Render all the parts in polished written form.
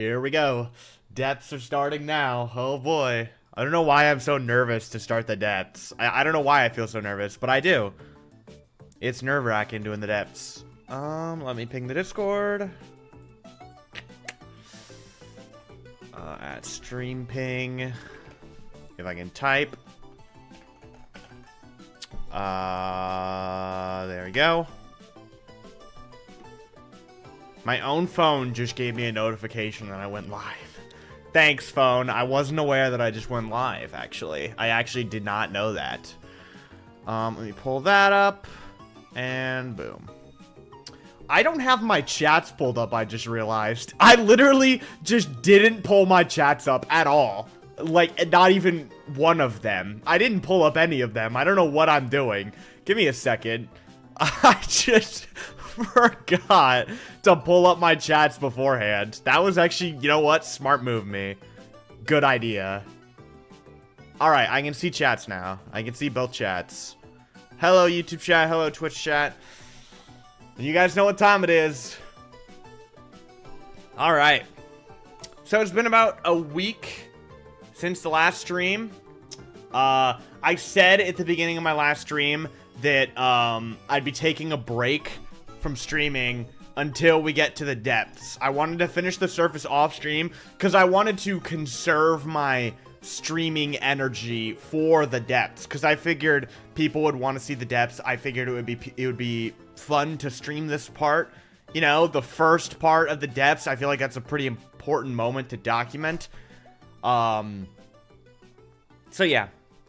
Here we go. Depths are starting now. Oh boy. I don't know why I'm so nervous to start the depths. I don't know why I feel so nervous, but I do. It's nerve-wracking doing the depths. Let me ping the Discord. At stream ping. If I can type. There we go. My own phone just gave me a notification that I went live. Thanks, phone. I wasn't aware that I just went live, actually. I actually did not know that. Let me pull that up. And boom. I don't have my chats pulled up, I just realized. I literally just didn't pull my chats up at all. Like, not even one of them. I didn't pull up any of them. I don't know what I'm doing. Give me a second. I just forgot to pull up my chats beforehand. That was actually, you know what? Smart move me. Good idea. Alright, I can see chats now. I can see both chats. Hello, YouTube chat. Hello, Twitch chat. You guys know what time it is. Alright. So it's been about a week since the last stream. I said at the beginning of my last stream that I'd be taking a break from streaming until we get to the depths. I wanted to finish the surface off stream because I wanted to conserve my streaming energy for the depths, because I figured people would want to see the depths. I figured it would be fun to stream this part, you know, the first part of the depths. I feel like that's a pretty important moment to document. So yeah,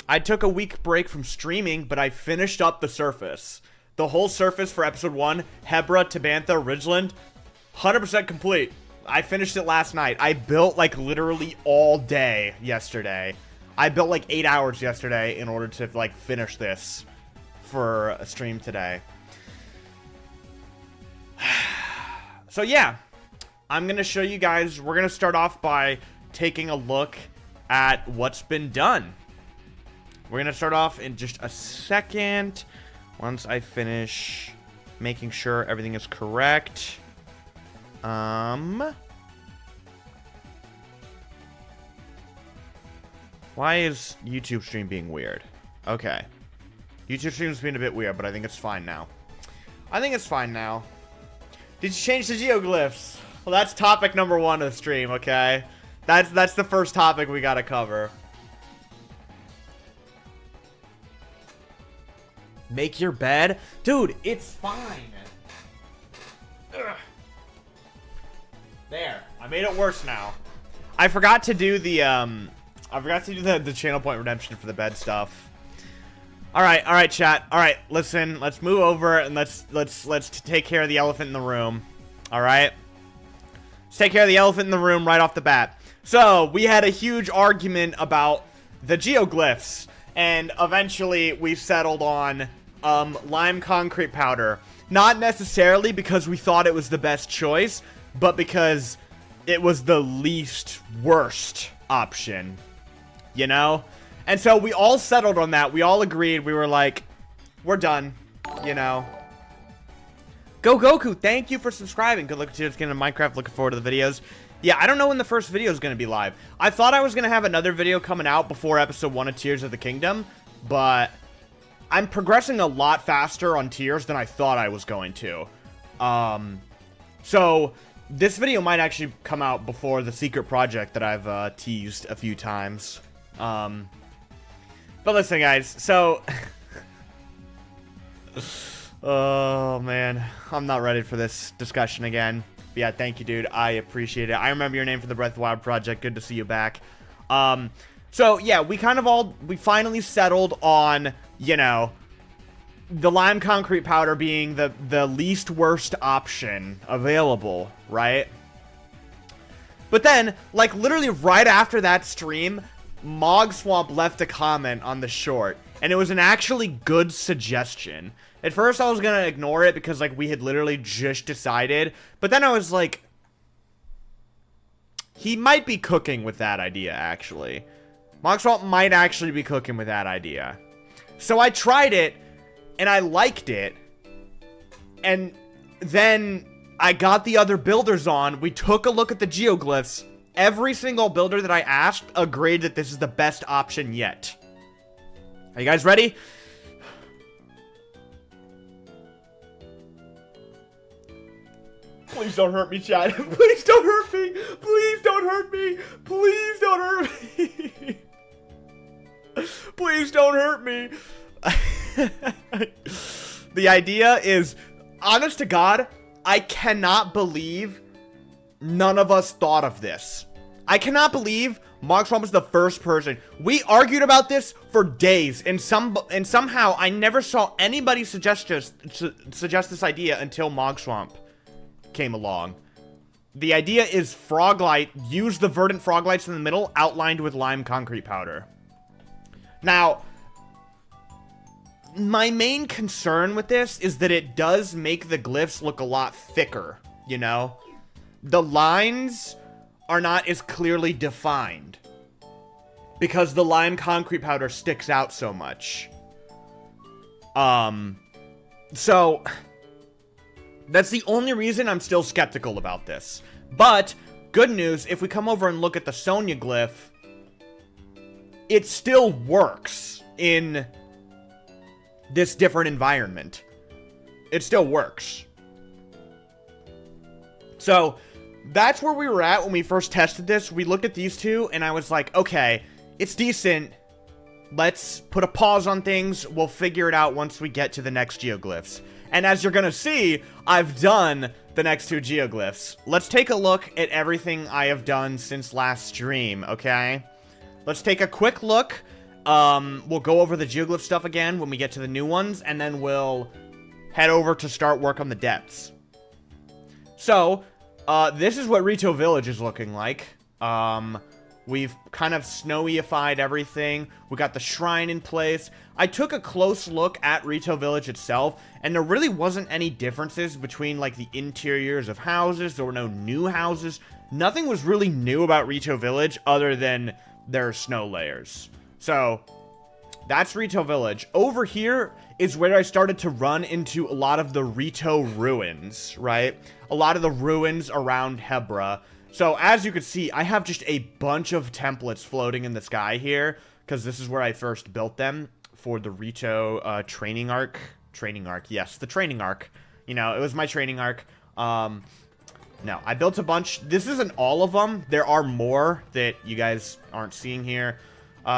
I took a week break from streaming, but I finished up the surface. The whole surface for episode 1, Hebra, Tabantha, Ridgeland, 100% complete. I finished it last night. I built like literally all day yesterday. I built like 8 hours yesterday in order to like finish this for a stream today. So yeah, I'm going to show you guys. We're going to start off by taking a look at what's been done. We're going to start off in just a second. Once I finish making sure everything is correct. Why is YouTube stream being weird? Okay. YouTube stream's being a bit weird, but I think it's fine now. Did you change the geoglyphs? Well, that's topic number 1 of the stream, okay? That's the first topic we gotta cover. Make your bed? Dude, it's fine. Ugh. There. I made it worse now. I forgot to do the the channel point redemption for the bed stuff. Alright, chat. Alright, listen, let's move over and let's take care of the elephant in the room. Alright? Let's take care of the elephant in the room right off the bat. So, we had a huge argument about the geoglyphs, and eventually we settled on lime concrete powder. Not necessarily because we thought it was the best choice, but because it was the least worst option, you know? And so we all settled on that. We all agreed. We were like, we're done, you know? Go Goku, thank you for subscribing. Good luck to you in Minecraft. Looking forward to the videos. Yeah, I don't know when the first video is going to be live. I thought I was going to have another video coming out before episode 1 of Tears of the Kingdom, but I'm progressing a lot faster on Tears than I thought I was going to. So this video might actually come out before the secret project that I've teased a few times. But listen, guys, so oh man, I'm not ready for this discussion again. But yeah, thank you, dude. I appreciate it. I remember your name for the Breath of the Wild project. Good to see you back. So yeah, we finally settled on, you know, the lime concrete powder being the least worst option available, right? But then, like, literally right after that stream, Mog Swamp left a comment on the short, and it was an actually good suggestion. At first, I was gonna ignore it because, like, we had literally just decided, but then I was like, he might be cooking with that idea, actually. Mog Swamp might actually be cooking with that idea. So I tried it, and I liked it, and then I got the other builders on. We took a look at the geoglyphs. Every single builder that I asked agreed that this is the best option yet. Are you guys ready? Please don't hurt me, chat. Please don't hurt me. Please don't hurt me. Please don't hurt me. Please don't hurt me. The idea is, honest to God, I cannot believe none of us thought of this. I cannot believe Mogswamp was the first person. We argued about this for days, and somehow I never saw anybody suggest this idea until Mogswamp came along. The idea is Froglight. Use the verdant Froglights in the middle, outlined with lime concrete powder. Now, my main concern with this is that it does make the glyphs look a lot thicker, you know? The lines are not as clearly defined because the lime concrete powder sticks out so much. So that's the only reason I'm still skeptical about this. But good news, if we come over and look at the Sonya glyph, it still works in this different environment. It still works. So that's where we were at when we first tested this. We looked at these two and I was like, okay, it's decent. Let's put a pause on things. We'll figure it out once we get to the next geoglyphs. And as you're gonna see, I've done the next two geoglyphs. Let's take a look at everything I have done since last stream, okay? Let's take a quick look. We'll go over the geoglyph stuff again when we get to the new ones, and then we'll head over to start work on the depths. So, this is what Rito Village is looking like. We've kind of snowified everything. We got the shrine in place. I took a close look at Rito Village itself, and there really wasn't any differences between, like, the interiors of houses. There were no new houses. Nothing was really new about Rito Village other than their snow layers. So, that's Rito Village. Over here is where I started to run into a lot of the Rito ruins, right? A lot of the ruins around Hebra. So, as you can see, I have just a bunch of templates floating in the sky here, because this is where I first built them for the Rito training arc. Training arc, yes, the training arc. You know, it was my training arc. No, I built a bunch. This isn't all of them. There are more that you guys aren't seeing here.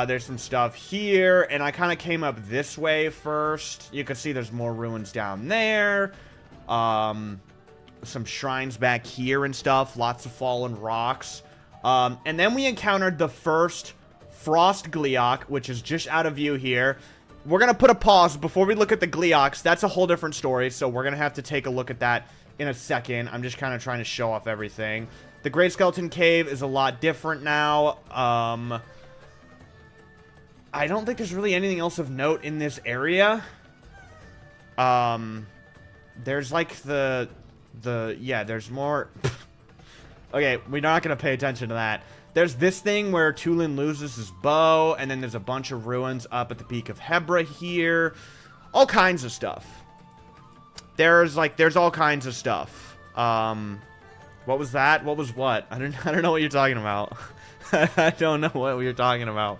There's some stuff here, and I kind of came up this way first. You can see there's more ruins down there. Some shrines back here and stuff. Lots of fallen rocks. And then we encountered the first Frost Gleeok, which is just out of view here. We're going to put a pause before we look at the Gleeoks. That's a whole different story, so we're going to have to take a look at that in a second. I'm just kind of trying to show off everything. The Great Skeleton Cave is a lot different now. I don't think there's really anything else of note in this area. There's like yeah, there's more. Okay, we're not going to pay attention to that. There's this thing where Tulin loses his bow, and then there's a bunch of ruins up at the peak of Hebra here. All kinds of stuff. There's all kinds of stuff. What was that? What was what? I don't know what you're talking about. I don't know what you're talking about.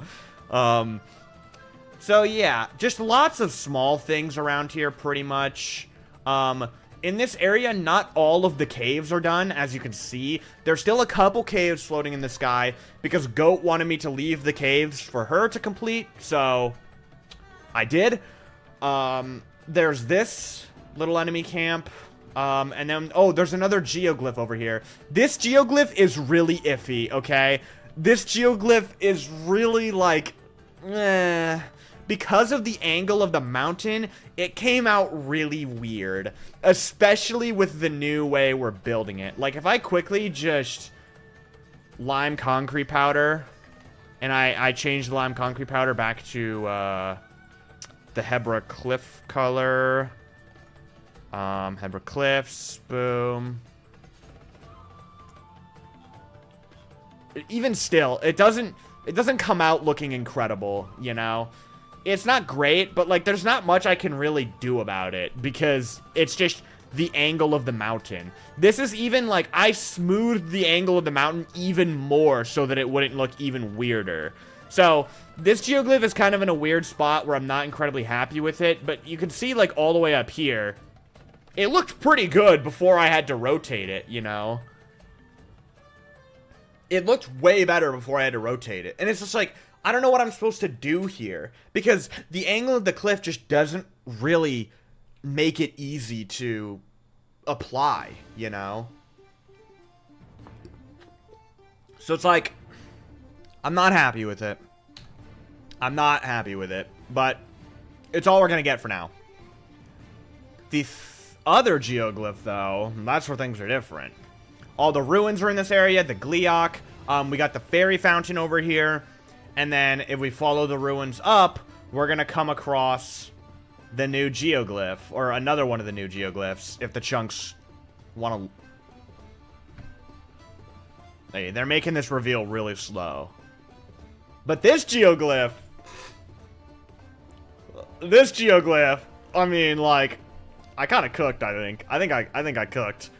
So yeah, just lots of small things around here, pretty much. In this area, not all of the caves are done, as you can see. There's still a couple caves floating in the sky, because Goat wanted me to leave the caves for her to complete, so I did. There's this little enemy camp, and then, oh, there's another geoglyph over here. This geoglyph is really iffy, okay? This geoglyph is really, like, because of the angle of the mountain, it came out really weird. Especially with the new way we're building it. Like, if I quickly just lime concrete powder, and I change the lime concrete powder back to the Hebra Cliff color. Hebra Cliffs, boom. Even still, it doesn't come out looking incredible, you know? It's not great, but, like, there's not much I can really do about it, because it's just the angle of the mountain. This is even, like, I smoothed the angle of the mountain even more so that it wouldn't look even weirder. So, this geoglyph is kind of in a weird spot where I'm not incredibly happy with it, but you can see, like, all the way up here, it looked pretty good before I had to rotate it, you know? It looked way better before I had to rotate it. And it's just like, I don't know what I'm supposed to do here. Because the angle of the cliff just doesn't really make it easy to apply, you know? So it's like, I'm not happy with it. I'm not happy with it. But it's all we're going to get for now. The other geoglyph, though, that's where things are different. All the ruins are in this area, the Gleeok. We got the fairy fountain over here. And then if we follow the ruins up, we're going to come across the new geoglyph. Or another one of the new geoglyphs, if the chunks want to... Hey, they're making this reveal really slow. But this geoglyph... I mean, like... I kind of cooked, I think. I think I cooked.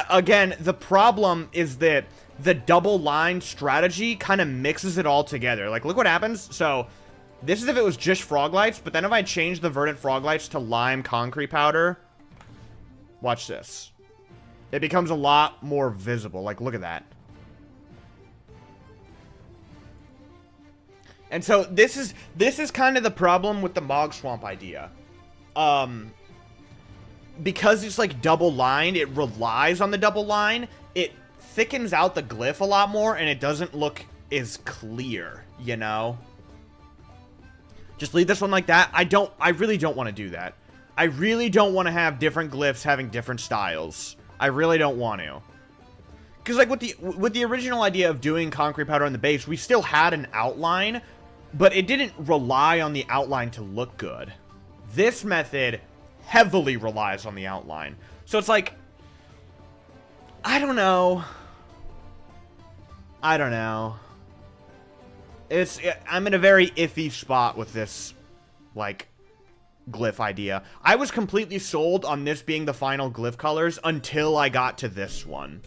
Again, the problem is that the double line strategy kind of mixes it all together. Like, look what happens. So, this is if it was just frog lights, but then if I change the verdant frog lights to lime concrete powder, watch this. It becomes a lot more visible. Like, look at that. And so, this is kind of the problem with the Mog Swamp idea. Because it's like double lined, it relies on the double line, it thickens out the glyph a lot more, and it doesn't look as clear, you know? Just leave this one like that. I really don't want to do that. I really don't want to have different glyphs having different styles. I really don't want to. Because, like, with the original idea of doing concrete powder on the base, we still had an outline, but it didn't rely on the outline to look good. This method heavily relies on the outline. So it's like, I don't know. I'm in a very iffy spot with this, like, glyph idea. I was completely sold on this being the final glyph colors until I got to this one.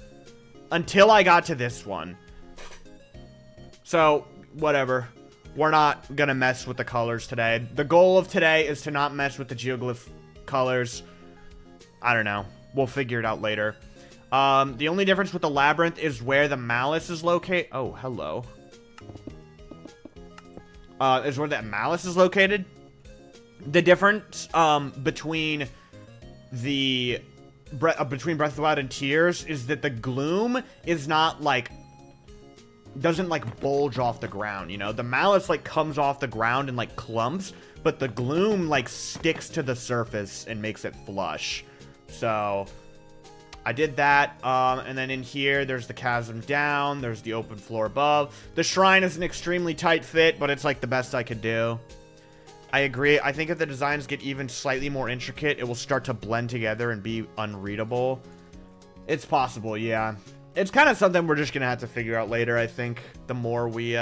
So, whatever. We're not gonna mess with the colors today. The goal of today is to not mess with the geoglyph colors. I don't know. We'll figure it out later. The only difference with the labyrinth is where the malice is located. Oh, hello. Is where that malice is located. The difference between Breath of the Wild and Tears is that the Gloom is not like doesn't like bulge off the ground, you know? The malice like comes off the ground in like clumps, but the Gloom like sticks to the surface and makes it flush. So I did that, and then in here there's the chasm down, there's the open floor above. The shrine is an extremely tight fit, but it's like the best I could do. I agree. I think if the designs get even slightly more intricate, it will start to blend together and be unreadable. It's possible, yeah. It's kind of something we're just gonna have to figure out later, I think. The more we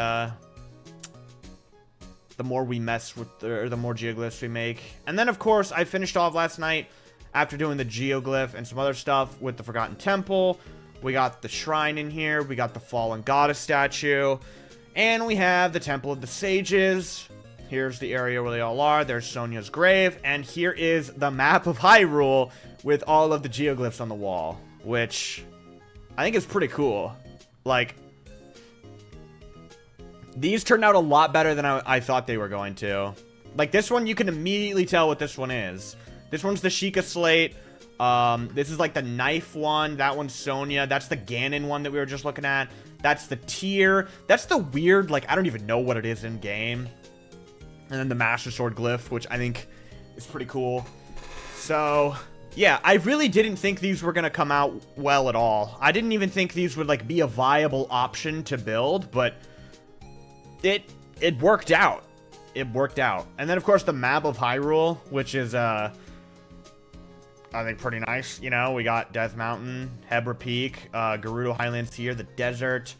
mess with, or the more geoglyphs we make. And then, of course, I finished off last night, after doing the geoglyph and some other stuff, with the Forgotten Temple. We got the shrine in here. We got the Fallen Goddess statue. And we have the Temple of the Sages. Here's the area where they all are. There's Sonia's grave. And here is the map of Hyrule with all of the geoglyphs on the wall, which I think is pretty cool. Like, these turned out a lot better than I thought they were going to. Like, this one, you can immediately tell what this one is. This one's the Sheikah Slate. This is like the knife one. That one's Sonia. That's the Ganon one that we were just looking at. That's the Tear. That's the weird, like, I don't even know what it is in game. And then the Master Sword glyph, which I think is pretty cool. So, yeah, I really didn't think these were going to come out well at all. I didn't even think these would, like, be a viable option to build, but it worked out. It worked out. And then, of course, the map of Hyrule, which is, I think pretty nice. You know, we got Death Mountain, Hebra Peak, Gerudo Highlands here, the desert.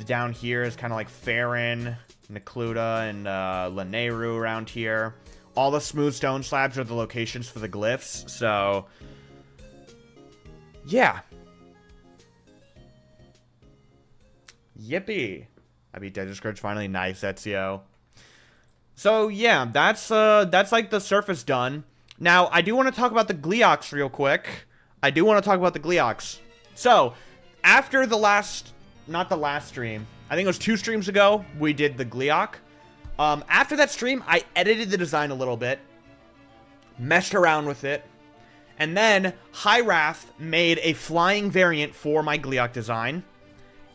Down here is kind of like Faerun, Necluda, and Lanayru around here. all the smooth stone slabs are the locations for the glyphs. So, yeah. Yippee. I beat Desert Scourge finally. Nice, Ezio. So, yeah, that's like the surface done. Now, I do want to talk about the Gleeoks real quick. So, after the last, not the last stream, I think it was 2 streams ago, we did the Gleeok. After that stream, I edited the design a little bit, messed around with it, and then Hi-Wrath made a flying variant for my Gleeok design,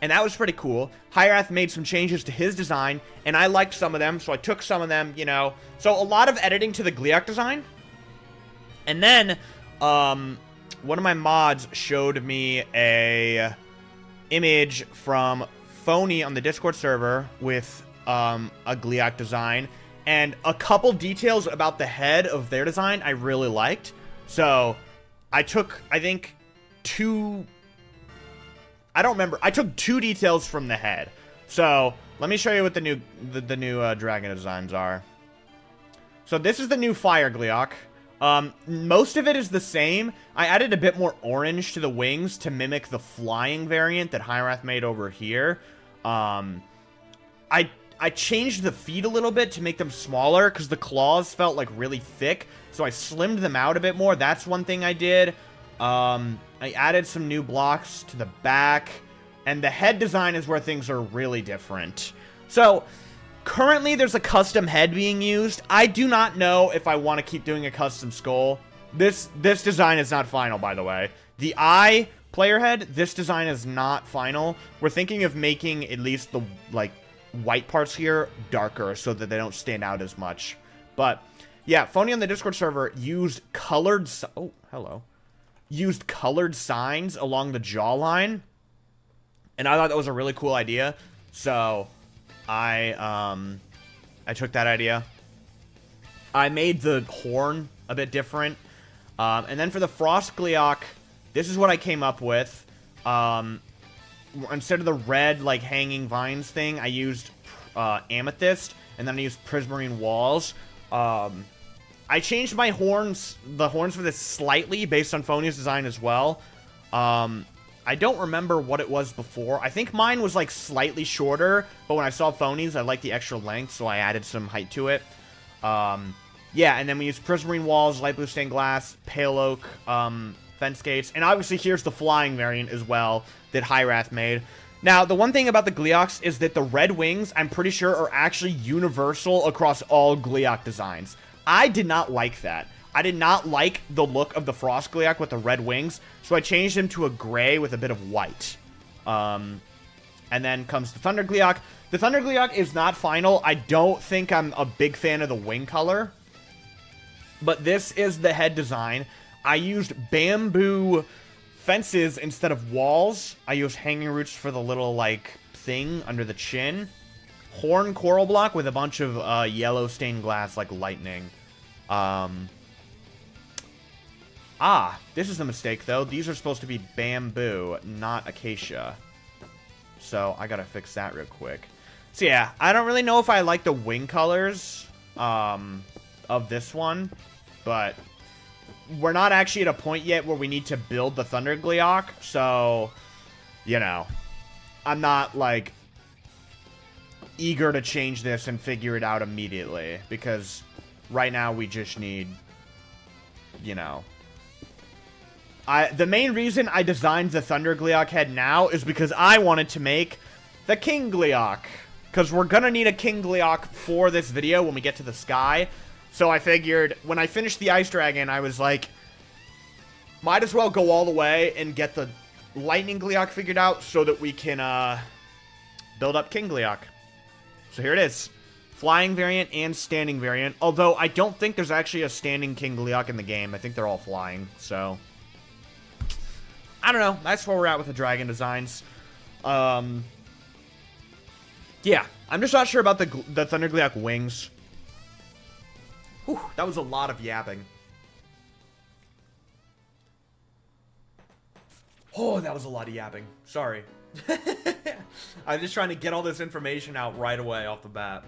and that was pretty cool. Hi-Wrath made some changes to his design, and I liked some of them, so I took some of them, you know. So a lot of editing to the Gleeok design. And then, one of my mods showed me a image from Phony on the Discord server with a Gleeok design, and a couple details about the head of their design I really liked. So I took, I think, I don't remember. I took 2 details from the head. So let me show you what the new dragon designs are. So this is the new fire Gleeok. Most of it is the same. I added a bit more orange to the wings to mimic the flying variant that Hi-Wrath made over here. I changed the feet a little bit to make them smaller because the claws felt like really thick. So I slimmed them out a bit more. That's one thing I did. I added some new blocks to the back. And the head design is where things are really different. So currently, there's a custom head being used. I do not know if I want to keep doing a custom skull. This design is not final, by the way. The eye player head, this design is not final. We're thinking of making at least the, like, white parts here darker so that they don't stand out as much. But, yeah, Phony on the Discord server used colored... Oh, hello. Used colored signs along the jawline. And I thought that was a really cool idea. So I took that idea. I made the horn a bit different. And then for the Frost Gleeok, this is what I came up with. Instead of the red, like, hanging vines thing, I used amethyst, and then I used prismarine walls. I changed my horns, the horns for this slightly based on Phony's design as well. I don't remember what it was before. I think mine was, like, slightly shorter, but when I saw Phony's, I liked the extra length, so I added some height to it. Yeah, and then we used prismarine walls, light blue stained glass, pale oak, fence gates, and obviously here's the flying variant as well that Hi-Wrath made. Now, the one thing about the Gleeoks is that the red wings, I'm pretty sure, are actually universal across all Gleeok designs. I did not like that. I did not like the look of the Frost Gleeok with the red wings, so I changed him to a gray with a bit of white. And then comes the Thunder Gleeok. The Thunder Gleeok is not final. I don't think I'm a big fan of the wing color. But this is the head design. I used bamboo fences instead of walls. I used hanging roots for the little, like, thing under the chin. Horn coral block with a bunch of yellow stained glass, like lightning. This is a mistake, though. These are supposed to be bamboo, not acacia. So, I gotta fix that real quick. So, yeah, I don't really know if I like the wing colors of this one. But we're not actually at a point yet where we need to build the Thunder Gleeok. So, you know, I'm not, like, eager to change this and figure it out immediately. Because right now we just need, you know... The main reason I designed the Thunder Gleeok head now is because I wanted to make the King Gleeok. Because we're gonna need a King Gleeok for this video when we get to the sky. So I figured, when I finished the Ice Dragon, I was like, might as well go all the way and get the Lightning Gleeok figured out so that we can build up King Gleeok. So here it is. Flying variant and standing variant. Although I don't think there's actually a standing King Gleeok in the game. I think they're all flying, so... I don't know. That's where we're at with the dragon designs. Yeah, I'm just not sure about the Thunder Gleeok wings. Whew, that was a lot of yapping. Oh, that was a lot of yapping. Sorry. I'm just trying to get all this information out right away off the bat.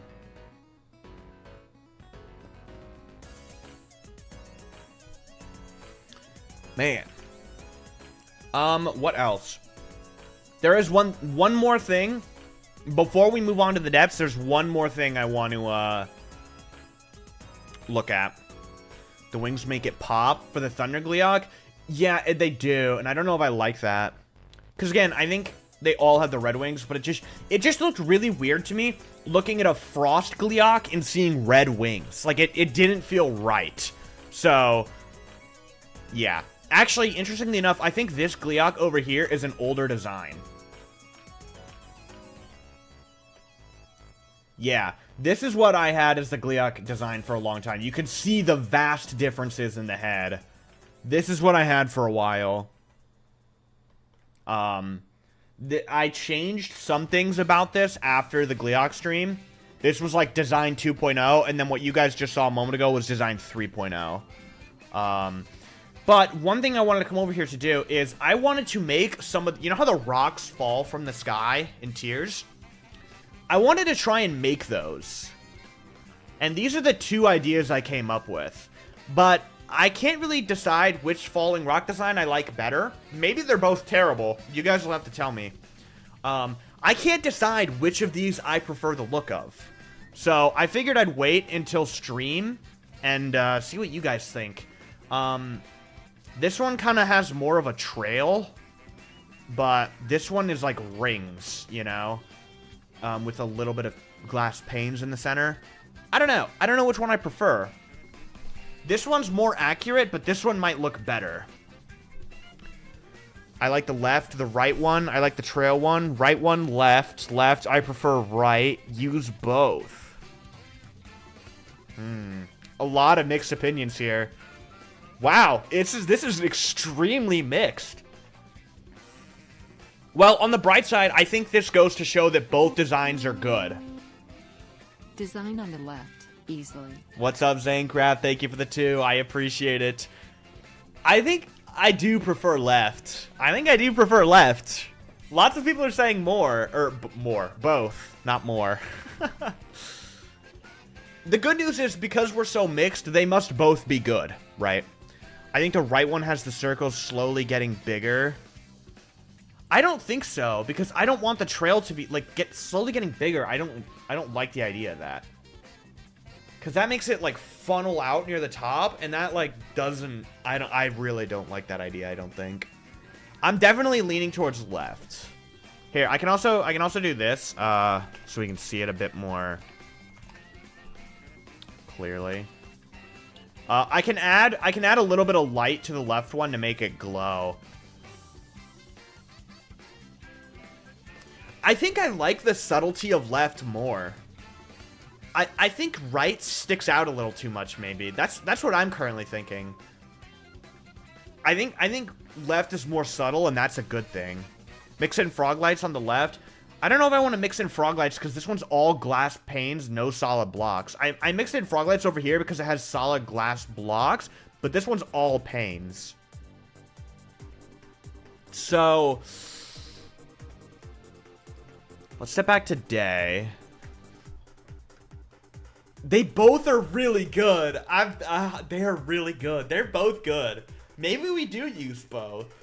Man. What else? There is one more thing. Before we move on to the depths, there's one more thing I want to, look at. The wings make it pop for the Thunder Gleeok. Yeah, they do, and I don't know if I like that. Because, again, I think they all have the red wings, but it just looked really weird to me looking at a Frost Gleeok and seeing red wings. Like, it didn't feel right. So, yeah. Actually, interestingly enough, I think this Gleeok over here is an older design. Yeah, this is what I had as the Gleeok design for a long time. You could see the vast differences in the head. This is what I had for a while. I changed some things about this after the Gleeok stream. This was like design 2.0, and then what you guys just saw a moment ago was design 3.0. But one thing I wanted to come over here to do is I wanted to make some of... You know how the rocks fall from the sky in tiers? I wanted to try and make those. And these are the two ideas I came up with. But I can't really decide which falling rock design I like better. Maybe they're both terrible. You guys will have to tell me. I can't decide which of these I prefer the look of. So I figured I'd wait until stream and see what you guys think. This one kind of has more of a trail. But this one is like rings, you know? With a little bit of glass panes in the center. I don't know. I don't know which one I prefer. This one's more accurate, but this one might look better. I like the left, the right one. I like the trail one. Right one, left. Left, I prefer right. Use both. A lot of mixed opinions here. Wow, this is extremely mixed. Well, on the bright side, I think this goes to show that both designs are good. Design on the left, easily. What's up, Zanecraft? Thank you for the 2. I appreciate it. I think I do prefer left. Lots of people are saying more, or more, both, not more. The good news is, because we're so mixed, they must both be good, right? I think the right one has the circles slowly getting bigger. I don't think so, because I don't want the trail to be, like, slowly getting bigger. I don't like the idea of that. Because that makes it, like, funnel out near the top, and that, like, doesn't... I really don't like that idea, I don't think. I'm definitely leaning towards left. Here, I can also do this, so we can see it a bit more clearly. I can add a little bit of light to the left one to make it glow. I think I like the subtlety of left more. I think right sticks out a little too much, maybe. That's what I'm currently thinking. I think left is more subtle, and that's a good thing. Mix in frog lights on the left. I don't know if I want to mix in frog lights, because this one's all glass panes, no solid blocks. I mixed in frog lights over here because it has solid glass blocks, but this one's all panes. So... let's step back to day. They both are really good. They are really good. They're both good. Maybe we do use both.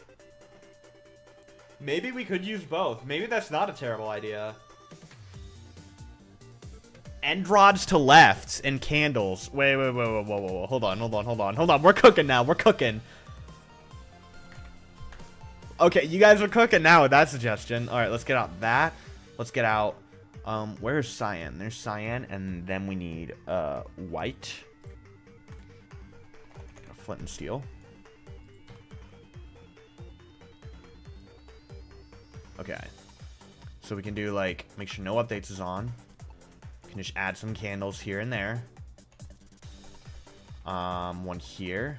Maybe we could use both. Maybe that's not a terrible idea. End rods to left and candles. Wait. Whoa. Hold on. We're cooking now. We're cooking. Okay, you guys are cooking now with that suggestion. All right, let's get out that. Let's get out, where's cyan? There's cyan, and then we need, white. Flint and steel. Okay. So we can do, like, make sure no updates is on. We can just add some candles here and there. One here.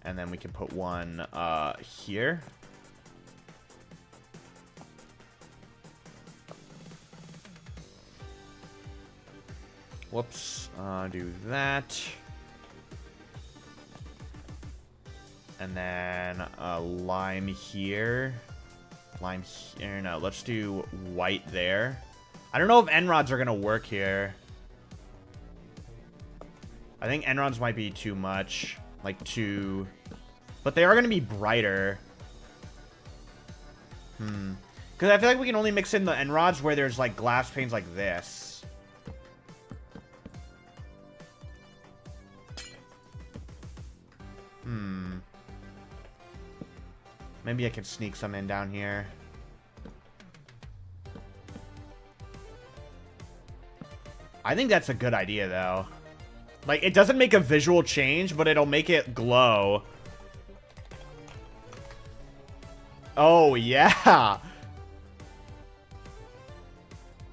And then we can put one, here. Whoops, do that. And then a lime here. Lime here, no, let's do white there. I don't know if end rods are gonna work here. I think end rods might be too much. Like 2. But they are going to be brighter. Because I feel like we can only mix in the end rods where there's, like, glass panes like this. Maybe I can sneak some in down here. I think that's a good idea, though. Like, it doesn't make a visual change, but it'll make it glow. Oh, yeah.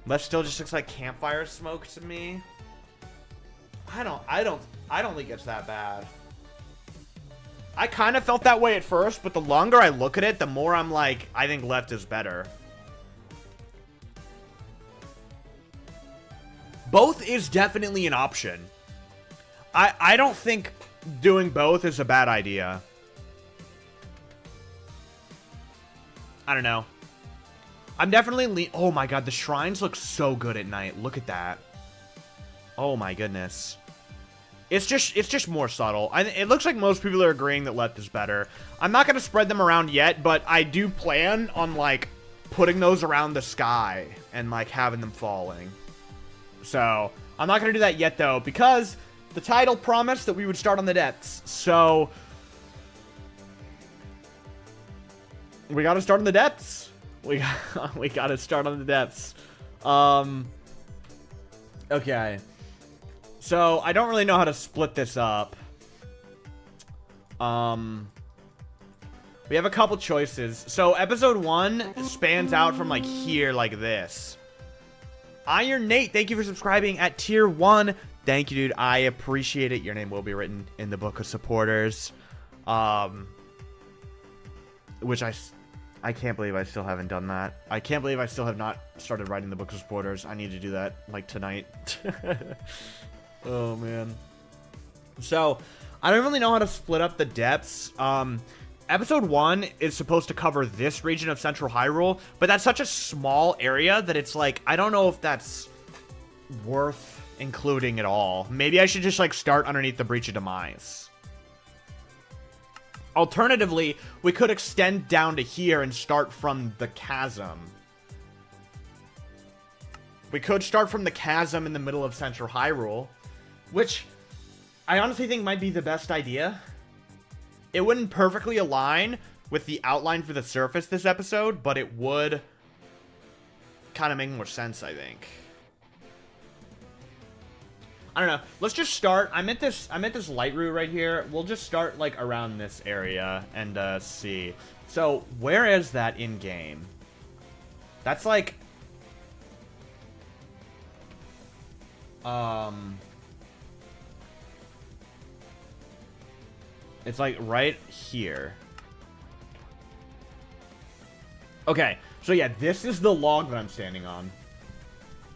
That still just looks like campfire smoke to me. I don't think it's that bad. I kind of felt that way at first, but the longer I look at it, the more I'm like, I think left is better. Both is definitely an option. I don't think doing both is a bad idea. I don't know. I'm definitely oh my god, the shrines look so good at night. Look at that. Oh my goodness. It's just more subtle. It looks like most people are agreeing that left is better. I'm not going to spread them around yet, but I do plan on, like, putting those around the sky and, like, having them falling. So, I'm not going to do that yet, though, because the title promised that we would start on the depths. So, we got to start on the depths. We got to start on the depths. Okay. So, I don't really know how to split this up. We have a couple choices. So, episode 1 spans out from, like, here, like this. Iron Nate, thank you for subscribing at tier 1. Thank you, dude. I appreciate it. Your name will be written in the book of supporters. Which I can't believe I still haven't done that. I can't believe I still have not started writing the book of supporters. I need to do that, like, tonight. Oh, man. So, I don't really know how to split up the depths. Episode 1 is supposed to cover this region of Central Hyrule, but that's such a small area that it's like, I don't know if that's worth including at all. Maybe I should just, like, start underneath the Breach of Demise. Alternatively, we could extend down to here and start from the chasm. We could start from the chasm in the middle of Central Hyrule, which I honestly think might be the best idea. It wouldn't perfectly align with the outline for the surface this episode, but it would kind of make more sense, I think. I don't know. Let's just start. I'm at this light route right here. We'll just start, like, around this area and see. So, where is that in game? That's like it's like right here. Okay, so yeah, this is the log that I'm standing on.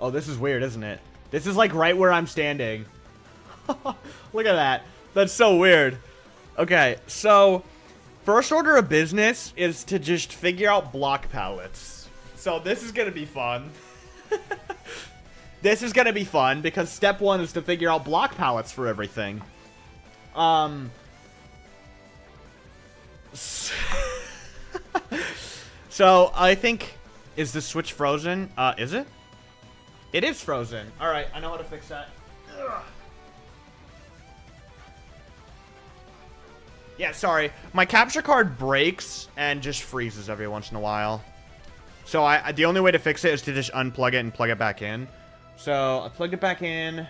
Oh, this is weird, isn't it? This is like right where I'm standing. Look at that. That's so weird. Okay, so first order of business is to just figure out block palettes. So this is gonna be fun. This is gonna be fun because step 1 is to figure out block palettes for everything. So I think, is the Switch frozen? Is it? It is frozen. All right, I know how to fix that. Ugh. Yeah, sorry. My capture card breaks and just freezes every once in a while. So the only way to fix it is to just unplug it and plug it back in. So I plugged it back in.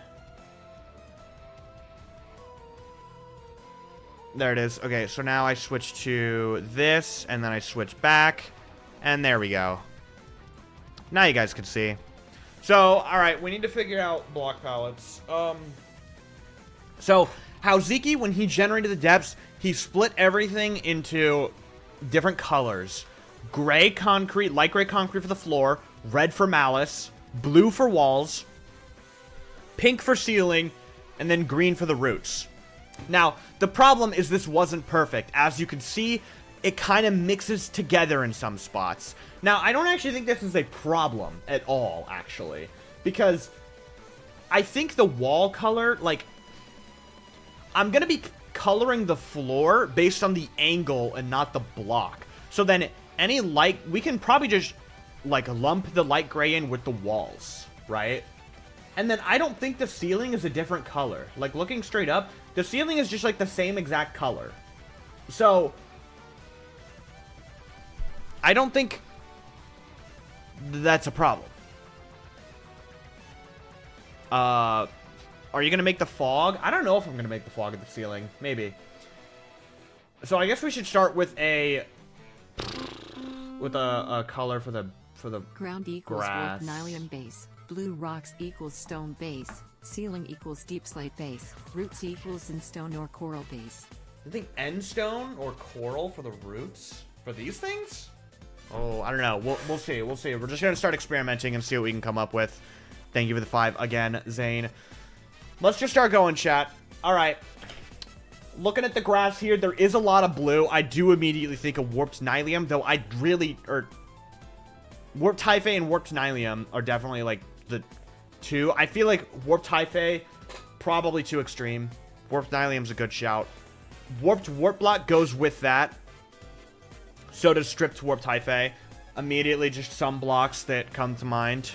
There it is. Okay, so now I switch to this, and then I switch back, and there we go. Now you guys can see. So, alright, we need to figure out block palettes. So, how Ziki, when he generated the depths, he split everything into different colors. Gray concrete, light gray concrete for the floor, red for malice, blue for walls, pink for ceiling, and then green for the roots. Now, the problem is this wasn't perfect. As you can see, it kind of mixes together in some spots. Now, I don't actually think this is a problem at all, actually. Because I think the wall color, like, I'm going to be coloring the floor based on the angle and not the block. So then any light, we can probably just like lump the light gray in with the walls, right? And then I don't think the ceiling is a different color. Like looking straight up, the ceiling is just like the same exact color. So I don't think that's a problem. Are you gonna make the fog? I don't know if I'm gonna make the fog at the ceiling. Maybe. So I guess we should start with a color for the ground equals grass. warp nylium base, blue rocks equals stone base, ceiling equals deep slate base, roots equals in stone or coral base. I think end stone or coral for the roots for these things. Oh, I don't know. We'll see. We'll see. We're just gonna start experimenting and see what we can come up with. Thank you for the 5 again, Zane. Let's just start going, chat. All right. Looking at the graphs here, there is a lot of blue. I do immediately think of warped nylium, though I really... warped hyphae and warped nylium are definitely, like, the two. I feel like warped hyphae, probably too extreme. Warped nylium's a good shout. Warped warp block goes with that. So does stripped warped hyphae. Immediately just some blocks that come to mind.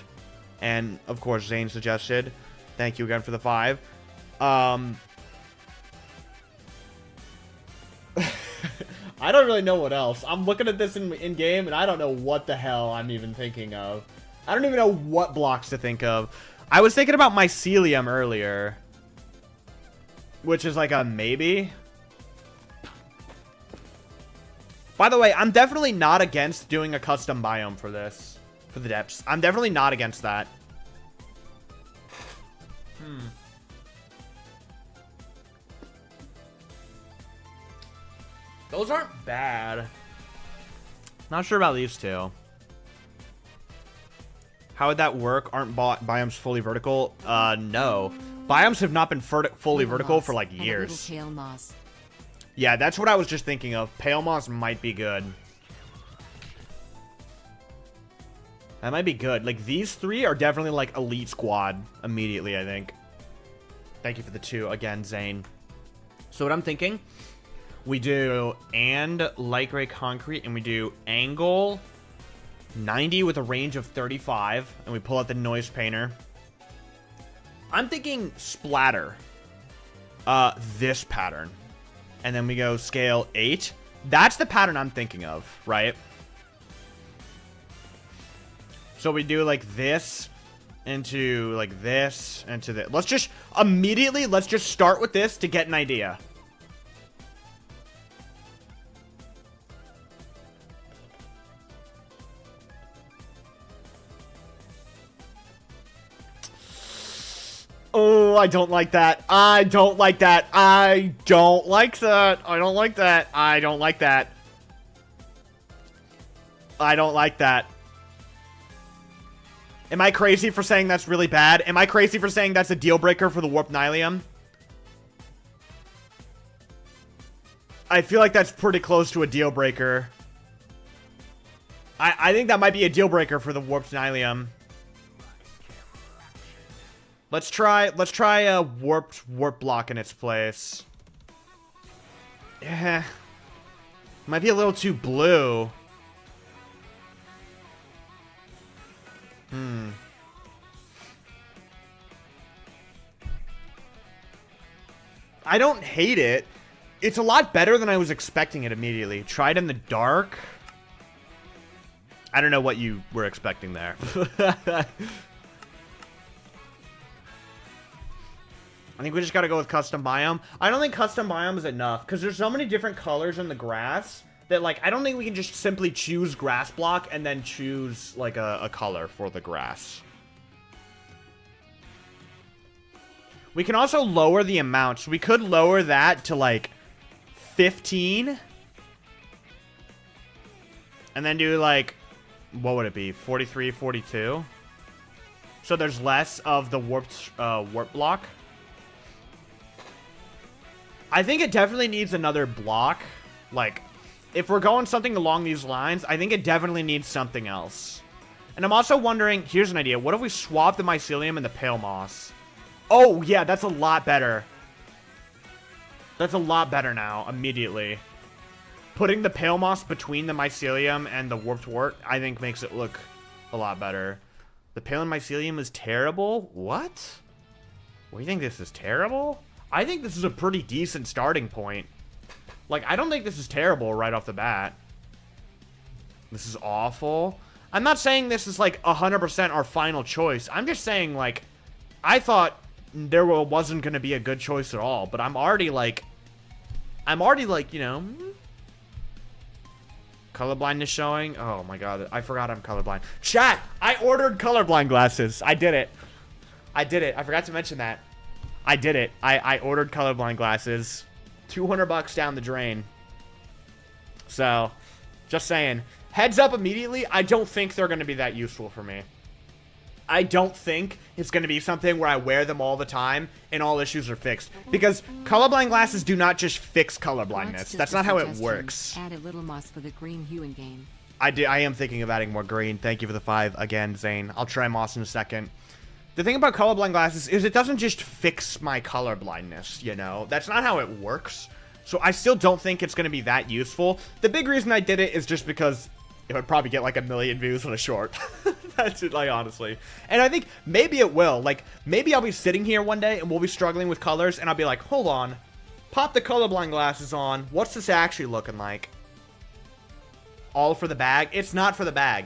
And, of course, Zane suggested. Thank you again for the 5. I don't really know what else. I'm looking at this in game, and I don't know what the hell I'm even thinking of. I don't even know what blocks to think of. I was thinking about mycelium earlier, which is like a maybe. By the way, I'm definitely not against doing a custom biome for this, for the depths. I'm definitely not against that. Those aren't bad. Not sure about these two. How would that work? Aren't biomes fully vertical? No. Biomes have not been fully vertical for like years. Pale moss. Yeah, that's what I was just thinking of. Pale moss might be good. That might be good. Like, these 3 are definitely like elite squad immediately, I think. Thank you for the 2 again, Zane. So what I'm thinking... we do and light gray concrete, and we do angle 90 with a range of 35, and we pull out the noise painter. I'm thinking splatter. This pattern. And then we go scale 8. That's the pattern I'm thinking of, right? So we do like this into like this into this. Let's just immediately, let's just start with this to get an idea. Oh, I don't like that. I don't like that. I don't like that. I don't like that. I don't like that. I don't like that. Am I crazy for saying that's really bad? Am I crazy for saying that's a deal breaker for the warped nylium? I feel like that's pretty close to a deal breaker. I think that might be a deal breaker for the warped nylium. Let's try a warp block in its place. Yeah. Might be a little too blue. I don't hate it. It's a lot better than I was expecting it immediately. Try it in the dark. I don't know what you were expecting there. I think we just gotta go with custom biome. I don't think custom biome is enough, because there's so many different colors in the grass that, like, I don't think we can just simply choose grass block and then choose, like, a color for the grass. We can also lower the amount, so we could lower that to, like, 15. And then do, like, what would it be? 43, 42? So there's less of the warp block. I think it definitely needs another block. Like, if we're going something along these lines, I think it definitely needs something else. And I'm also wondering, here's an idea. What if we swap the mycelium and the pale moss? Oh, yeah, that's a lot better. That's a lot better now, immediately. Putting the pale moss between the mycelium and the warped wart, I think makes it look a lot better. The pale mycelium is terrible? What? What do you think, this is terrible? I think this is a pretty decent starting point. Like, I don't think this is terrible right off the bat. This is awful. I'm not saying this is, like, 100% our final choice. I'm just saying, like, I thought there wasn't going to be a good choice at all. But I'm already, like, you know... Colorblindness showing. Oh, my God. I forgot I'm colorblind. Chat! I ordered colorblind glasses. I did it. I did it. I forgot to mention that. I did it. I ordered colorblind glasses. $200 down the drain. So, just saying. Heads up immediately, I don't think they're going to be that useful for me. I don't think it's going to be something where I wear them all the time and all issues are fixed. Because colorblind glasses do not just fix colorblindness. That's not how it works. Add a little moss for the green hue in game. I am thinking of adding more green. Thank you for the 5 again, Zane. I'll try moss in a second. The thing about colorblind glasses is it doesn't just fix my colorblindness, you know? That's not how it works. So I still don't think it's going to be that useful. The big reason I did it is just because it would probably get like 1 million views on a short. That's it, like, honestly. And I think maybe it will. Like, maybe I'll be sitting here one day and we'll be struggling with colors and I'll be like, hold on. Pop the colorblind glasses on. What's this actually looking like? All for the bag? It's not for the bag.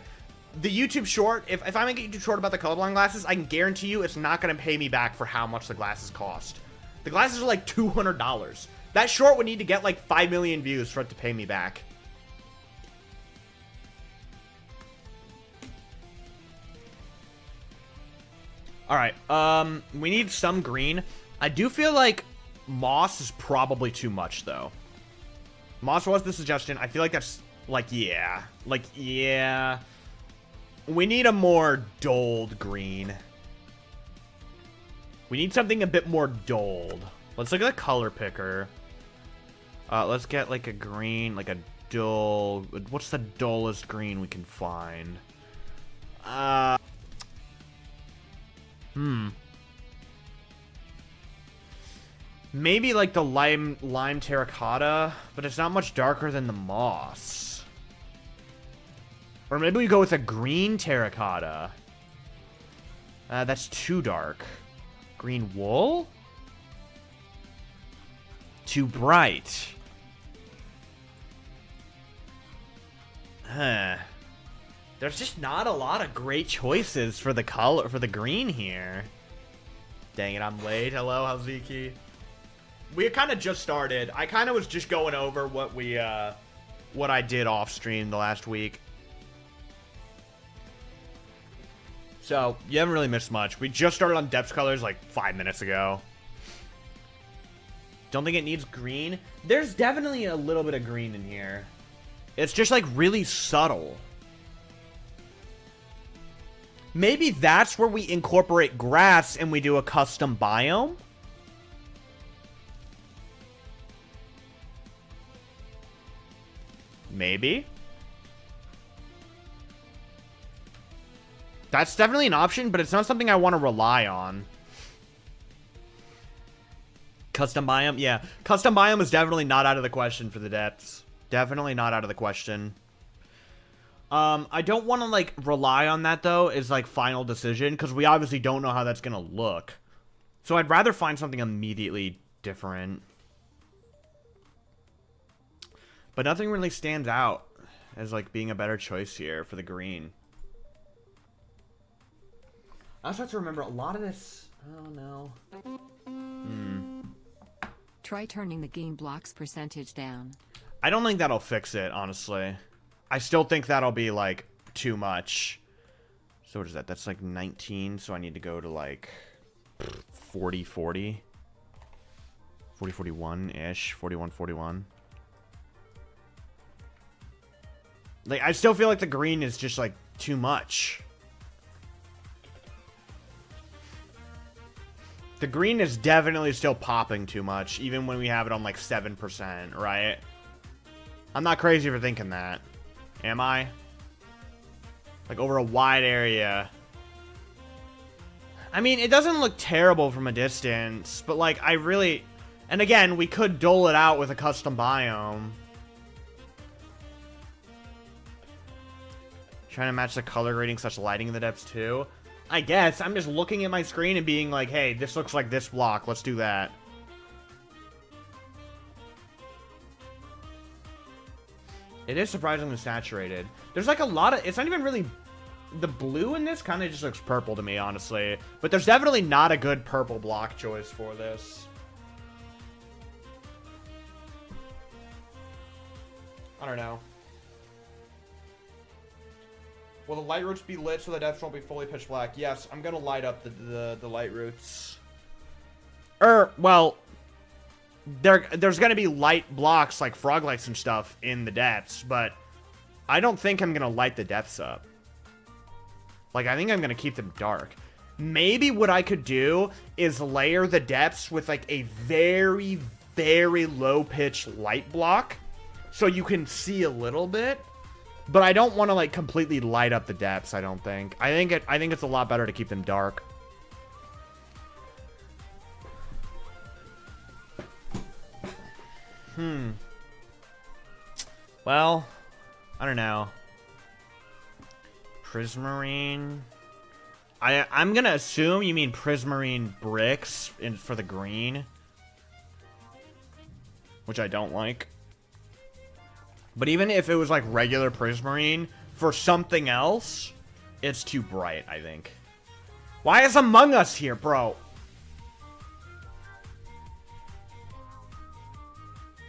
The YouTube short, if I make a YouTube short about the colorblind glasses, I can guarantee you it's not going to pay me back for how much the glasses cost. The glasses are like $200. That short would need to get like 5 million views for it to pay me back. Alright, we need some green. I do feel like moss is probably too much, though. Moss was the suggestion. I feel like that's, like, yeah. Like, yeah. We need a more dulled green. We need something a bit more dulled. Let's look at the color picker. Let's get, like, a green, like a dull... What's the dullest green we can find? Maybe like the lime terracotta, but it's not much darker than the moss. Or maybe we go with a green terracotta. That's too dark. Green wool? Too bright. There's just not a lot of great choices for the color, for the green here. Dang it, I'm late. Hello, Haziki. We kind of just started. I kind of was just going over what I did off stream the last week. So, you haven't really missed much. We just started on depth colors like 5 minutes ago. Don't think it needs green. There's definitely a little bit of green in here. It's just like really subtle. Maybe that's where we incorporate grass and we do a custom biome? Maybe. That's definitely an option, but it's not something I want to rely on. Custom biome? Yeah. Custom biome is definitely not out of the question for the depths. Definitely not out of the question. I don't want to, like, rely on that, though, as, like, final decision, because we obviously don't know how that's going to look. So I'd rather find something immediately different. But nothing really stands out as, like, being a better choice here for the green. I also have to remember a lot of this... Oh, no. Try turning the game blocks percentage down. I don't think that'll fix it, honestly. I still think that'll be, like, too much. So what is that? That's, like, 19, so I need to go to, like, 40, 40. 40, 41-ish. 41, 41. Like, I still feel like the green is just, like, too much. The green is definitely still popping too much, even when we have it on, like, 7%, right? I'm not crazy for thinking that. Am I? Like, over a wide area. I mean, it doesn't look terrible from a distance, but, like, I really... And again, we could dole it out with a custom biome. Trying to match the color grading such lighting in the depths too. I guess. I'm just looking at my screen and being like, hey, this looks like this block. Let's do that. It is surprisingly saturated. There's like a lot of... It's not even really... The blue in this kind of just looks purple to me, honestly. But there's definitely not a good purple block choice for this. I don't know. Will the light roots be lit so the depths won't be fully pitch black? Yes, I'm gonna light up the light roots. Well, there's gonna be light blocks like frog lights and stuff in the depths, but I don't think I'm gonna light the depths up. Like, I think I'm gonna keep them dark. Maybe what I could do is layer the depths with like a very, very low pitch light block, so you can see a little bit. But I don't want to like completely light up the depths, I don't think. I think it's a lot better to keep them dark. Well, I don't know. Prismarine. I'm gonna assume you mean prismarine bricks for the green, which I don't like. But even if it was like regular prismarine for something else, it's too bright, I think. Why is Among Us here, bro?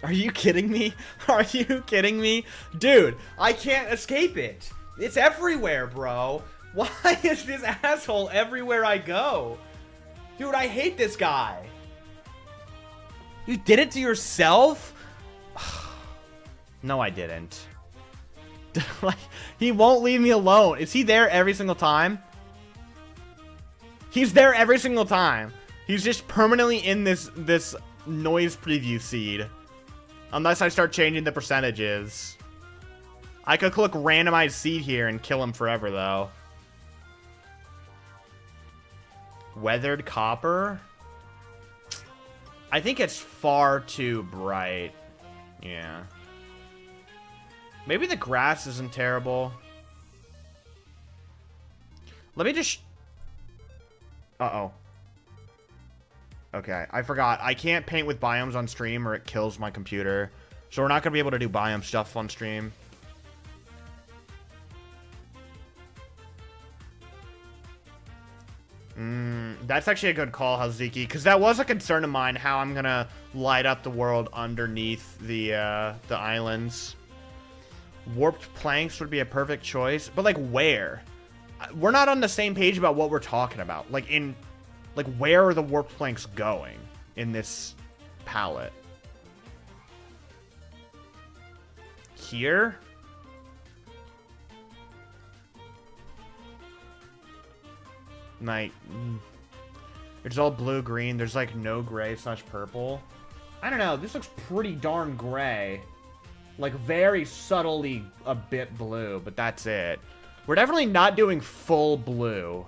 Are you kidding me? Are you kidding me? Dude, I can't escape it. It's everywhere, bro. Why is this asshole everywhere I go? Dude, I hate this guy. You did it to yourself? No, I didn't. Like, he won't leave me alone. Is he there every single time? He's there every single time. He's just permanently in this noise preview seed. Unless I start changing the percentages. I could click randomized seed here and kill him forever, though. Weathered copper? I think it's far too bright. Yeah. Maybe the grass isn't terrible. Let me just... Uh-oh. Okay, I forgot. I can't paint with biomes on stream or it kills my computer. So we're not going to be able to do biome stuff on stream. That's actually a good call, Haziki, because that was a concern of mine, how I'm going to light up the world underneath the islands. Warped planks would be a perfect choice, but like where? We're not on the same page about what we're talking about. Like where are the warped planks going in this palette? Here? Like, it's all blue green. There's like no gray / purple. I don't know. This looks pretty darn gray. Like, very subtly a bit blue, but that's it. We're definitely not doing full blue.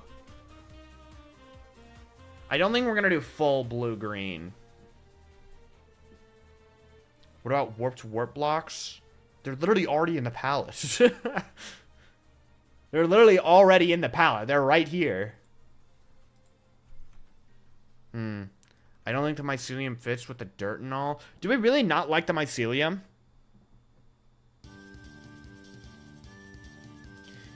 I don't think we're going to do full blue-green. What about warped warp blocks? They're literally already in the palette. They're literally already in the palette. They're right here. I don't think the mycelium fits with the dirt and all. Do we really not like the mycelium?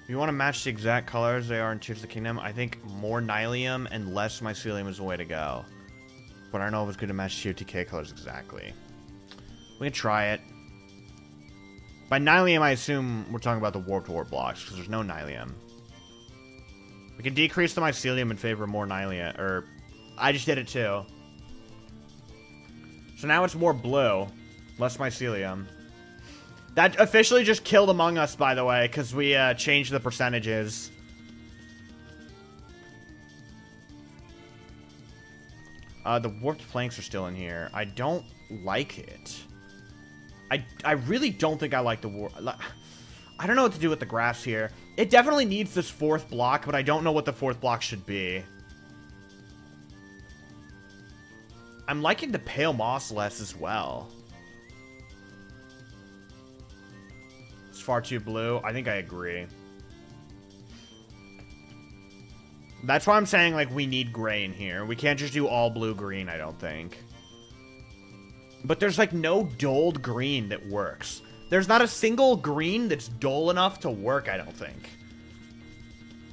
If you want to match the exact colors they are in Tears of the Kingdom, I think more Nylium and less Mycelium is the way to go. But I don't know if it's going to match TOTK colors exactly. We can try it. By Nylium, I assume we're talking about the warped warp blocks, because there's no Nylium. We can decrease the Mycelium in favor of more Nylium, or... I just did it too. So now it's more blue, less Mycelium. That officially just killed Among Us, by the way, because we changed the percentages. The warped planks are still in here. I don't like it. I really don't think I like the warp... I don't know what to do with the grass here. It definitely needs this fourth block, but I don't know what the fourth block should be. I'm liking the pale moss less as well. It's far too blue. I think I agree. That's why I'm saying, like, we need gray in here. We can't just do all blue-green, I don't think. But there's, like, no dulled green that works. There's not a single green that's dull enough to work, I don't think.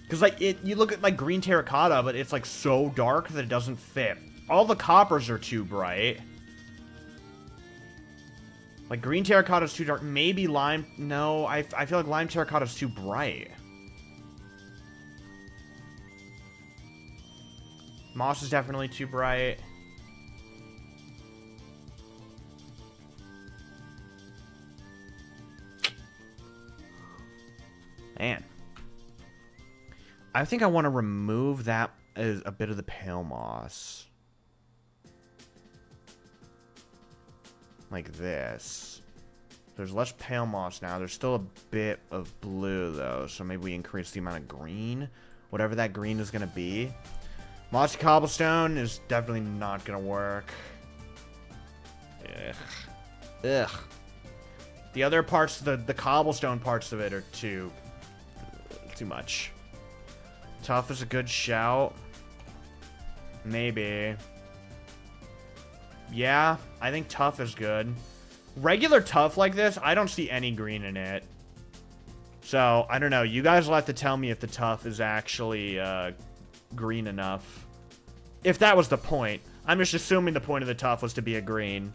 Because, like, you look at, like, green terracotta, but it's, like, so dark that it doesn't fit. All the coppers are too bright. Like, green terracotta is too dark. Maybe lime... No, I feel like lime terracotta is too bright. Moss is definitely too bright. Man. I think I want to remove that as a bit of the pale moss. Like this. There's less pale moss now. There's still a bit of blue, though. So maybe we increase the amount of green. Whatever that green is going to be. Mossy cobblestone is definitely not going to work. Ugh. Ugh. The other parts, the cobblestone parts of it are too much. Tough is a good shout. Maybe. Yeah, I think tough is good. Regular tough like this, I don't see any green in it. So, I don't know. You guys will have to tell me if the tough is actually green enough. If that was the point. I'm just assuming the point of the tough was to be a green.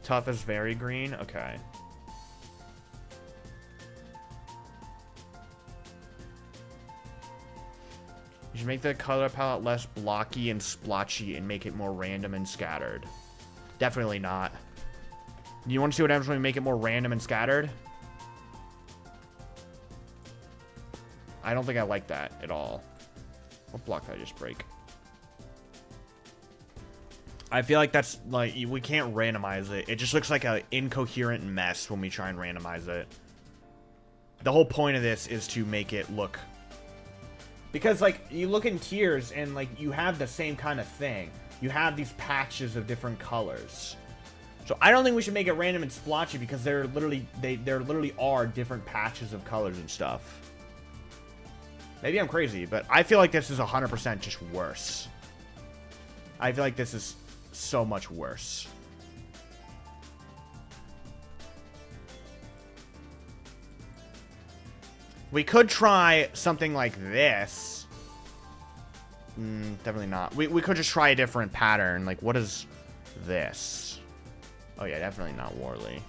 Tough is very green? Okay. You should make the color palette less blocky and splotchy and make it more random and scattered. Definitely not. You want to see what happens when we make it more random and scattered? I don't think I like that at all. What block did I just break? I feel like that's, like, we can't randomize it. It just looks like an incoherent mess when we try and randomize it. The whole point of this is to make it look... Because, like, you look in tiers and, like, you have the same kind of thing. You have these patches of different colors. So I don't think we should make it random and splotchy because there literally are different patches of colors and stuff. Maybe I'm crazy, but I feel like this is 100% just worse. I feel like this is so much worse. We could try something like this. Definitely not. We could just try a different pattern. Like, what is this? Oh, yeah, definitely not Warley.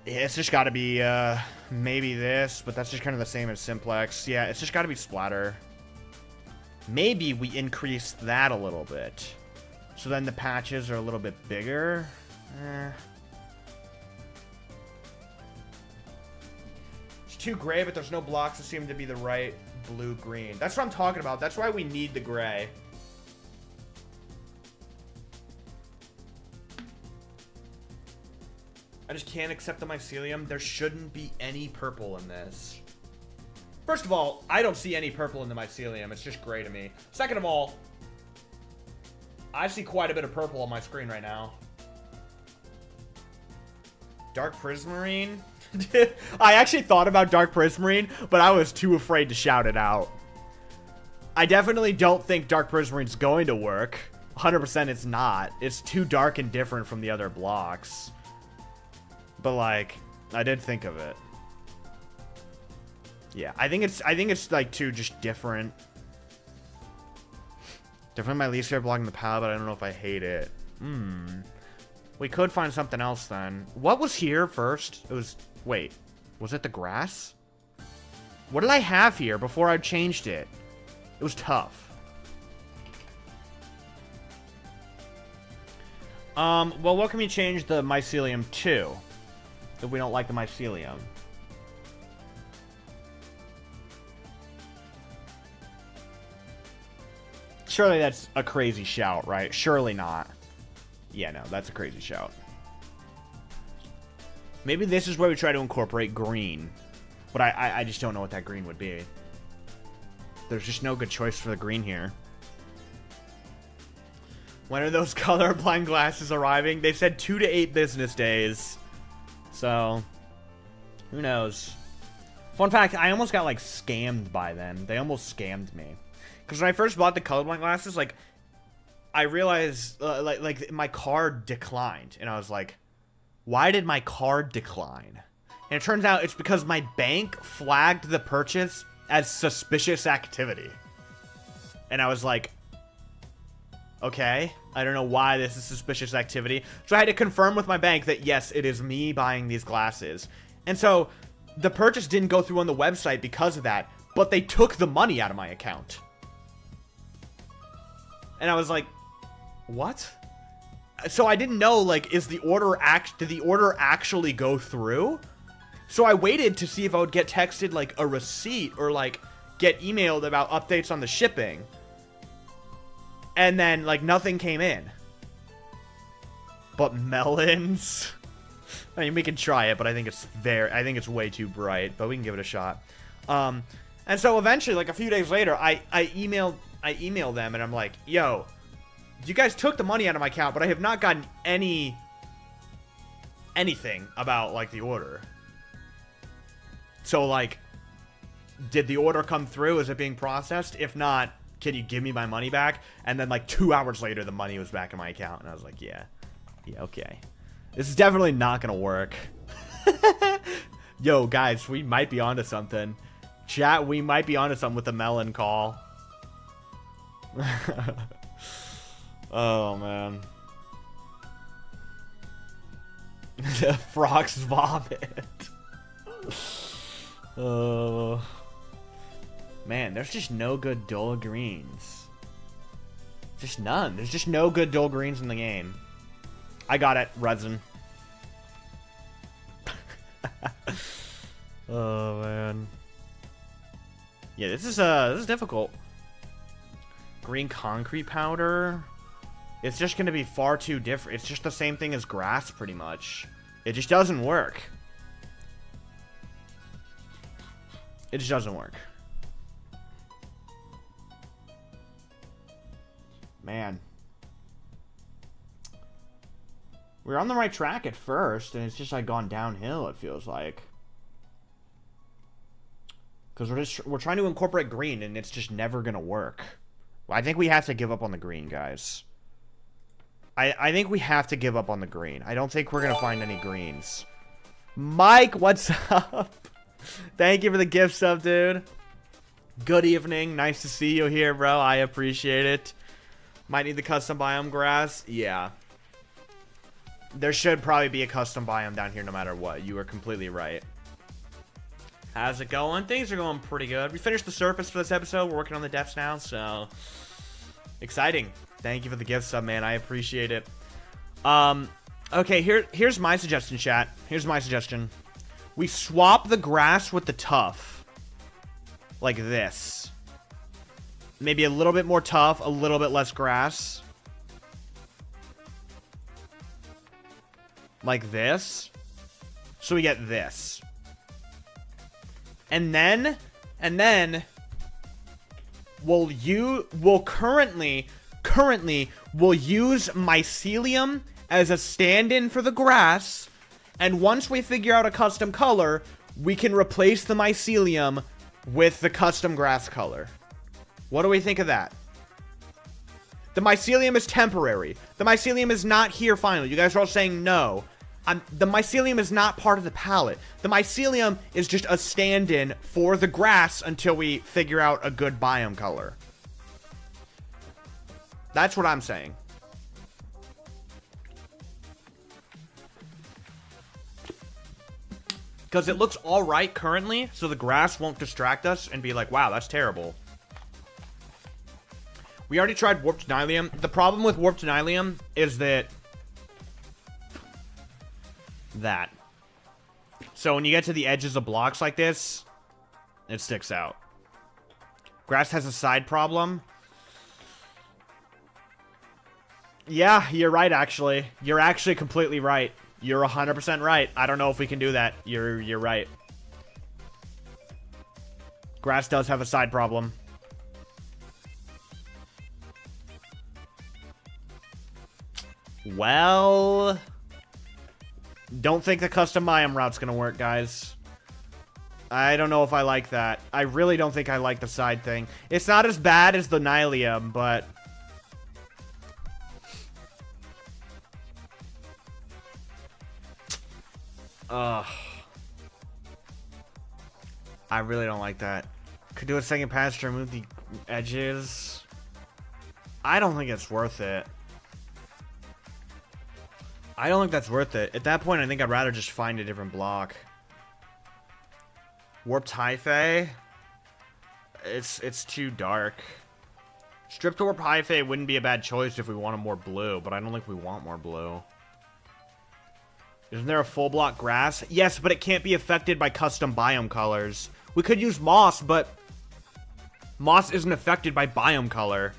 Yeah, it's just got to be, maybe this, but that's just kind of the same as Simplex. Yeah, it's just got to be Splatter. Maybe we increase that a little bit. So then the patches are a little bit bigger. It's too gray, but there's no blocks that seem to be the right blue-green. That's what I'm talking about. That's why we need the gray. I just can't accept the mycelium. There shouldn't be any purple in this. First of all, I don't see any purple in the mycelium. It's just gray to me. Second of all, I see quite a bit of purple on my screen right now. Dark Prismarine? I actually thought about Dark Prismarine, but I was too afraid to shout it out. I definitely don't think Dark Prismarine's going to work. 100% it's not. It's too dark and different from the other blocks. But, like, I did think of it. Yeah, I think it's like too just different. Definitely my least favorite block in the palette, but I don't know if I hate it. We could find something else then. What was here first? It was, wait, was it the grass? What did I have here before I changed it? It was tough. Well, what can we change the mycelium to? If we don't like the mycelium. Surely that's a crazy shout, right? Surely not. Yeah, no, that's a crazy shout. Maybe this is where we try to incorporate green. But I just don't know what that green would be. There's just no good choice for the green here. When are those colorblind glasses arriving? They said 2 to 8 business days. So, who knows? Fun fact, I almost got, like, scammed by them. They almost scammed me. Because when I first bought the colorblind glasses, like, I realized, like, my card declined. And I was like, why did my card decline? And it turns out it's because my bank flagged the purchase as suspicious activity. And I was like, okay, I don't know why this is suspicious activity. So I had to confirm with my bank that, yes, it is me buying these glasses. And so the purchase didn't go through on the website because of that, but they took the money out of my account. And I was like, what? So I didn't know, like, did the order actually go through? So I waited to see if I would get texted, like, a receipt or, like, get emailed about updates on the shipping. And then, like, nothing came in. But melons? I mean, we can try it, but I think it's way too bright, but we can give it a shot. And so eventually, like, a few days later, I emailed them, and I'm like, yo, you guys took the money out of my account, but I have not gotten anything about, like, the order. So, like, did the order come through? Is it being processed? If not, can you give me my money back? And then, like, 2 hours later, the money was back in my account. And I was like, yeah, okay. This is definitely not gonna work. Yo, guys, we might be onto something. Chat, we might be onto something with the melon call. Oh, man. Frog's vomit. Oh. Man, there's just no good dull greens. Just none. There's just no good dull greens in the game. I got it, resin. Oh, man. Yeah, this is difficult. Green concrete powder. It's just going to be far too different. It's just the same thing as grass, pretty much. It just doesn't work. It just doesn't work. Man. We were on the right track at first, and it's just, like, gone downhill, it feels like. Because we're trying to incorporate green, and it's just never going to work. Well, I think we have to give up on the green, guys. I think we have to give up on the green. I don't think we're going to find any greens. Mike, what's up? Thank you for the gift sub, dude. Good evening. Nice to see you here, bro. I appreciate it. Might need the custom biome grass. Yeah. There should probably be a custom biome down here no matter what. You are completely right. How's it going? Things are going pretty good. We finished the surface for this episode. We're working on the depths now, so exciting. Thank you for the gift sub, man. I appreciate it. Okay, here's my suggestion, chat. Here's my suggestion. We swap the grass with the tuff. Like this. Maybe a little bit more tuff, a little bit less grass. Like this. So we get this. And then we'll currently we'll use mycelium as a stand-in for the grass, and once we figure out a custom color, we can replace the mycelium with the custom grass color. What do we think of that? The mycelium is temporary. The mycelium is not here finally. You guys are all saying no. The mycelium is not part of the palette. The mycelium is just a stand-in for the grass until we figure out a good biome color. That's what I'm saying. Because it looks alright currently, so the grass won't distract us and be like, wow, that's terrible. We already tried Warped Nylium. The problem with Warped Nylium is that... So when you get to the edges of blocks like this, it sticks out. Grass has a side problem. Yeah, you're right, actually. You're actually completely right. You're 100% right. I don't know if we can do that. You're right. Grass does have a side problem. Well, don't think the custom biome route's gonna work, guys. I don't know if I like that. I really don't think I like the side thing. It's not as bad as the Nylium, but... Ugh. I really don't like that. Could do a second pass to remove the edges. I don't think it's worth it. I don't think that's worth it. At that point, I think I'd rather just find a different block. Warped Hyphae? It's too dark. Stripped Warp Hyphae wouldn't be a bad choice if we wanted more blue, but I don't think we want more blue. Isn't there a full block grass? Yes, but it can't be affected by custom biome colors. We could use moss, but moss isn't affected by biome color.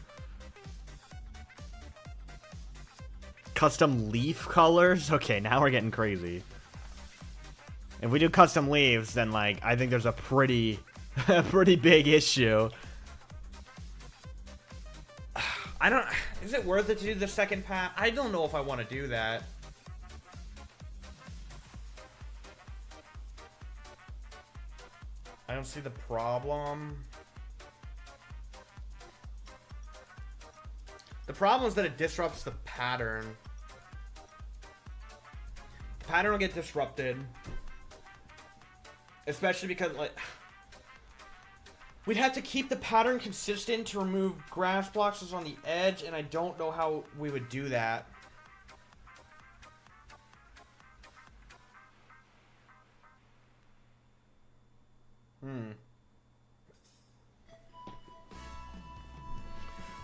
Custom leaf colors? Okay, now we're getting crazy. If we do custom leaves, then like I think there's a pretty big issue. I don't. Is it worth it to do the second pass? I don't know if I want to do that. I don't see the problem. The problem is that it disrupts the pattern. The pattern will get disrupted. Especially because, like... We'd have to keep the pattern consistent to remove grass blocks on the edge, and I don't know how we would do that.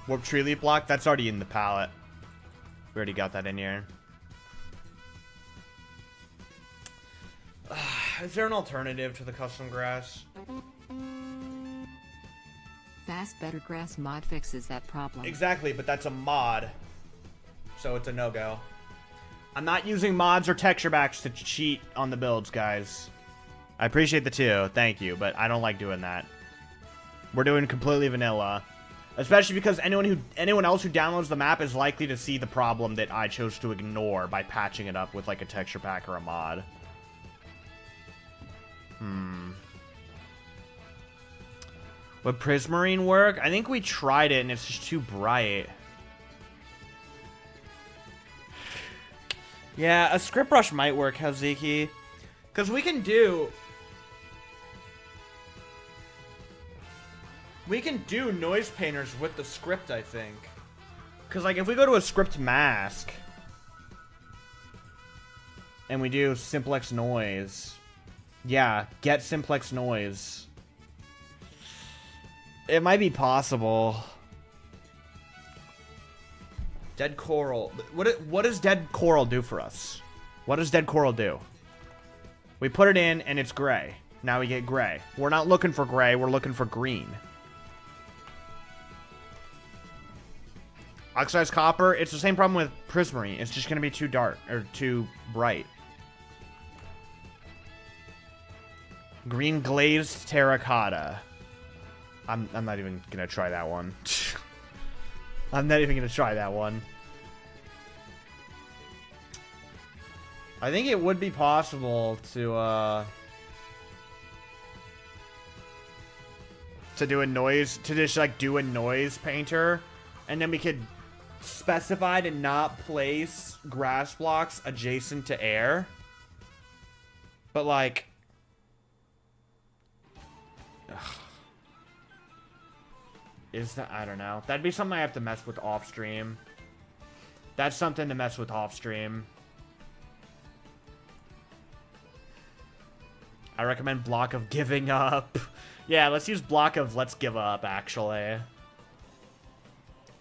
Warp tree leaf block? That's already in the palette. We already got that in here. Is there an alternative to the custom grass? Fast Better Grass mod fixes that problem. Exactly, but that's a mod. So it's a no-go. I'm not using mods or texture packs to cheat on the builds, guys. I appreciate the two, thank you, but I don't like doing that. We're doing completely vanilla. Especially because anyone else who downloads the map is likely to see the problem that I chose to ignore by patching it up with like a texture pack or a mod. Would Prismarine work? I think we tried it and it's just too bright. Yeah, a script brush might work, Haziki. Because we can do noise painters with the script, I think. Because, like, if we go to a script mask and we do simplex noise, yeah, get simplex noise, it might be possible. Dead coral. What does dead coral do for us? What does dead coral do? We put it in and it's gray. Now we get gray. We're not looking for gray, we're looking for green. Oxidized copper, it's the same problem with Prismarine. It's just going to be too dark, or too bright. Green glazed terracotta. I'm not even going to try that one. I'm not even going to try that one. I think it would be possible to do a noise, to just like do a noise painter, and then we could specify to not place grass blocks adjacent to air. But like, is that, I don't know. That'd be something I have to mess with off stream. That's something to mess with off stream. I recommend block of giving up. Yeah, let's use block of let's give up, actually.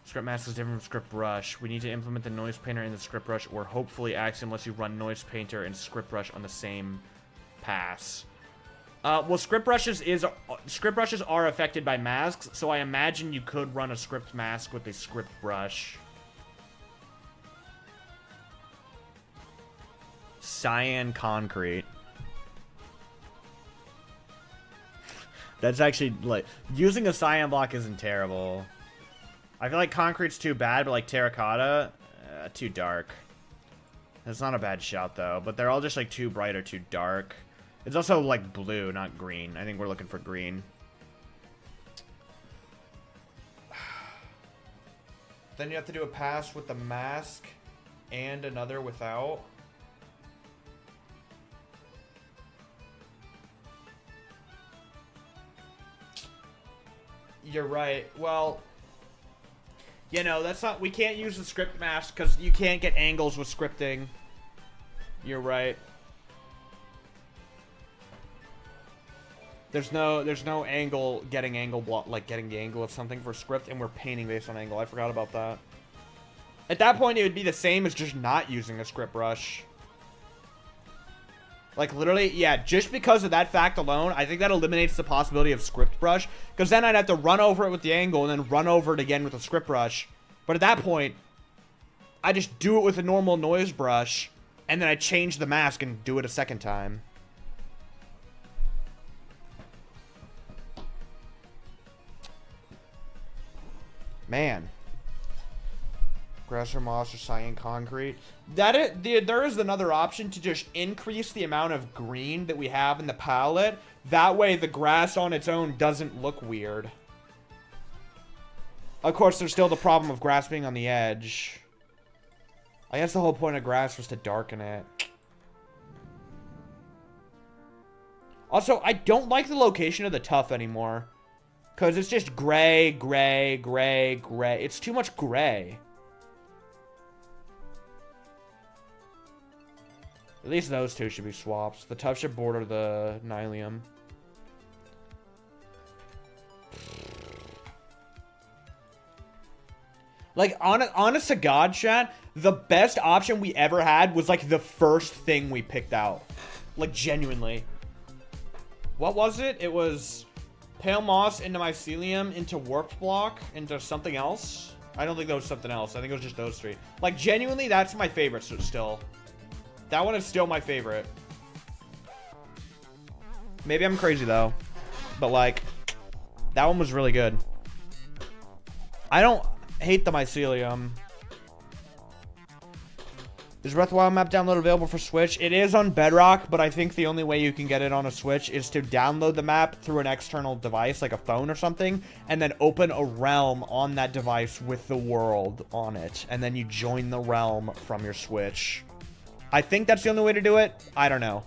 Script mask is different from script brush. We need to implement the noise painter in the script brush, or hopefully Axiom lets you run noise painter and script brush on the same pass. Well, script brushes are affected by masks, so I imagine you could run a script mask with a script brush. Cyan concrete. That's actually, like, using a cyan block isn't terrible. I feel like concrete's too bad, but like terracotta, too dark. That's not a bad shout, though. But they're all just, like, too bright or too dark. It's also, like, blue, not green. I think we're looking for green. Then you have to do a pass with the mask and another without. You're right. Well, you know, that's not... We can't use the script mask because you can't get angles with scripting. You're right. There's no angle, getting angle block, like getting the angle of something for script, and we're painting based on angle. I forgot about that. At that point, it would be the same as just not using a script brush. Like, literally, yeah, just because of that fact alone, I think that eliminates the possibility of script brush. Because then I'd have to run over it with the angle and then run over it again with a script brush. But at that point, I just do it with a normal noise brush, and then I change the mask and do it a second time. Man. Grass or moss or cyan concrete. There is another option to just increase the amount of green that we have in the palette. That way the grass on its own doesn't look weird. Of course, there's still the problem of grass being on the edge. I guess the whole point of grass was to darken it. Also, I don't like the location of the tuff anymore. Because it's just gray, gray, gray, gray. It's too much gray. At least those two should be swaps. The tuff should border the Nylium. Like, honest to God, chat, the best option we ever had was, like, the first thing we picked out. Like, genuinely. What was it? It was... Pale moss into mycelium, into warped block, into something else. I don't think that was something else. I think it was just those three. Like, genuinely, that's my favorite still. That one is still my favorite. Maybe I'm crazy, though. But, like, that one was really good. I don't hate the mycelium. Is Breath of the Wild map download available for Switch? It is on Bedrock, but I think the only way you can get it on a Switch is to download the map through an external device, like a phone or something, and then open a realm on that device with the world on it, and then you join the realm from your Switch. I think that's the only way to do it. I don't know.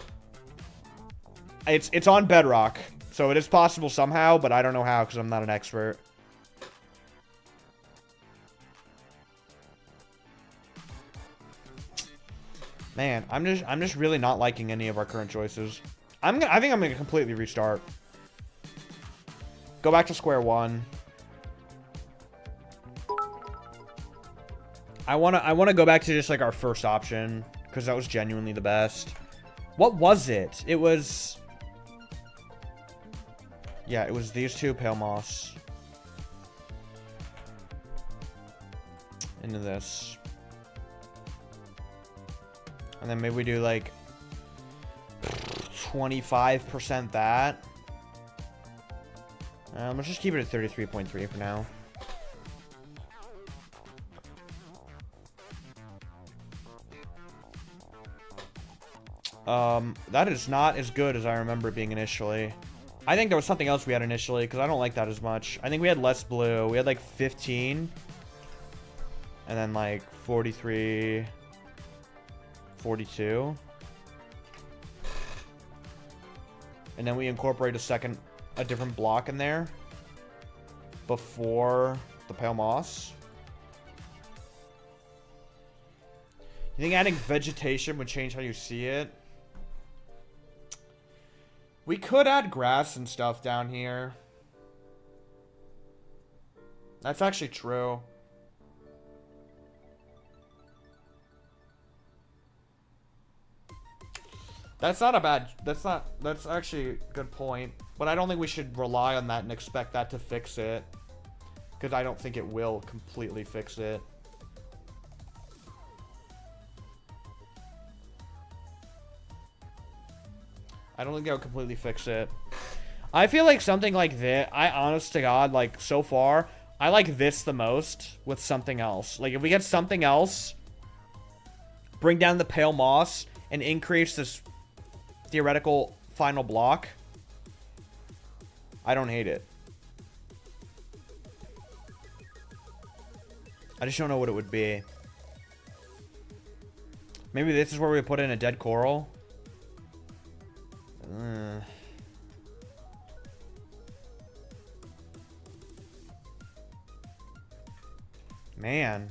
It's on Bedrock, so it is possible somehow, but I don't know how because I'm not an expert. Man, I'm just really not liking any of our current choices. I think I'm gonna completely restart. Go back to square one. I wanna go back to just like our first option because that was genuinely the best. What was it? It was. Yeah, it was these two, pale moss. Into this. And then maybe we do like 25% that. Let's just keep it at 33.3 for now. That is not as good as I remember it being initially. I think there was something else we had initially because I don't like that as much. I think we had less blue. We had like 15. And then like 43... 42. And then we incorporate a different block in there before the pale moss. You think adding vegetation would change how you see it? We could add grass and stuff down here. That's actually true. That's not a bad... That's actually a good point. But I don't think we should rely on that and expect that to fix it. Because I don't think it will completely fix it. I don't think it'll completely fix it. I feel like something like this... honest to God, like, so far, I like this the most with something else. Like, if we get something else... bring down the pale moss, and increase this theoretical final block, I don't hate it. I just don't know what it would be. Maybe this is where we put in a dead coral. Man.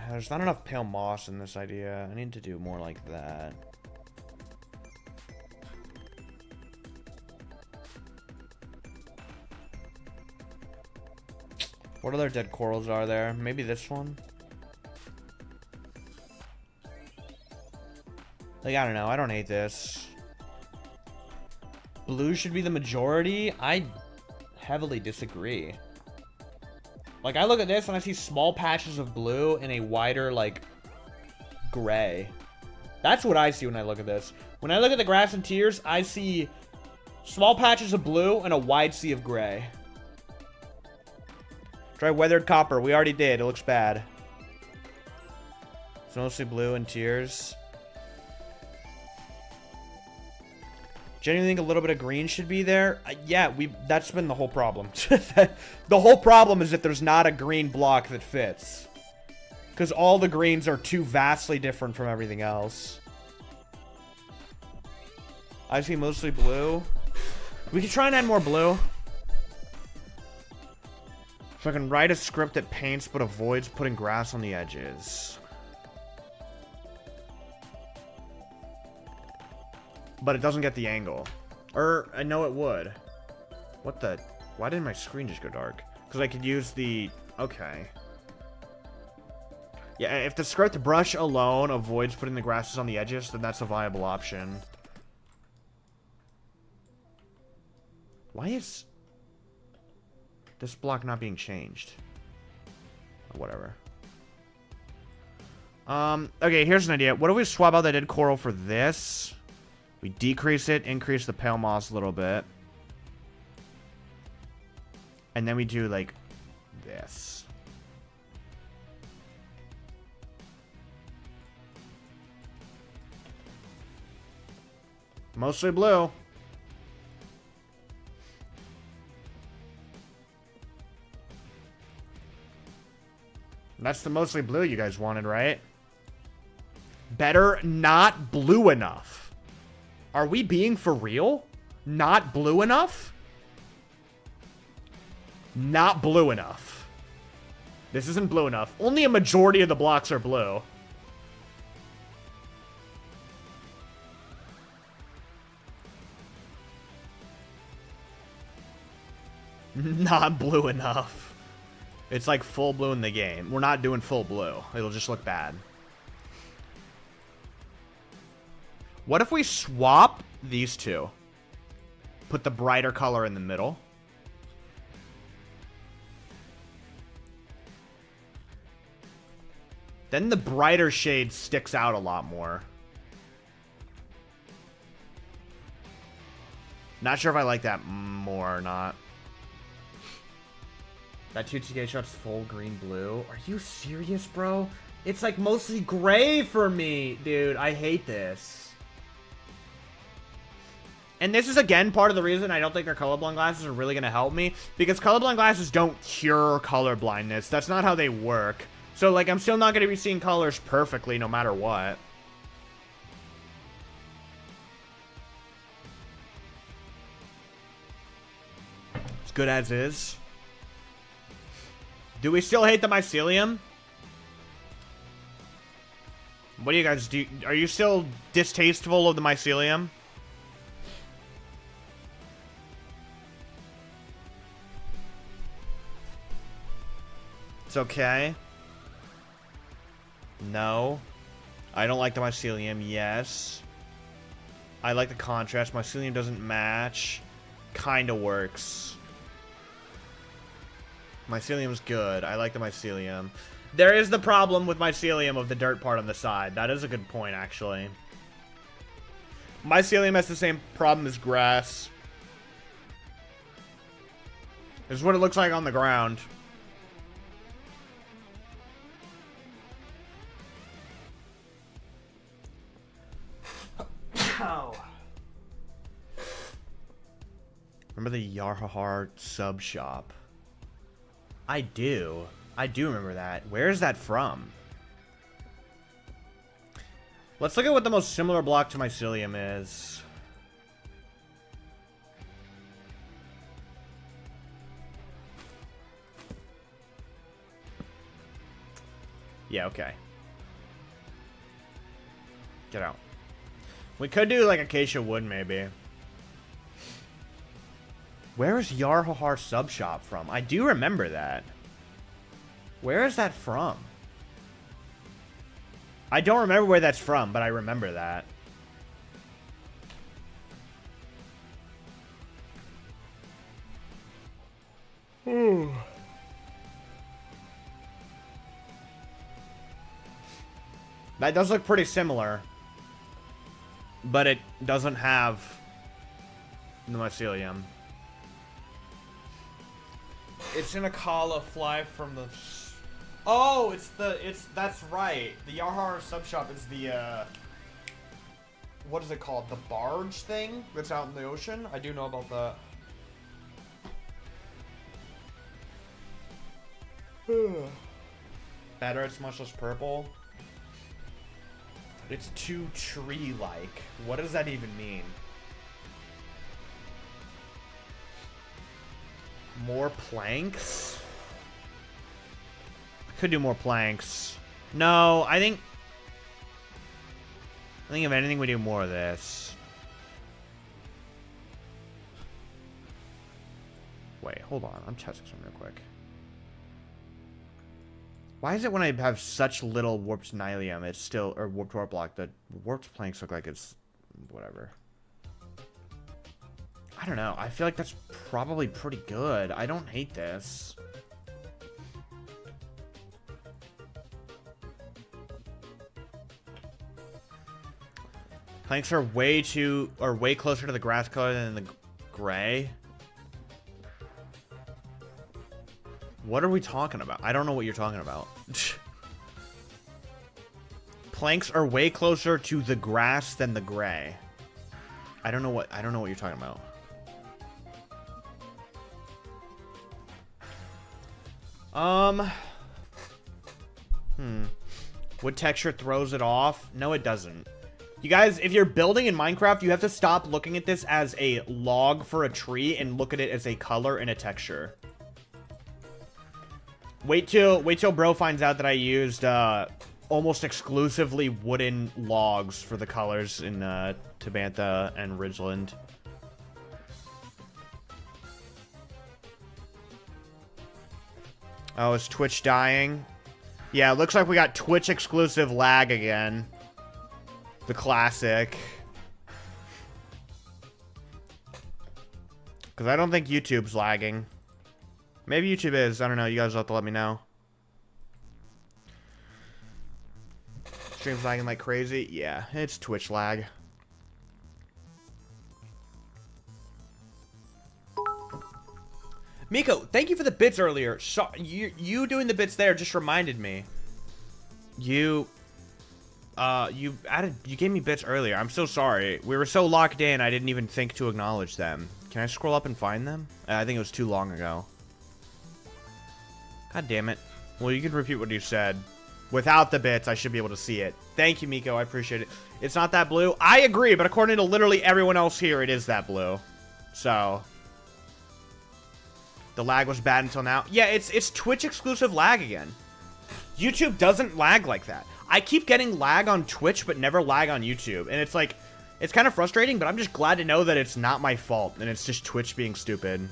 There's not enough pale moss in this idea. I need to do more like that. What other dead corals are there? Maybe this one? Like, I don't know. I don't hate this. Blue should be the majority? I heavily disagree. Like, I look at this and I see small patches of blue and a wider, like, gray. That's what I see when I look at this. When I look at the grass and tears, I see small patches of blue and a wide sea of gray. Try weathered copper. We already did. It looks bad. It's mostly blue and tears. Genuinely think a little bit of green should be there. Yeah, that's been the whole problem. The whole problem is that there's not a green block that fits. Because all the greens are too vastly different from everything else. I see mostly blue. We could try and add more blue. So I can write a script that paints but avoids putting grass on the edges. But it doesn't get the angle. Or, I know it would. What the? Why didn't my screen just go dark? Because I could use the... Okay. Yeah, if the script brush alone avoids putting the grasses on the edges, then that's a viable option. Why is this block not being changed? Whatever. Okay, here's an idea. What if we swap out that dead coral for this? We decrease it, increase the pale moss a little bit. And then we do, like, this. Mostly blue. That's the mostly blue you guys wanted, right? Better not blue enough. Are we being for real? Not blue enough? Not blue enough. This isn't blue enough. Only a majority of the blocks are blue. Not blue enough. It's like full blue in the game. We're not doing full blue. It'll just look bad. What if we swap these two? Put the brighter color in the middle. Then the brighter shade sticks out a lot more. Not sure if I like that more or not. That TOTK shot's full green blue. Are you serious, bro? It's like mostly gray for me, dude. I hate this. And this is, again, part of the reason I don't think our colorblind glasses are really going to help me. Because colorblind glasses don't cure color blindness. That's not how they work. So, like, I'm still not going to be seeing colors perfectly no matter what. It's good as is. Do we still hate the mycelium? What do you guys do? Are you still distasteful of the mycelium? It's okay. No. I don't like the mycelium. Yes. I like the contrast. Mycelium doesn't match. Kinda works. Mycelium's good. I like the mycelium. There is the problem with mycelium of the dirt part on the side. That is a good point, actually. Mycelium has the same problem as grass. This is what it looks like on the ground. Remember the Yarhahar sub shop? I do. I do remember that. Where is that from? Let's look at what the most similar block to mycelium is. Yeah, okay. Get out. We could do like acacia wood, maybe. Where is Yarhahar sub shop from? I do remember that. Where is that from? I don't remember where that's from, but I remember that. That does look pretty similar. But it doesn't have the mycelium. It's in a caulifly from the... Oh, that's right. The Yarhahar sub shop is the, what is it called? The barge thing that's out in the ocean? I do know about that. Better, it's much less purple. It's too tree-like. What does that even mean? More planks? I could do more planks. No, I think if anything, we do more of this. Wait, hold on. I'm testing something real quick. Why is it when I have such little warped nylium, it's still, or warped warp block, the warped planks look like it's whatever. I don't know. I feel like that's probably pretty good. I don't hate this. Planks are way closer to the grass color than the gray. What are we talking about? I don't know what you're talking about. Planks are way closer to the grass than the gray. I don't know what you're talking about. Wood texture throws it off? No, it doesn't. You guys, if you're building in Minecraft, you have to stop looking at this as a log for a tree and look at it as a color and a texture. Wait till bro finds out that I used almost exclusively wooden logs for the colors in Tabantha and Ridgeland. Oh, is Twitch dying? Yeah, it looks like we got Twitch exclusive lag again. The classic. Because I don't think YouTube's lagging. Maybe YouTube is. I don't know. You guys will have to let me know. Stream's lagging like crazy. Yeah, it's Twitch lag. Miko, thank you for the bits earlier. So, you doing the bits there just reminded me. You gave me bits earlier. I'm so sorry. We were so locked in, I didn't even think to acknowledge them. Can I scroll up and find them? I think it was too long ago. God damn it. Well, you can repeat what you said. Without the bits, I should be able to see it. Thank you, Miko. I appreciate it. It's not that blue. I agree, but according to literally everyone else here, it is that blue. So... the lag was bad until now. Yeah, it's Twitch exclusive lag again. YouTube doesn't lag like that. I keep getting lag on Twitch, but never lag on YouTube. And it's like, it's kind of frustrating, but I'm just glad to know that it's not my fault. And it's just Twitch being stupid.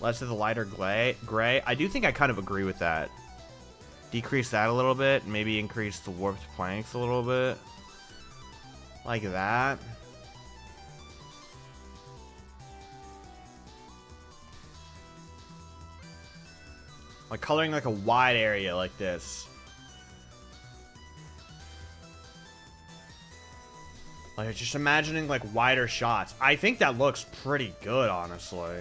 Less of the lighter gray. I do think I kind of agree with that. Decrease that a little bit. Maybe increase the warped planks a little bit. Like that. Like coloring like a wide area like this. Like just imagining like wider shots. I think that looks pretty good, honestly.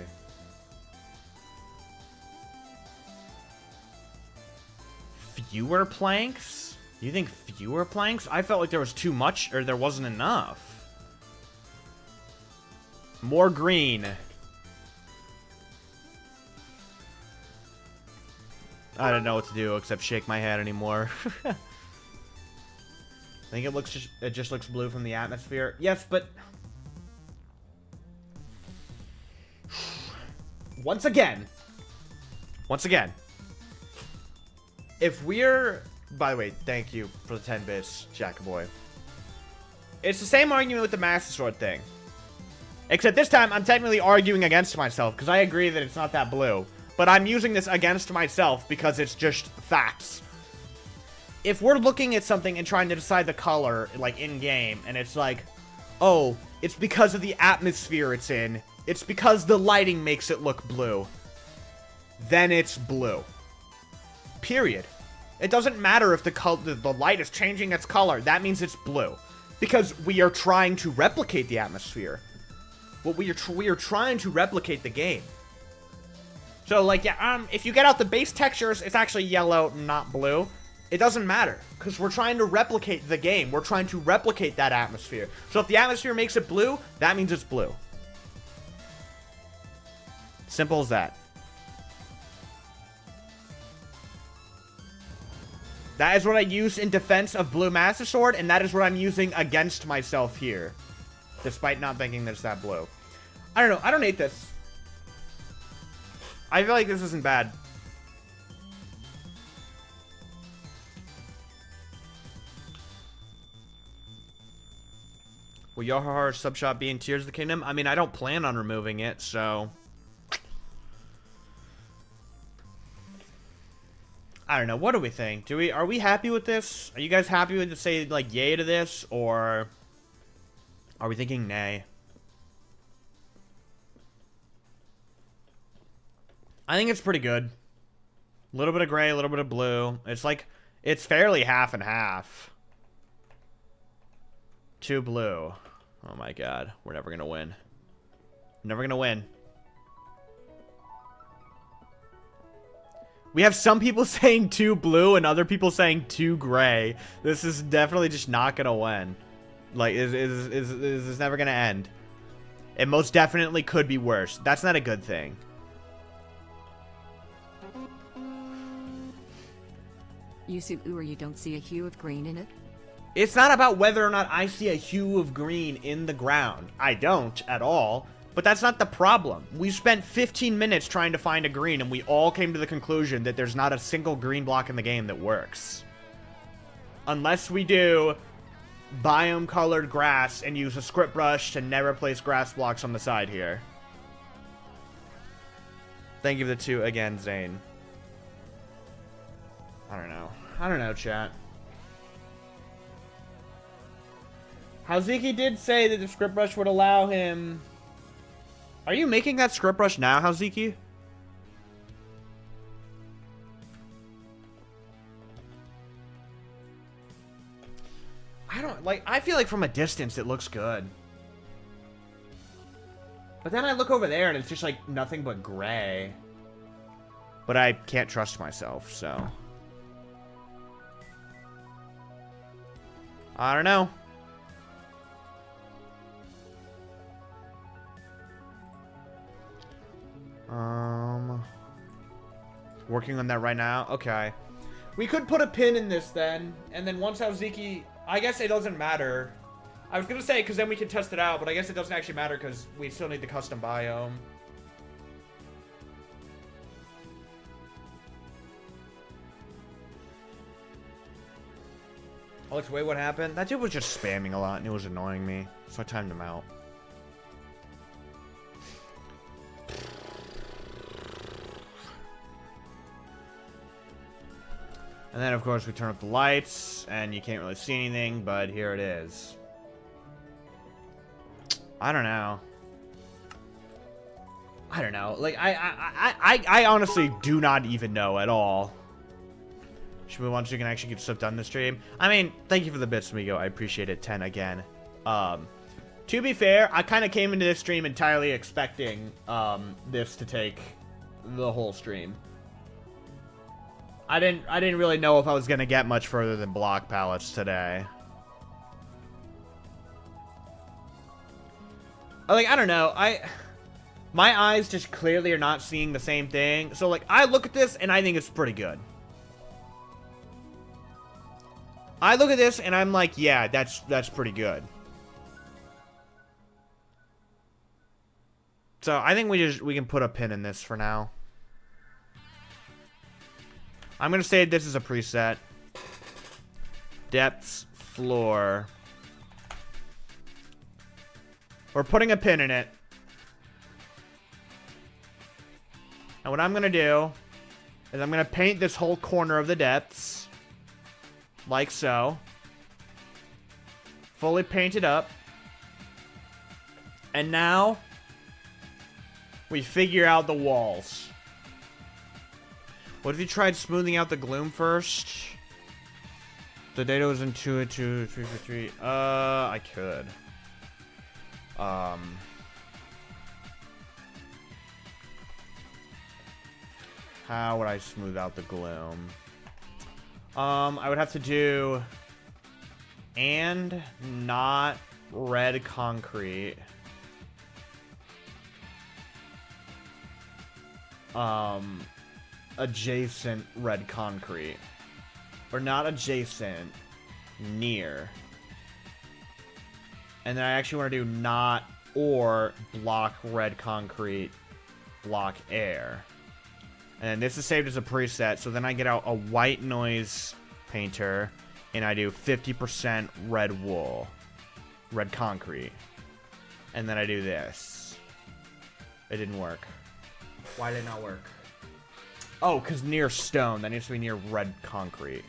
Fewer planks? You think fewer planks? I felt like there was too much, or there wasn't enough. More green. I don't know what to do except shake my head anymore. I think it just looks blue from the atmosphere. Yes, but once again, if we're, by the way, thank you for the 10 bits, Jackaboy. It's the same argument with the Master Sword thing. Except this time, I'm technically arguing against myself, because I agree that it's not that blue. But I'm using this against myself because it's just facts. If we're looking at something and trying to decide the color, like, in-game, and it's like, oh, it's because of the atmosphere it's in, it's because the lighting makes it look blue, then it's blue. Period. It doesn't matter if the light is changing its color. That means it's blue. Because we are trying to replicate the atmosphere. We are trying to replicate the game. So, like, yeah, if you get out the base textures, it's actually yellow, not blue. It doesn't matter, because we're trying to replicate the game. We're trying to replicate that atmosphere. So if the atmosphere makes it blue, that means it's blue. Simple as that. That is what I use in defense of Blue Master Sword, and that is what I'm using against myself here. Despite not thinking that it's that blue. I don't know. I don't hate this. I feel like this isn't bad. Will Yohar sub shop be in Tears of the Kingdom? I mean, I don't plan on removing it, so I don't know. What do we think? Are we happy with this? Are you guys happy with to say like yay to this, or are we thinking nay? I think it's pretty good. A little bit of gray, a little bit of blue. It's like, it's fairly half and half. 2 blue. Oh my god. We're never gonna win. Never gonna win. We have some people saying 2 blue and other people saying 2 gray. This is definitely just not gonna win. Like, is never gonna end. It most definitely could be worse. That's not a good thing. You see blue or you don't see a hue of green in it? It's not about whether or not I see a hue of green in the ground. I don't at all. But that's not the problem. We spent 15 minutes trying to find a green, and we all came to the conclusion that there's not a single green block in the game that works. Unless we do biome colored grass and use a script brush to never place grass blocks on the side here. Thank you for the 2 again, Zane. I don't know. I don't know, chat. Hazuki did say that the script brush would allow him... Are you making that script brush now, Hazuki? I don't... Like, I feel like from a distance it looks good. But then I look over there and it's just like nothing but gray. But I can't trust myself, so... I don't know. Working on that right now. Okay. We could put a pin in this then, and then once Hazuki... I guess it doesn't matter. I was gonna say, because then we can test it out, but I guess it doesn't actually matter because we still need the custom biome. Alex, wait, what happened? That dude was just spamming a lot and it was annoying me. So I timed him out. And then, of course, we turn up the lights, and you can't really see anything, but here it is. I don't know. I don't know. Like, I honestly do not even know at all. Should we want to can actually get stuff done this stream? I mean, thank you for the bits, Migo. I appreciate it. 10 again. To be fair, I kind of came into this stream entirely expecting this to take the whole stream. I didn't really know if I was gonna get much further than block palettes today. Like, I don't know. My eyes just clearly are not seeing the same thing. So, like, I look at this and I think it's pretty good. I look at this and I'm like, yeah, that's pretty good. So, I think we can put a pin in this for now. I'm going to say this is a preset. Depths, floor. We're putting a pin in it. And what I'm going to do is I'm going to paint this whole corner of the depths. Like so. Fully paint it up. And now we figure out the walls. What if you tried smoothing out the gloom first? The data was in 2 and 2, 3 for 3. I could. How would I smooth out the gloom? I would have to do and not red concrete. Adjacent red concrete. Or not adjacent, near. And then I actually want to do not or block red concrete, block air. And this is saved as a preset, so then I get out a white noise painter, and I do 50% red wool, red concrete. And then I do this. It didn't work. Why did it not work? Oh, because near stone. That needs to be near red concrete.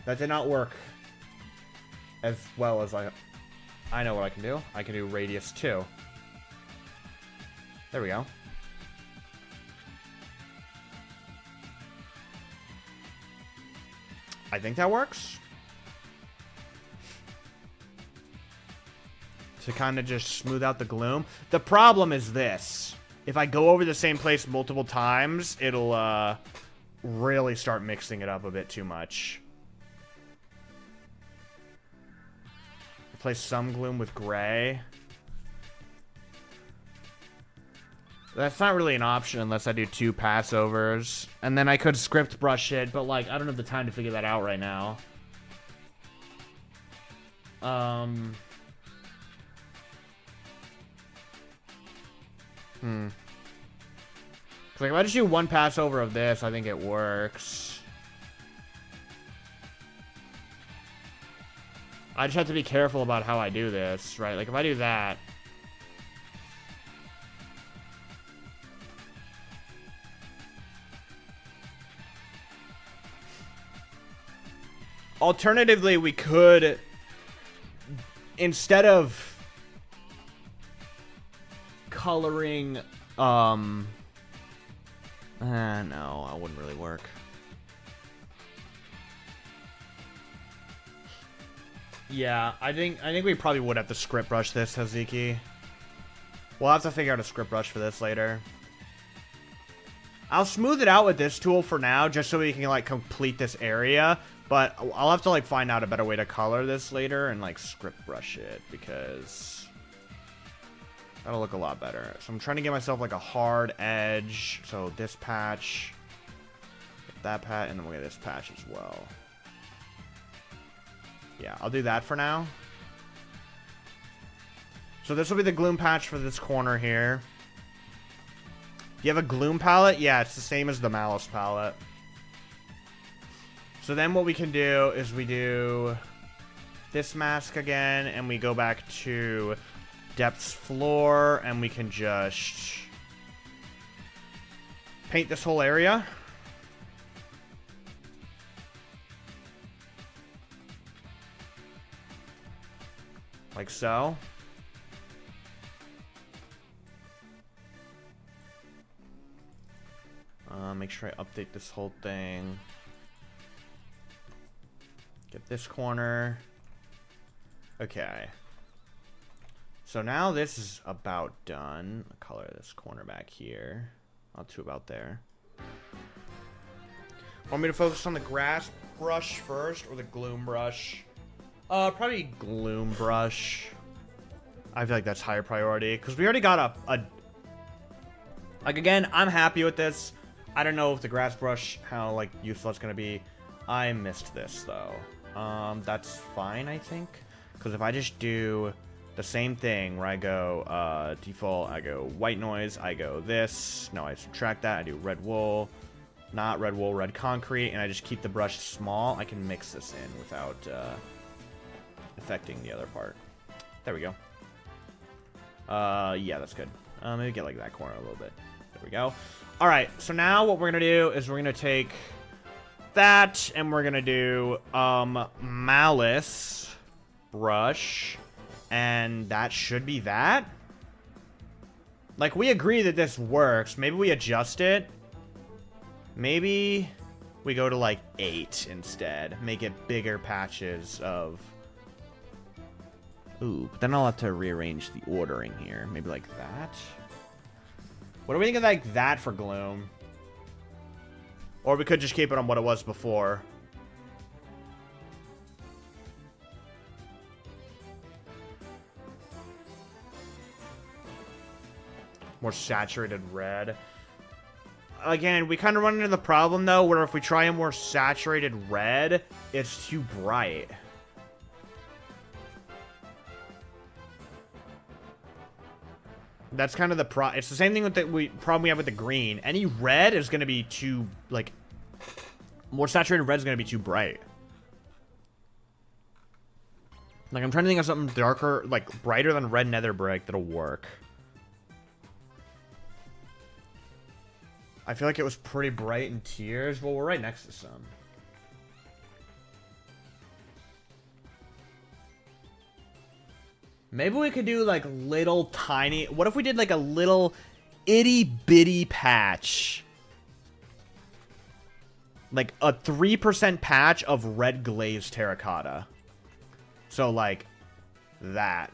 That did not work as well as I know what I can do. I can do radius 2. There we go. I think that works. To kind of just smooth out the gloom. The problem is this. If I go over the same place multiple times, it'll really start mixing it up a bit too much. Replace some gloom with gray. That's not really an option unless I do 2 passovers. And then I could script brush it, but like I don't have the time to figure that out right now. Like if I just do 1 passover of this, I think it works. I just have to be careful about how I do this, right? Like if I do that. Alternatively, we could, instead of coloring, no, that wouldn't really work. Yeah, I think we probably would have to script brush this, Taziki. We'll have to figure out a script brush for this later. I'll smooth it out with this tool for now, just so we can, like, complete this area. But I'll have to, like, find out a better way to color this later and, like, script brush it, because that'll look a lot better. So I'm trying to get myself, like, a hard edge. So this patch, that patch, and then we'll get this patch as well. Yeah, I'll do that for now. So this will be the gloom patch for this corner here. You have a gloom palette? Yeah, it's the same as the malice palette. So then what we can do is we do this mask again, and we go back to depths floor, and we can just paint this whole area. Like so. Make sure I update this whole thing. Get this corner. Okay. So now this is about done. I'll color this corner back here. Not too about there. Want me to focus on the grass brush first or the gloom brush? Probably gloom brush. I feel like that's higher priority because we already got a like, again, I'm happy with this. I don't know if the grass brush, how like useful it's gonna be. I missed this though. That's fine, I think, because if I just do the same thing where I go default, I go white noise, I go this, no, I subtract that, I do red wool, not red wool, red concrete, and I just keep the brush small, I can mix this in without affecting the other part. There we go. Yeah, that's good. Maybe get like that corner a little bit. There we go. All right, so now what we're gonna do is we're gonna take that and we're gonna do malice brush, and that should be that. Like, we agree that this works. Maybe we adjust it. Maybe we go to like 8 instead. Make it bigger patches of. Ooh, but then I'll have to rearrange the ordering here. Maybe like that. What do we think of like that for Gloom? Or we could just keep it on what it was before. More saturated red. Again, we kind of run into the problem though, where if we try a more saturated red, it's too bright. That's kind of the it's the same thing with the problem we have with the green. Any red is going to be too, like, more saturated red is going to be too bright. Like, I'm trying to think of something darker, like, brighter than red nether brick that'll work. I feel like it was pretty bright in tiers. Well, we're right next to some. Maybe we could do, like, little tiny. What if we did, like, a little itty bitty patch? Like, a 3% patch of red glazed terracotta. So, like, that.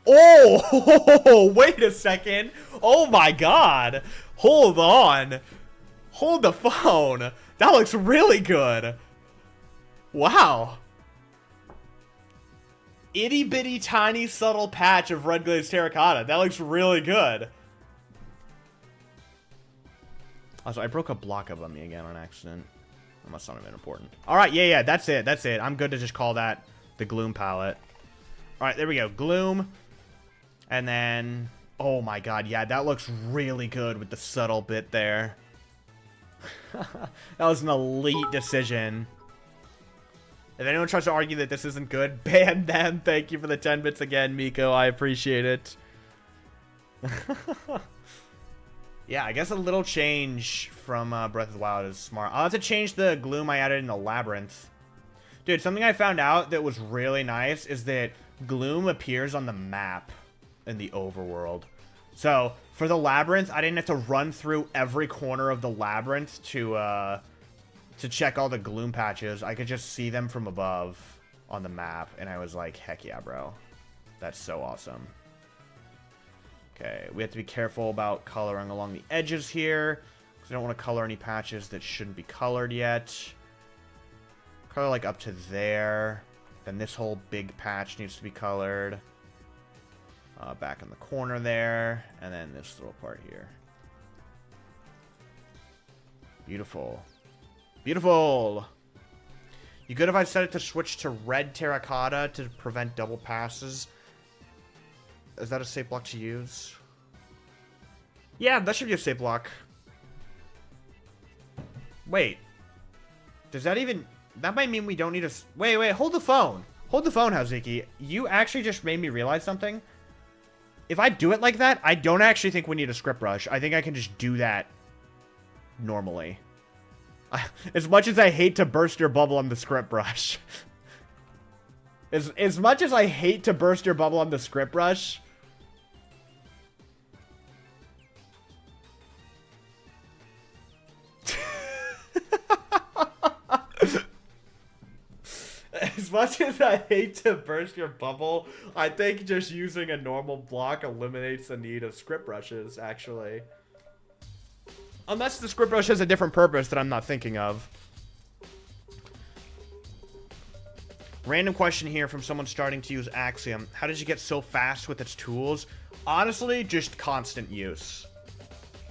Oh! Wait a second. Oh my god. Hold on. Hold the phone. That looks really good. Wow. Itty bitty tiny subtle patch of red glazed terracotta. That looks really good. Also, I broke a block up on me again on accident. That must not have been important. Alright, yeah, that's it. That's it. I'm good to just call that the Gloom palette. Alright, there we go. Gloom. And then, oh my god, yeah, that looks really good with the subtle bit there. That was an elite decision. If anyone tries to argue that this isn't good, ban them. Thank you for the 10 bits again, Miko. I appreciate it. Yeah, I guess a little change from Breath of the Wild is smart. I'll have to change the Gloom I added in the Labyrinth. Dude, something I found out that was really nice is that Gloom appears on the map in the overworld. So, for the Labyrinth, I didn't have to run through every corner of the Labyrinth to check all the Gloom patches. I could just see them from above on the map, and I was like, heck yeah, bro. That's so awesome. Okay, we have to be careful about coloring along the edges here, because I don't want to color any patches that shouldn't be colored yet. Color like up to there. Then this whole big patch needs to be colored. Back in the corner there, and then this little part here. Beautiful. Beautiful! You good if I set it to switch to red terracotta to prevent double passes? Is that a safe block to use? Yeah, that should be a safe block. Wait. Does that even... That might mean we don't need a... Wait, hold the phone. Hold the phone, Haziki. You actually just made me realize something. If I do it like that, I don't actually think we need a script brush. I think I can just do that normally. As much as I hate to burst your bubble on the script brush. As much as I hate to burst your bubble on the script brush. As much as I hate to burst your bubble, I think just using a normal block eliminates the need of script brushes, actually. Unless the script brush has a different purpose that I'm not thinking of. Random question here from someone starting to use Axiom. How did you get so fast with its tools? Honestly, just constant use.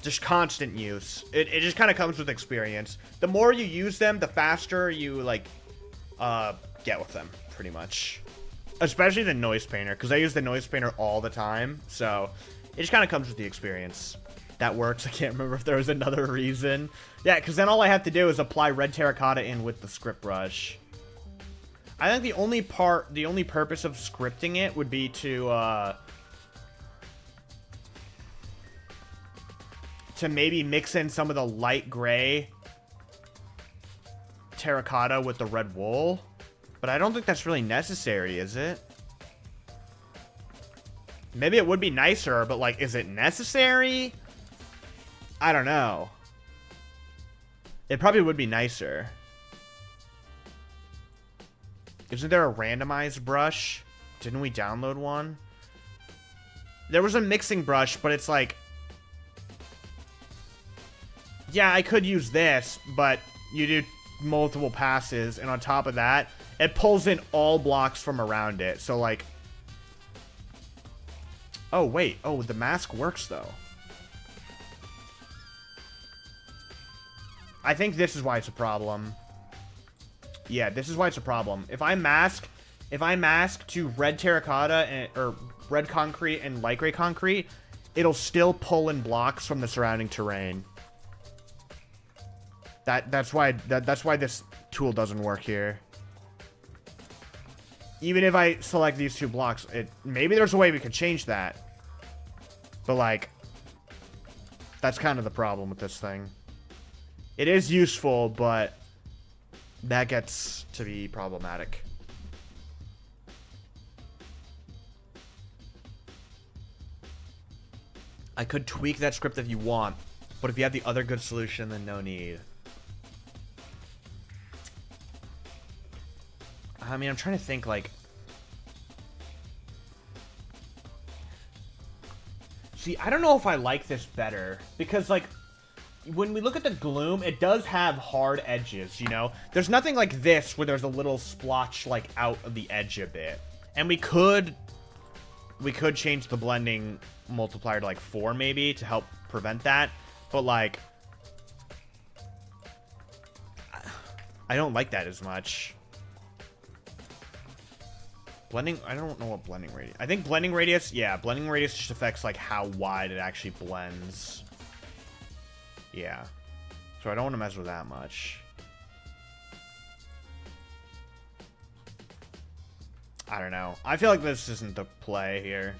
Just constant use. It just kind of comes with experience. The more you use them, the faster you, like, get with them, pretty much. Especially the noise painter, because I use the noise painter all the time, so it just kind of comes with the experience. That works. I can't remember if there was another reason. Yeah, because then all I have to do is apply red terracotta in with the script brush. I think the only purpose of scripting it would be to maybe mix in some of the light gray terracotta with the red wool. But I don't think that's really necessary, is it? Maybe it would be nicer, but, like, is it necessary? I don't know. It probably would be nicer. Isn't there a randomized brush? Didn't we download one? There was a mixing brush, but it's like... Yeah, I could use this, but you do multiple passes, and on top of that, it pulls in all blocks from around it. So, like... Oh, wait. Oh, the mask works, though. I think this is why it's a problem. Yeah, this is why it's a problem. If I mask to red terracotta or red concrete and light gray concrete, it'll still pull in blocks from the surrounding terrain. That's why this tool doesn't work here. Even if I select these two blocks, maybe there's a way we could change that. But, like, that's kind of the problem with this thing. It is useful, but that gets to be problematic. I could tweak that script if you want, but if you have the other good solution, then no need. I mean, I'm trying to think, like... See, I don't know if I like this better, because, like... When we look at the Gloom, it does have hard edges, you know? There's nothing like this where there's a little splotch, like, out of the edge a bit. And we could change the blending multiplier to, like, 4, maybe, to help prevent that. But, like... I don't like that as much. Blending... I don't know what blending radius... I think blending radius... Yeah, blending radius just affects, like, how wide it actually blends. Yeah. So I don't want to mess with that much. I don't know. I feel like this isn't the play here.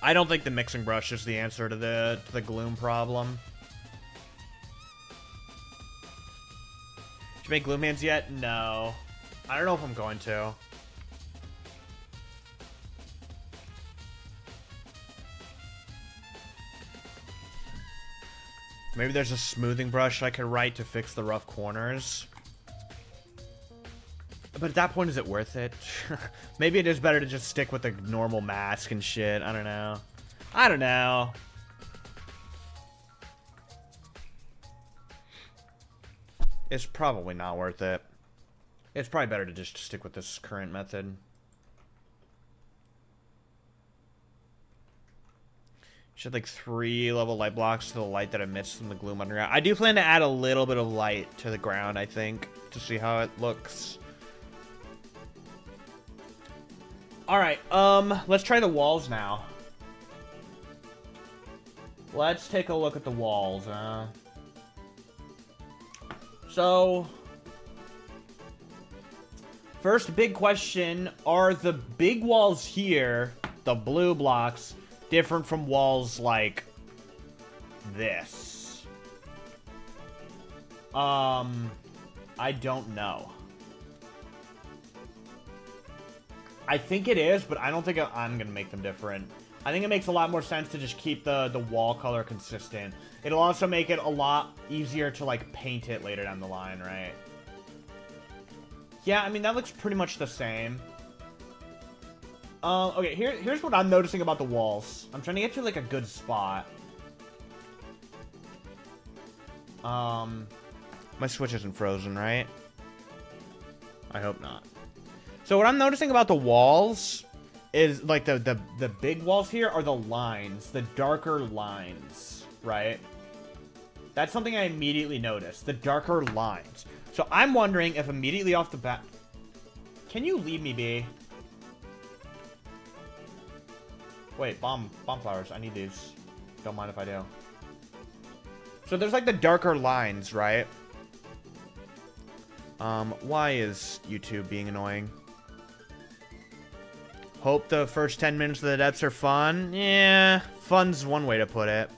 I don't think the mixing brush is the answer to the Gloom problem. Did you make Gloom hands yet? No. I don't know if I'm going to. Maybe there's a smoothing brush I could write to fix the rough corners. But at that point, is it worth it? Maybe it is better to just stick with the normal mask and shit. I don't know. I don't know. It's probably not worth it. It's probably better to just stick with this current method. Should like 3 level light blocks to the light that emits from the Gloom underground. I do plan to add a little bit of light to the ground, I think, to see how it looks. Alright, let's try the walls now. Let's take a look at the walls, So, first big question, are the big walls here, the blue blocks, different from walls like this? I don't know. I think it is, but I don't think I'm gonna make them different. I think it makes a lot more sense to just keep the wall color consistent. It'll also make it a lot easier to, like, paint it later down the line, right? Yeah, I mean, that looks pretty much the same. Okay, here's what I'm noticing about the walls. I'm trying to get to, like, a good spot. My Switch isn't frozen, right? I hope not. So what I'm noticing about the walls is, like, the big walls here are the lines, the darker lines, right? That's something I immediately noticed, the darker lines. So I'm wondering if immediately off the bat... Can you leave me be? Wait, bomb flowers. I need these. Don't mind if I do. So there's like the darker lines, right? Why is YouTube being annoying? Hope the first 10 minutes of the depths are fun. Yeah, fun's one way to put it.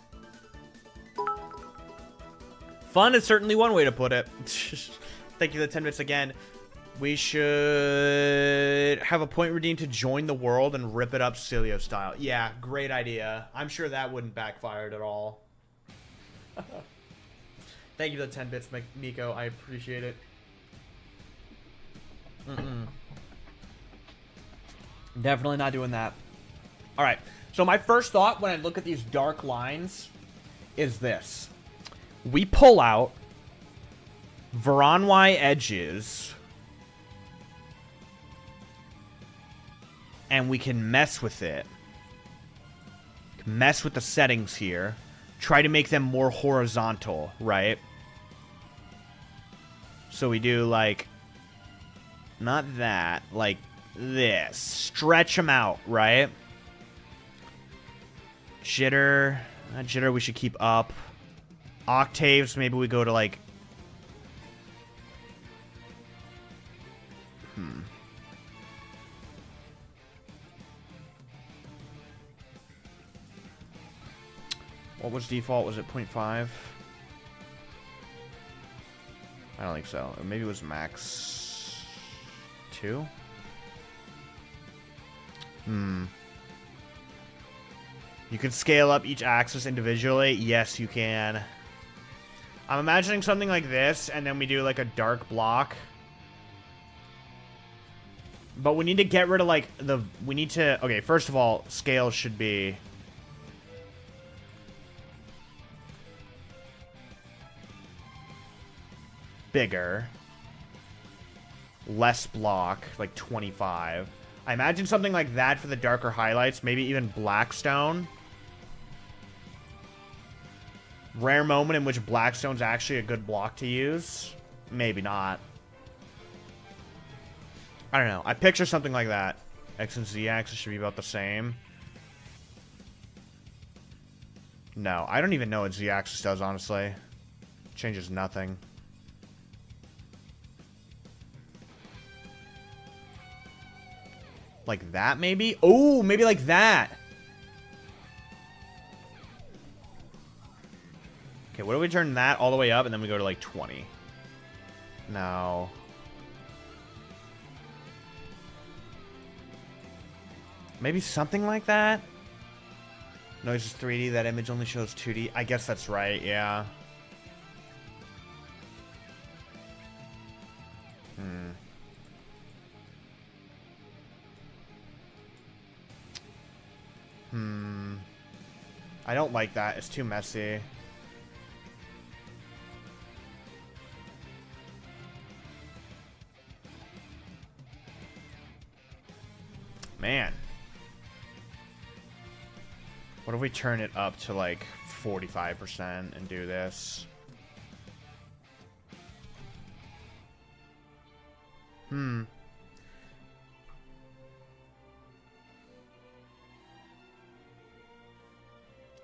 Fun is certainly one way to put it. Thank you for the 10 minutes again. We should have a point redeem to join the world and rip it up Cilio style. Yeah, great idea. I'm sure that wouldn't backfire at all. Thank you for the 10 bits, Miko. I appreciate it. Definitely not doing that. Alright, so my first thought when I look at these dark lines is this. We pull out Veronwai edges... and we can mess with it. Mess with the settings here. Try to make them more horizontal, right? So we do, like... Not that. Like this. Stretch them out, right? Jitter. Jitter we should keep up. Octaves, maybe we go to, like... What was default? Was it 0.5? I don't think so. Maybe it was max 2? You can scale up each axis individually? Yes, you can. I'm imagining something like this, and then we do like a dark block. But we need to get rid of like the... We need to... Okay, first of all, scale should be... bigger, less block, like 25. I imagine something like that for the darker highlights, maybe even Blackstone. Rare moment in which Blackstone's actually a good block to use. Maybe not. I don't know. I picture something like that. X and Z axis should be about the same. No, I don't even know what Z axis does, honestly. Changes nothing. Like that, maybe? Oh, maybe like that. Okay, what if we turn that all the way up and then we go to like 20? No. Maybe something like that? Noise is 3D, that image only shows 2D. I guess that's right, yeah. I don't like that. It's too messy. Man. What if we turn it up to like 45% and do this?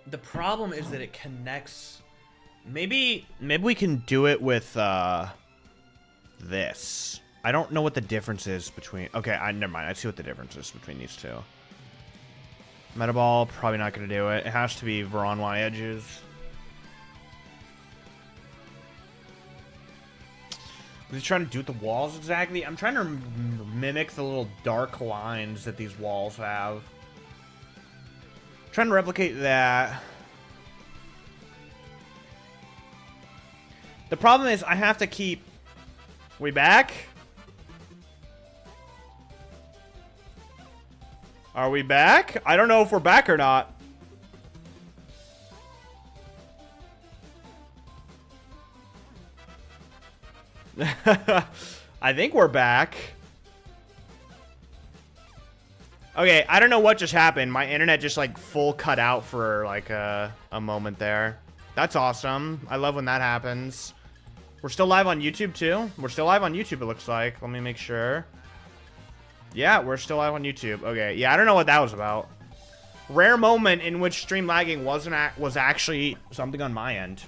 The problem is that it connects. Maybe we can do it with this. I don't know what the difference is between... Okay, never mind. I see what the difference is between these two. Metaball, probably not going to do it. It has to be Veronwai edges. What are you trying to do with the walls exactly? I'm trying to mimic the little dark lines that these walls have. Trying to replicate that. The problem is I have to keep... We back? Are we back? I don't know if we're back or not. I think we're back. Okay, I don't know what just happened. My internet just like full cut out for like a moment there. That's awesome. I love when that happens. We're still live on YouTube too? We're still live on YouTube, it looks like. Let me make sure. Yeah, we're still live on YouTube. Okay, yeah, I don't know what that was about. Rare moment in which stream lagging was actually something on my end.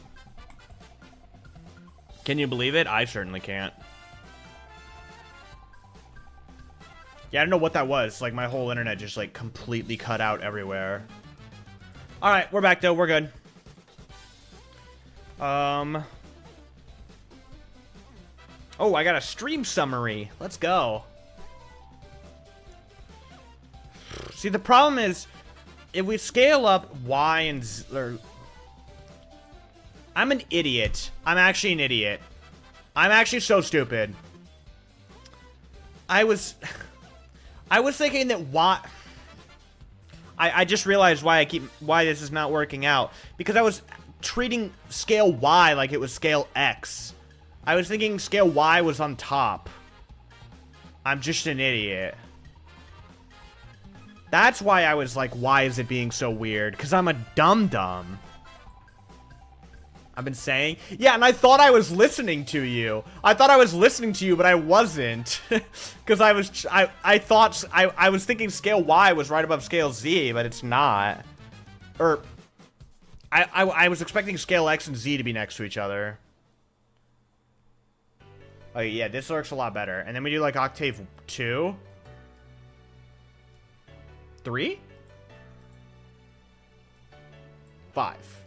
Can you believe it? I certainly can't. Yeah, I don't know what that was. Like, my whole internet just, like, completely cut out everywhere. Alright, we're back, though. We're good. Oh, I got a stream summary. Let's go. See, the problem is, if we scale up Y and Z... I'm an idiot. I'm actually an idiot. I'm actually so stupid. I was thinking that Y... I just realized why this is not working out. Because I was treating scale Y like it was scale X. I was thinking scale Y was on top. I'm just an idiot. That's why I was like, why is it being so weird? Because I'm a dum-dum. I've been saying. Yeah, and I thought I was listening to you. I thought I was listening to you, but I wasn't. Because I was thinking scale Y was right above scale Z, but it's not. Or, I was expecting scale X and Z to be next to each other. Oh, yeah, this looks a lot better. And then we do, like, octave 2. 3? 5.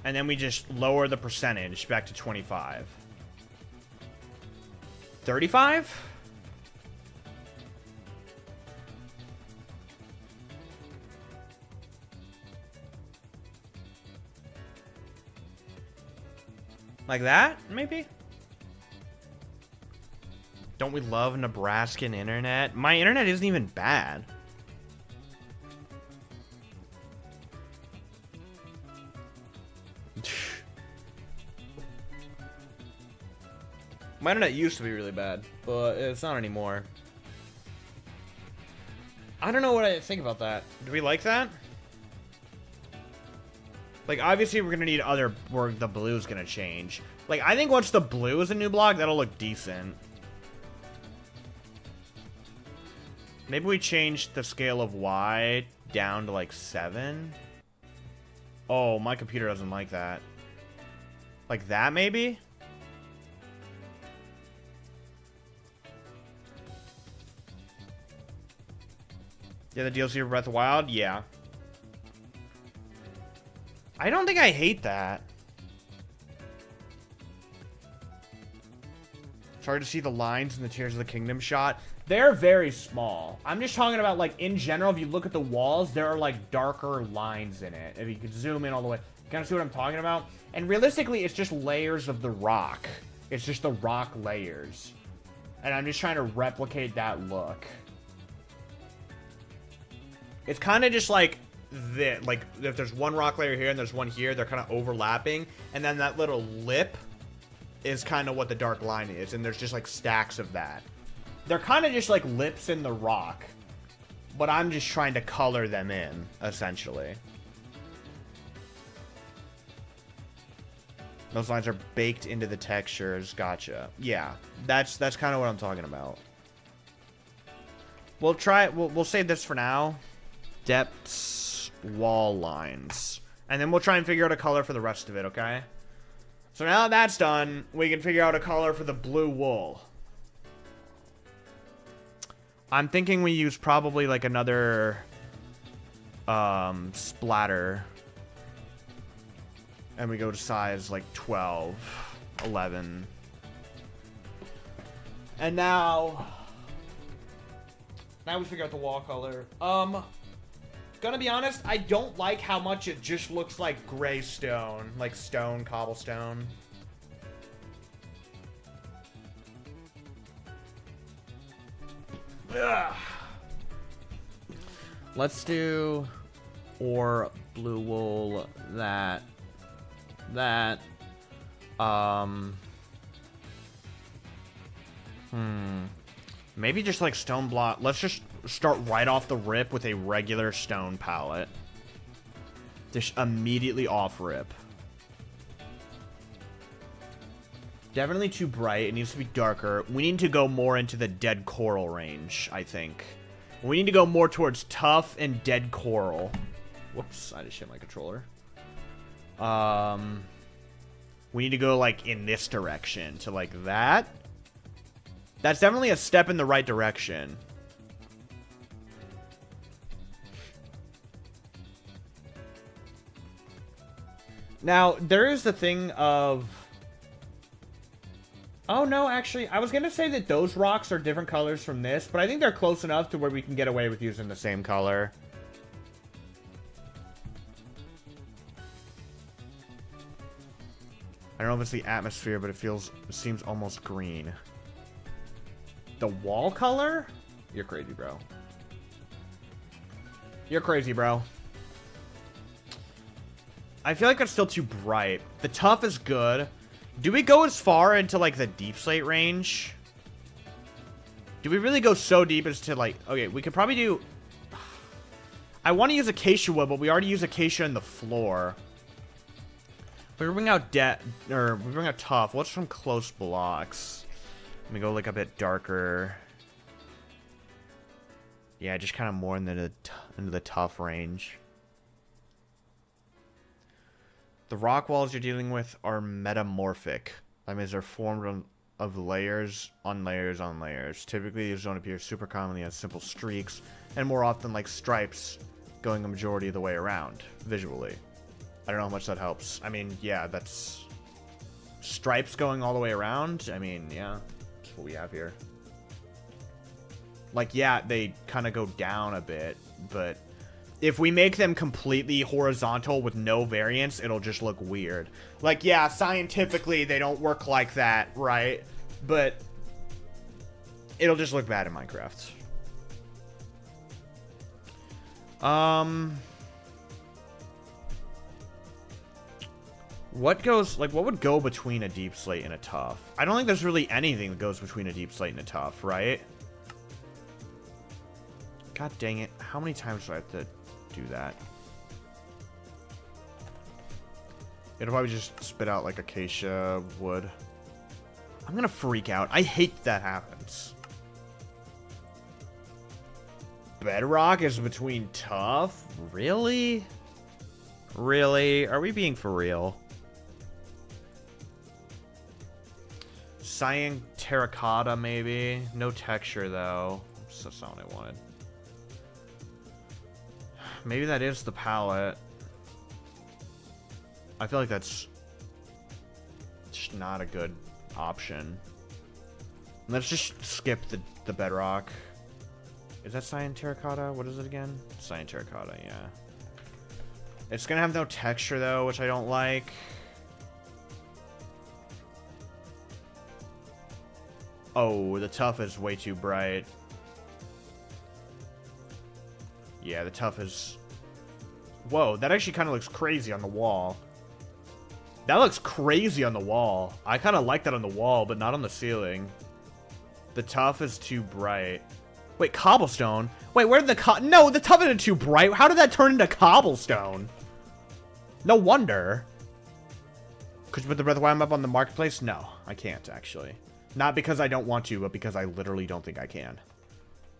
And then we just lower the percentage back to 25. 35? Like that, maybe? Don't we love Nebraskan internet? My internet isn't even bad. My internet used to be really bad, but it's not anymore. I don't know what I think about that. Do we like that? Like, obviously, we're gonna need other... where the blue's gonna change. Like, I think once the blue is a new block, that'll look decent. Maybe we change the scale of Y down to, like, 7? Oh, my computer doesn't like that. Like that, maybe? Yeah, the DLC for Breath of the Wild? Yeah. I don't think I hate that. It's hard to see the lines in the Tears of the Kingdom shot. They're very small. I'm just talking about, like, in general, if you look at the walls, there are, like, darker lines in it. If you could zoom in all the way. Kind of see what I'm talking about? And realistically, it's just layers of the rock. It's just the rock layers. And I'm just trying to replicate that look. It's kind of just like this. Like, if there's one rock layer here and there's one here, they're kind of overlapping. And then that little lip is kind of what the dark line is. And there's just, like, stacks of that. They're kind of just like lips in the rock, but I'm just trying to color them in, essentially. Those lines are baked into the textures. Gotcha. Yeah, that's kind of what I'm talking about. We'll try. We'll save this for now. Depths, wall lines, and then we'll try and figure out a color for the rest of it. Okay. So now that that's done, we can figure out a color for the blue wool. I'm thinking we use probably like another splatter. And we go to size like 12, 11. And now we figure out the wall color. Gonna be honest, I don't like how much it just looks like gray stone, like stone, cobblestone. Ugh. Let's do or blue wool that. that. Maybe just like stone block. Let's just start right off the rip with a regular stone palette. Just immediately off rip. Definitely too bright. It needs to be darker. We need to go more into the dead coral range, I think. We need to go more towards tough and dead coral. Whoops, I just hit my controller. We need to go like in this direction to like that. That's definitely a step in the right direction. Now, there is the thing of... Oh, no, actually, I was going to say that those rocks are different colors from this, but I think they're close enough to where we can get away with using the same color. I don't know if it's the atmosphere, but it seems almost green. The wall color? You're crazy, bro. You're crazy, bro. I feel like it's still too bright. The tough is good. Do we go as far into, like, the deep slate range? Do we really go so deep as to, like... Okay, we could probably do... I want to use acacia wood, but we already use acacia in the floor. We bring out we bring out tough. What's from close blocks? Let me go, like, a bit darker. Yeah, just kind of more into the tough range. The rock walls you're dealing with are metamorphic. That means they're formed of layers on layers on layers. Typically, these don't appear super commonly as simple streaks, and more often like stripes going a majority of the way around, visually. I don't know how much that helps. I mean, yeah, that's... Stripes going all the way around? I mean, yeah, that's what we have here. Like, yeah, they kind of go down a bit, but... If we make them completely horizontal with no variance, it'll just look weird. Like, yeah, scientifically, they don't work like that, right? But it'll just look bad in Minecraft. What would go between a deep slate and a tough? I don't think there's really anything that goes between a deep slate and a tough, right? God dang it. How many times do I have to do that? It'll probably just spit out like acacia wood. I'm gonna freak out. I hate that happens. Bedrock is between tough? Really? Really? Are we being for real? Cyan terracotta, maybe? No texture, though. That's not what I wanted. Maybe that is the palette. I feel like that's just not a good option. Let's just skip the bedrock. Is that cyan terracotta? What is it again? Cyan terracotta, yeah. It's gonna have no texture though, which I don't like. Oh, the tough is way too bright. Yeah, the tough is... Whoa, that actually kind of looks crazy on the wall. That looks crazy on the wall. I kind of like that on the wall, but not on the ceiling. The tough is too bright. Wait, cobblestone? Wait, where did the No, the tough isn't too bright. How did that turn into cobblestone? No wonder. Could you put the Breath of Wild map on the marketplace? No, I can't, actually. Not because I don't want to, but because I literally don't think I can.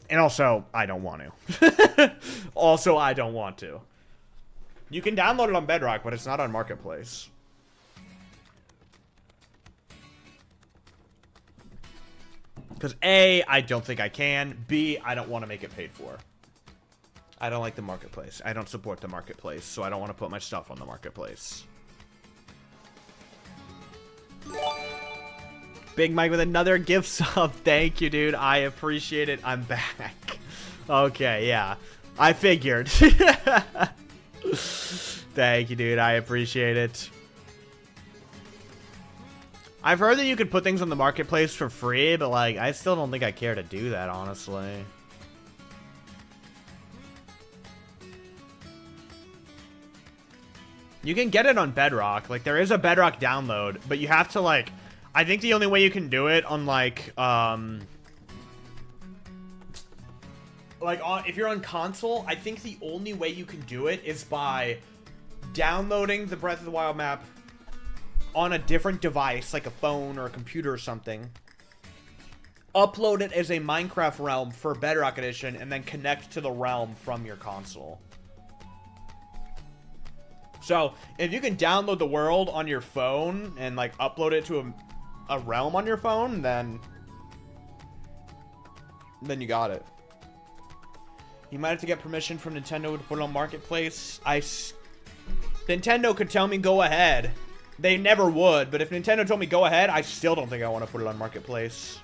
And also, I don't want to. Also, I don't want to. You can download it on Bedrock, but it's not on Marketplace. Because A, I don't think I can. B, I don't want to make it paid for. I don't like the Marketplace. I don't support the Marketplace, so I don't want to put my stuff on the Marketplace. Big Mike with another gift sub. Thank you, dude. I appreciate it. I'm back. Okay, yeah. I figured. Thank you, dude. I appreciate it. I've heard that you could put things on the marketplace for free, but, like, I still don't think I care to do that, honestly. You can get it on Bedrock. Like, there is a Bedrock download, but you have to, like... I think the only way you can do it on, like, if you're on console, I think the only way you can do it is by downloading the Breath of the Wild map on a different device, like a phone or a computer or something. Upload it as a Minecraft realm for Bedrock Edition, and then connect to the realm from your console. So, if you can download the world on your phone and, like, upload it to a realm on your phone, then you got it. You might have to get permission from Nintendo to put it on Marketplace. Nintendo could tell me go ahead. They never would, but if Nintendo told me go ahead, I still don't think I want to put it on Marketplace.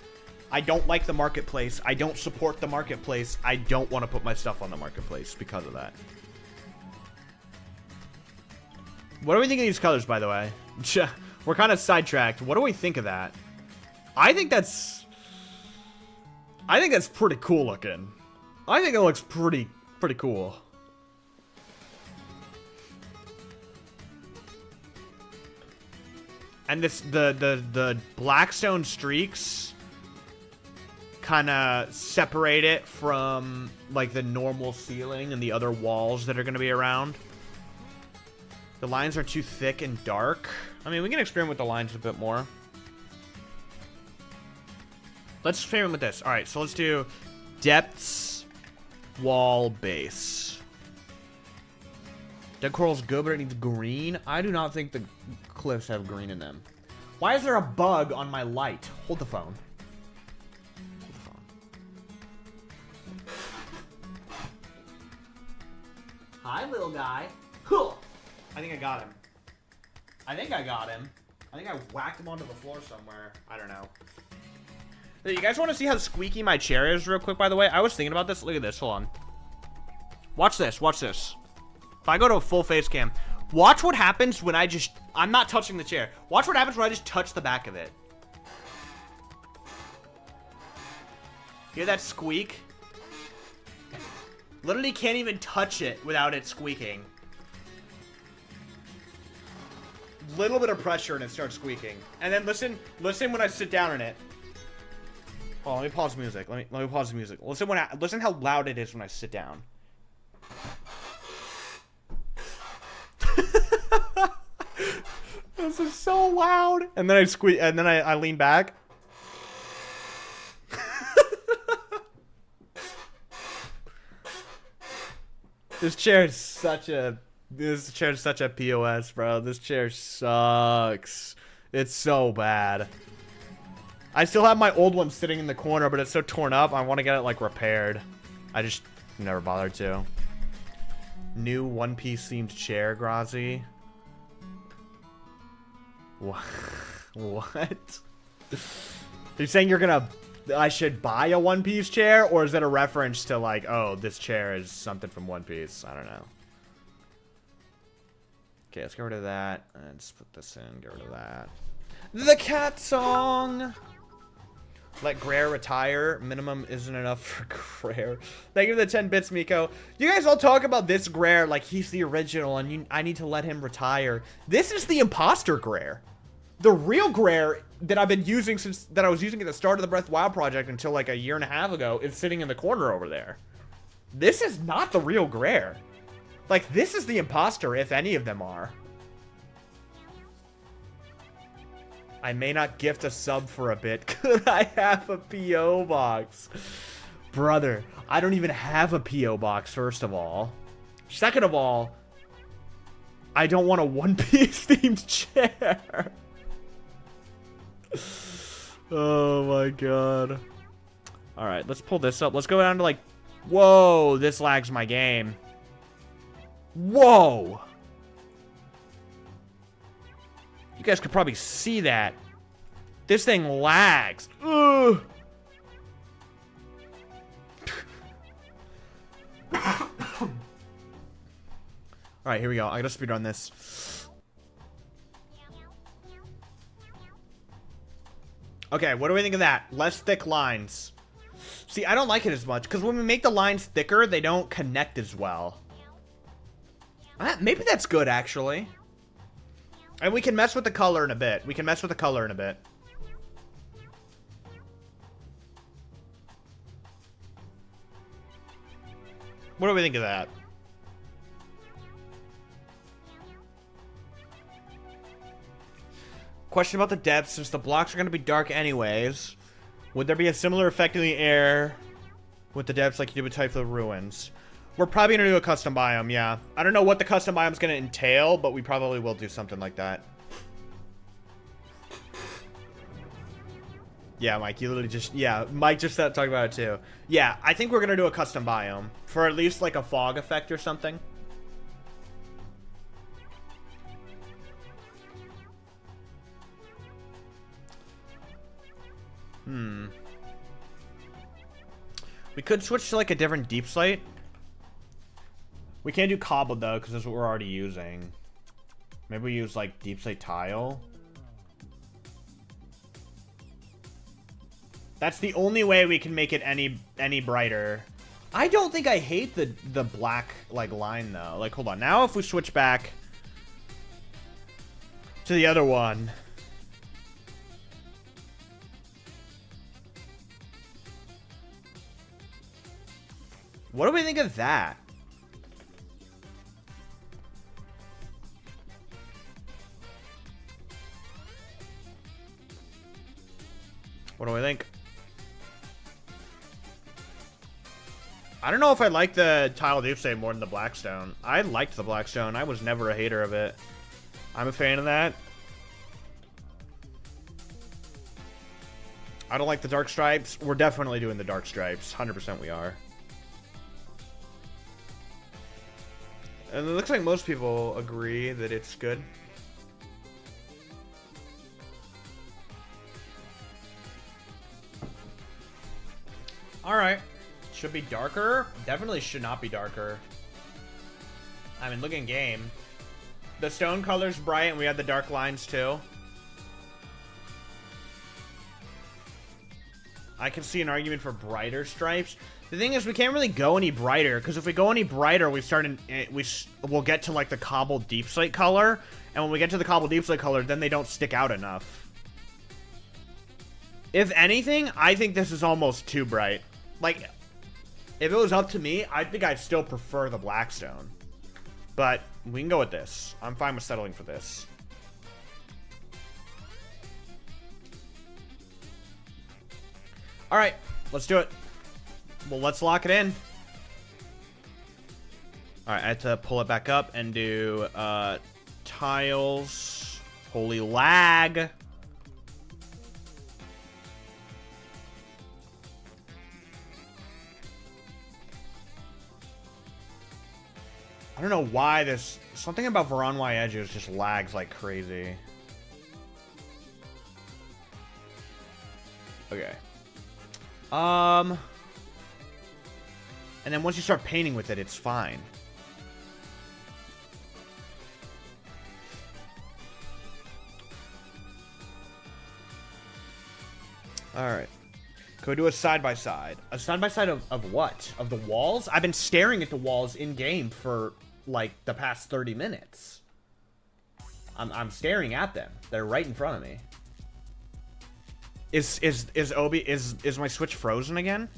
I don't like the Marketplace. I don't support the Marketplace. I don't want to put my stuff on the Marketplace because of that. What do we think of these colors, by the way? We're kind of sidetracked. What do we think of that? I think that's pretty cool looking. I think it looks pretty cool. And the blackstone streaks kind of separate it from, like, the normal ceiling and the other walls that are going to be around. The lines are too thick and dark. I mean, we can experiment with the lines a bit more. Let's experiment with this. All right, so let's do depths, wall, base. Dead coral's good, but it needs green. I do not think the cliffs have green in them. Why is there a bug on my light? Hold the phone. Hold the phone. Hi, little guy. I think I got him. I think I whacked him onto the floor somewhere. I don't know. You guys want to see how squeaky my chair is real quick, by the way? I was thinking about this. Look at this. Hold on. Watch this. Watch this. If I go to a full face cam, watch what happens when I'm not touching the chair. Watch what happens when I just touch the back of it. Hear that squeak? Literally can't even touch it without it squeaking. Little bit of pressure and it starts squeaking. And then listen when I sit down in it. Oh, let me pause the music. Let me pause the music. Listen how loud it is when I sit down. This is so loud. And then I squeak, and then I lean back. This chair is such a POS, bro. This chair sucks. It's so bad. I still have my old one sitting in the corner, but it's so torn up. I want to get it, like, repaired. I just never bothered to. New One Piece themed chair, Grazzy. What? What? You're saying I should buy a One Piece chair, or is that a reference to, like, oh, this chair is something from One Piece? I don't know. Okay, let's get rid of that. Let's put this in. Get rid of that. The cat song. Let Greer retire. Minimum isn't enough for Greer. Thank you for the 10 bits, Miko. You guys all talk about this Greer like he's the original, and I need to let him retire. This is the imposter Greer. The real Greer that I've been using that I was using at the start of the Breath of the Wild project until like a year and a half ago is sitting in the corner over there. This is not the real Greer. Like, this is the imposter, if any of them are. I may not gift a sub for a bit. Could I have a P.O. box? Brother, I don't even have a P.O. box, first of all. Second of all, I don't want a One Piece themed chair. Oh my god. Alright, let's pull this up. Let's go down to like... Whoa, this lags my game. Whoa! You guys could probably see that. This thing lags. Ugh. Alright, here we go. I gotta speedrun this. Okay, what do we think of that? Less thick lines. See, I don't like it as much, because when we make the lines thicker, they don't connect as well. Maybe that's good, actually. And we can mess with the color in a bit. We can mess with the color in a bit. What do we think of that? Question about the depth. Since the blocks are going to be dark anyways, would there be a similar effect in the air with the depths like you did with Type of Ruins? We're probably going to do a custom biome, yeah. I don't know what the custom biome is going to entail, but we probably will do something like that. Yeah, Mike, you literally just... Yeah, Mike just talked about it too. Yeah, I think we're going to do a custom biome for at least like a fog effect or something. We could switch to like a different deep slate. We can't do cobbled though, because that's what we're already using. Maybe we use like deep slate tile. That's the only way we can make it any brighter. I don't think I hate the black like line though. Like hold on. Now if we switch back to the other one. What do we think of that? What do I think? I don't know if I like the tile deep slate more than the blackstone. I liked the blackstone. I was never a hater of it. I'm a fan of that. I don't like the dark stripes. We're definitely doing the dark stripes. 100% we are. And it looks like most people agree that it's good. Alright. Should be darker? Definitely should not be darker. I mean, look in game. The stone color's bright and we have the dark lines too. I can see an argument for brighter stripes. The thing is, we can't really go any brighter, because if we go any brighter, we'll get to like the cobbled deep slate color, and when we get to the cobbled deep slate color, then they don't stick out enough. If anything, I think this is almost too bright. Like, if it was up to me, I think I'd still prefer the blackstone. But we can go with this. I'm fine with settling for this. All right, let's do it. Well, let's lock it in. All right, I have to pull it back up and do tiles. Holy lag. I don't know why this... Something about Veron Y edges just lags like crazy. Okay. And then once you start painting with it, it's fine. Alright. Can we do a side-by-side? A side-by-side of what? Of the walls? I've been staring at the walls in-game for, like, the past 30 minutes. I'm staring at them. They're right in front of me. Is my Switch frozen again?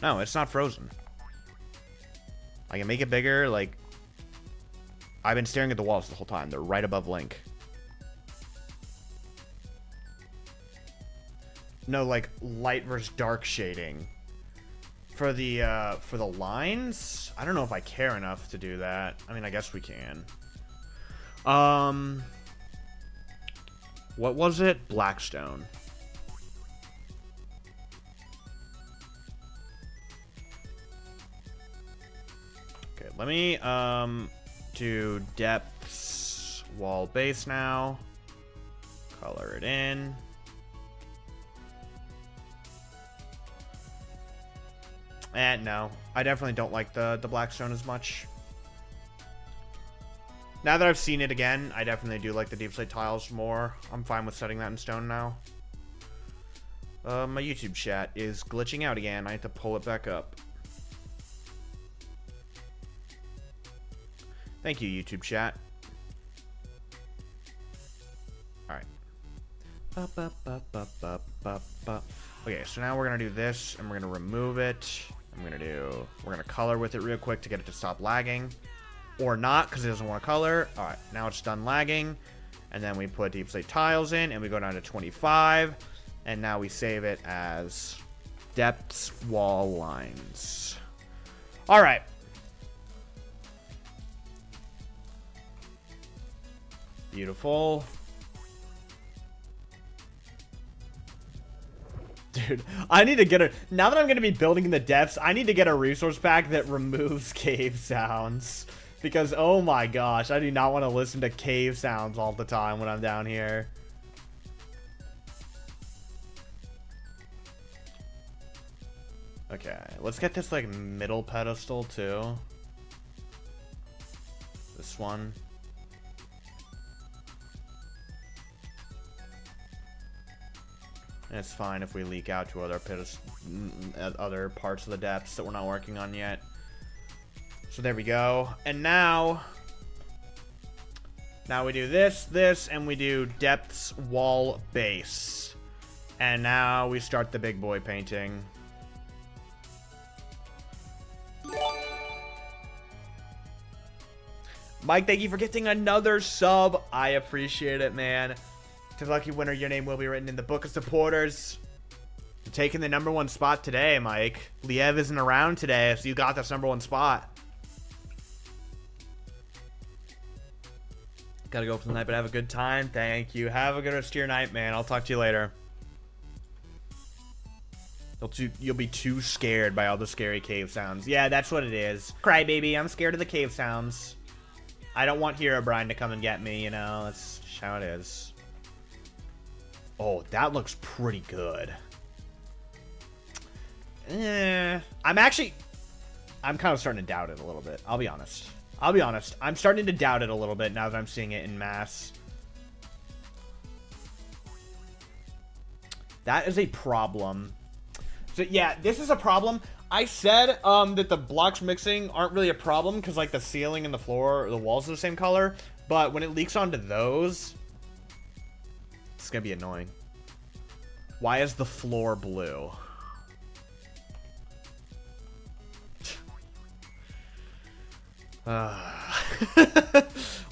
No, it's not frozen. I can make it bigger, like... I've been staring at the walls the whole time. They're right above Link. No, like, light versus dark shading. For the lines? I don't know if I care enough to do that. I mean, I guess we can. What was it? Blackstone. Okay, let me do depths wall base now. Color it in. And no, I definitely don't like the blackstone as much. Now that I've seen it again, I definitely do like the deep slate tiles more. I'm fine with setting that in stone now. My YouTube chat is glitching out again. I have to pull it back up. Thank you, YouTube chat. Okay, so now we're gonna do this, and we're gonna remove it. We're gonna color with it real quick to get it to stop lagging. Or not, because it doesn't want to color. Alright, now it's done lagging. And then we put deep slate tiles in, and we go down to 25. And now we save it as depths wall lines. Alright. Beautiful. Dude, I need to get a... Now that I'm going to be building in the depths, I need to get a resource pack that removes cave sounds. Because, oh my gosh, I do not want to listen to cave sounds all the time when I'm down here. Okay, let's get this, like, middle pedestal, too. This one. And it's fine if we leak out to other parts of the depths that we're not working on yet. So there we go. And now we do this, and we do depths wall base. And now we start the big boy painting. Mike, thank you for getting another sub. I appreciate it, man. To the lucky winner, your name will be written in the book of supporters. You're taking the #1 spot today, Mike. Liev isn't around today, so you got this #1 spot. Gotta go for the night, but have a good time. Thank you. Have a good rest of your night, man. I'll talk to you later. You'll be too scared by all the scary cave sounds. Yeah, that's what it is. Crybaby, I'm scared of the cave sounds. I don't want Herobrine to come and get me, you know? That's just how it is. Oh, that looks pretty good. I'm kind of starting to doubt it a little bit. I'll be honest. I'm starting to doubt it a little bit now that I'm seeing it in mass. That is a problem. So, yeah, this is a problem. I said that the blocks mixing aren't really a problem because, like, the ceiling and the floor, the walls are the same color. But when it leaks onto those... It's gonna be annoying. Why is the floor blue?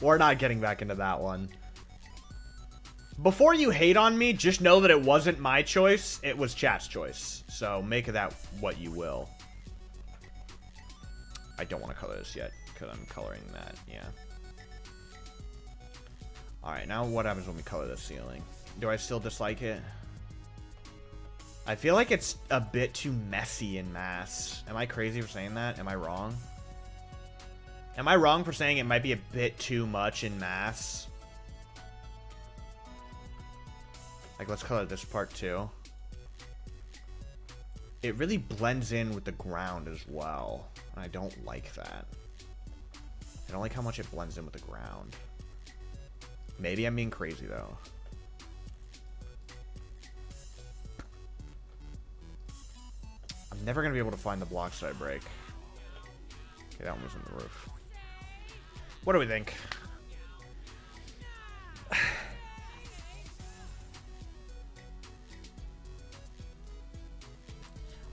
We're not getting back into that one. Before you hate on me, just know that it wasn't my choice. It was chat's choice. So make of that what you will. I don't want to color this yet because I'm coloring that. Yeah. Alright, now what happens when we color the ceiling? Do I still dislike it? I feel like it's a bit too messy in mass. Am I crazy for saying that? Am I wrong? Am I wrong for saying it might be a bit too much in mass? Like, let's color this part too. It really blends in with the ground as well. And I don't like that. I don't like how much it blends in with the ground. Maybe I'm being crazy, though. I'm never going to be able to find the blocks that I break. Okay, that one was on the roof. What do we think?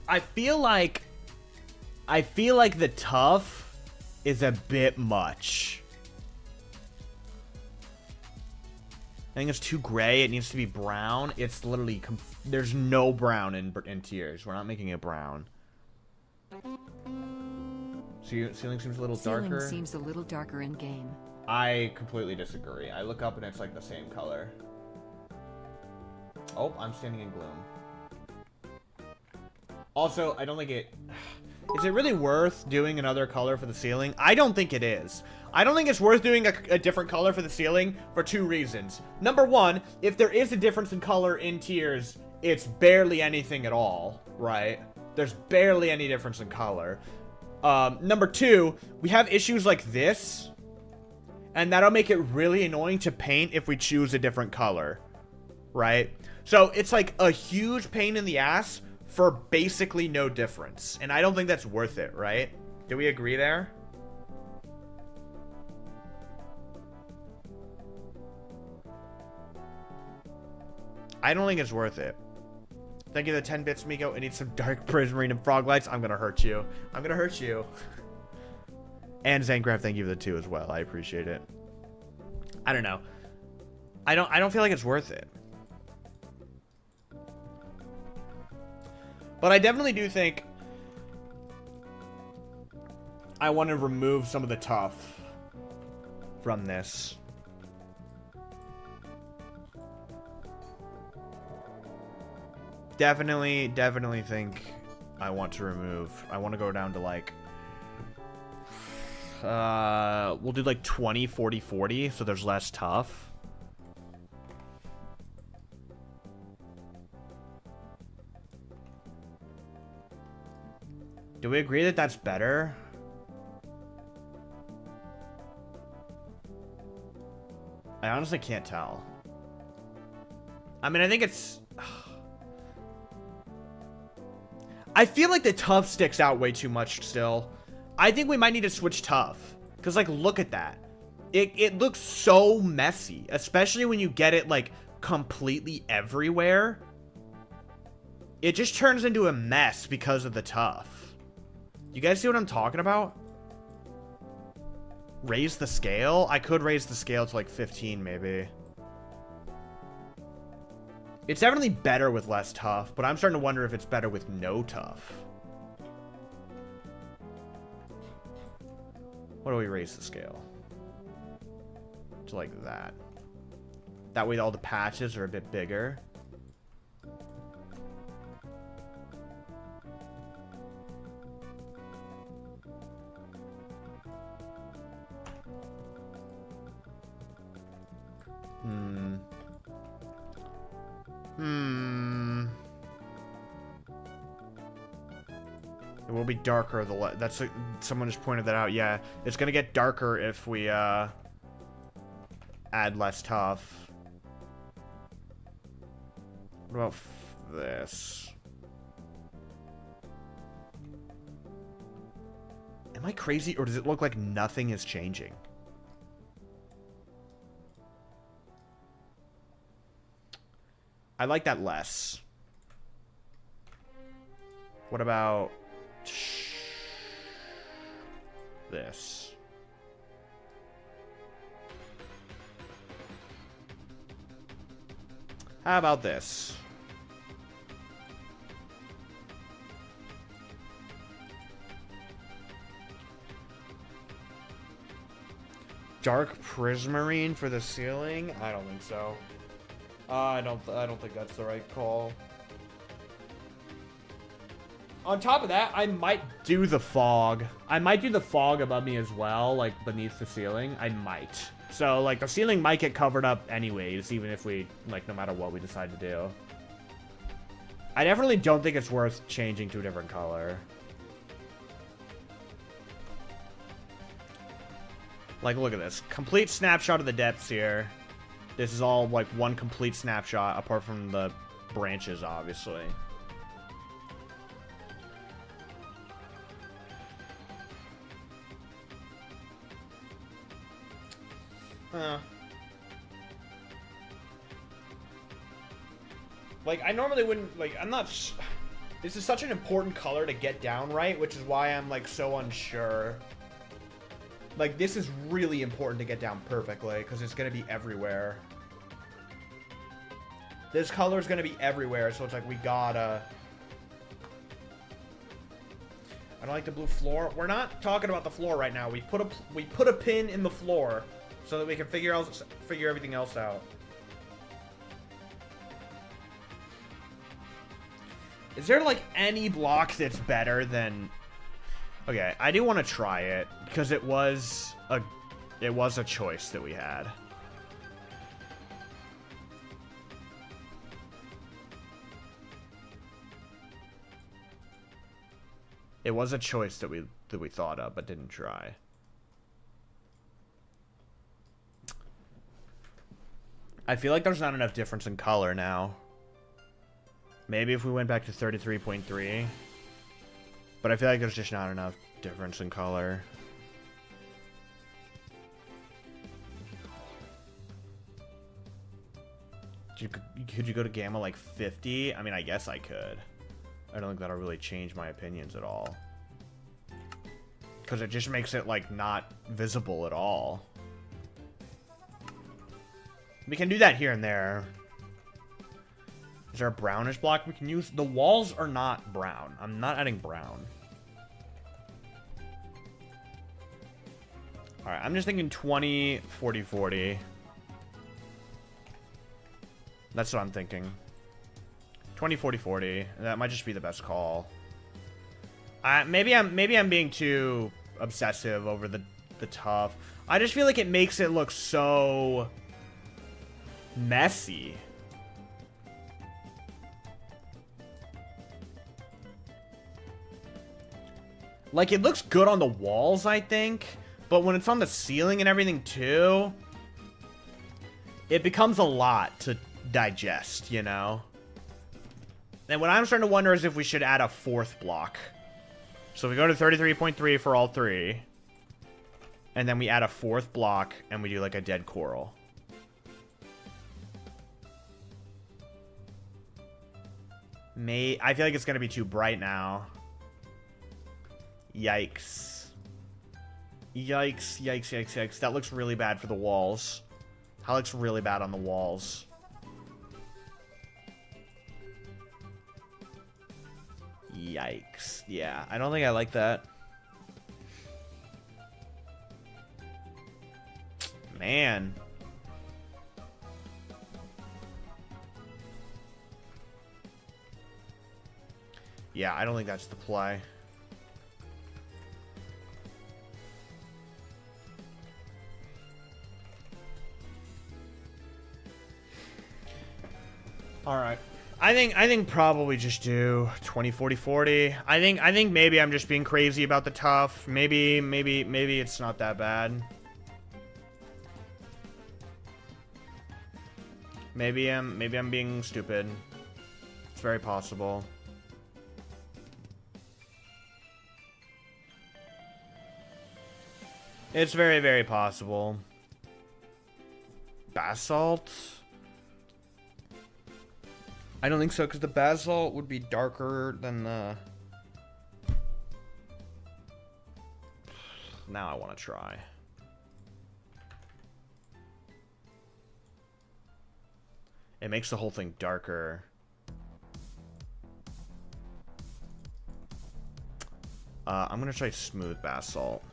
I feel like the tough is a bit much. I think it's too gray. It needs to be brown. It's literally... There's no brown in Tears. We're not making it brown. Ceiling seems a little darker. Ceiling seems a little darker in game. I completely disagree. I look up and it's like the same color. Oh, I'm standing in Gloom. Also, I don't think it... Is it really worth doing another color for the ceiling? I don't think it is. I don't think it's worth doing a different color for the ceiling for 2 reasons. Number 1, if there is a difference in color in Tears, it's barely anything at all, right? There's barely any difference in color. Number 2, we have issues like this, and that'll make it really annoying to paint if we choose a different color, right? So it's like a huge pain in the ass for basically no difference, and I don't think that's worth it, right? Do we agree there? I don't think it's worth it. Thank you for the 10 bits, Miko. It needs some dark prismarine and frog lights. I'm gonna hurt you. I'm gonna hurt you. And Zangraf, thank you for the 2 as well. I appreciate it. I don't know. I don't feel like it's worth it. But I definitely do think I want to remove some of the tough from this. Definitely think I want to remove. I want to go down to like we'll do like 20, 40, 40 so there's less tough. Do we agree that that's better? I honestly can't tell. I mean, I think it's... I feel like the tough sticks out way too much still. I think we might need to switch tough. Because, like, look at that. It looks so messy. Especially when you get it, like, completely everywhere. It just turns into a mess because of the tough. You guys see what I'm talking about? Raise the scale? I could raise the scale to like 15 maybe. It's definitely better with less tough, but I'm starting to wonder if it's better with no tough. What do we raise the scale? To like that. That way all the patches are a bit bigger. It will be darker. Someone just pointed that out. Yeah, it's gonna get darker if we add less tough. What about this? Am I crazy, or does it look like nothing is changing? I like that less. What about this? How about this? Dark prismarine for the ceiling? I don't think so. I don't think that's the right call. On top of that, I might do the fog. I might do the fog above me as well, like beneath the ceiling. I might. So like the ceiling might get covered up anyways, even if we, like, no matter what we decide to do. I definitely don't think it's worth changing to a different color. Like, look at this. Complete snapshot of the depths here. This is all, like, one complete snapshot, apart from the branches, obviously. Like, I normally wouldn't, like, I'm not... This is such an important color to get down right, which is why I'm, like, so unsure. Like, this is really important to get down perfectly, because it's going to be everywhere. This color is going to be everywhere, so it's like, we gotta... I don't like the blue floor. We're not talking about the floor right now. We put a pin in the floor, so that we can figure everything else out. Is there, like, any block that's better than... Okay, I do want to try it, because it was a choice that we had. It was a choice that we thought of, but didn't try. I feel like there's not enough difference in color now. Maybe if we went back to 33.3. But I feel like there's just not enough difference in color. Could you go to gamma like 50? I mean, I guess I could. I don't think that'll really change my opinions at all. Because it just makes it, like, not visible at all. We can do that here and there. Is there a brownish block we can use? The walls are not brown. I'm not adding brown. Alright, I'm just thinking 20, 40, 40. That's what I'm thinking. 20, 40, 40. That might just be the best call. Maybe I'm being too obsessive over the tough. I just feel like it makes it look so messy. Like, it looks good on the walls, I think. But when it's on the ceiling and everything, too, it becomes a lot to digest, you know? And what I'm starting to wonder is if we should add a fourth block. So we go to 33.3 for all three. And then we add a fourth block, and we do, like, a dead coral. I feel like it's going to be too bright now. Yikes. Yikes, yikes, yikes, yikes. That looks really bad for the walls. That looks really bad on the walls. Yikes. Yeah, I don't think I like that. Man. Yeah, I don't think that's the play. All right. I think probably just do 20, 40, 40. I think maybe I'm just being crazy about the tough. Maybe it's not that bad. Maybe I'm being stupid. It's very possible. It's very, very possible. Basalt? I don't think so, because the basalt would be darker than the... Now I want to try. It makes the whole thing darker. I'm going to try smooth basalt.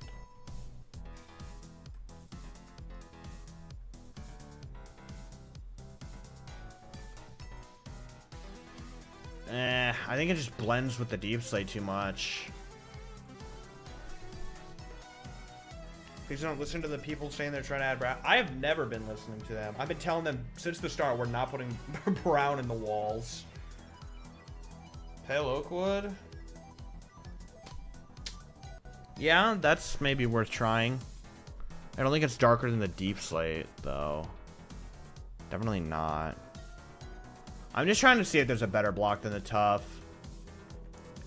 I think it just blends with the deep slate too much. Please don't listen to the people saying they're trying to add brown. I have never been listening to them. I've been telling them since the start we're not putting brown in the walls. Pale oak wood? Yeah, that's maybe worth trying. I don't think it's darker than the deep slate, though. Definitely not. I'm just trying to see if there's a better block than the tough.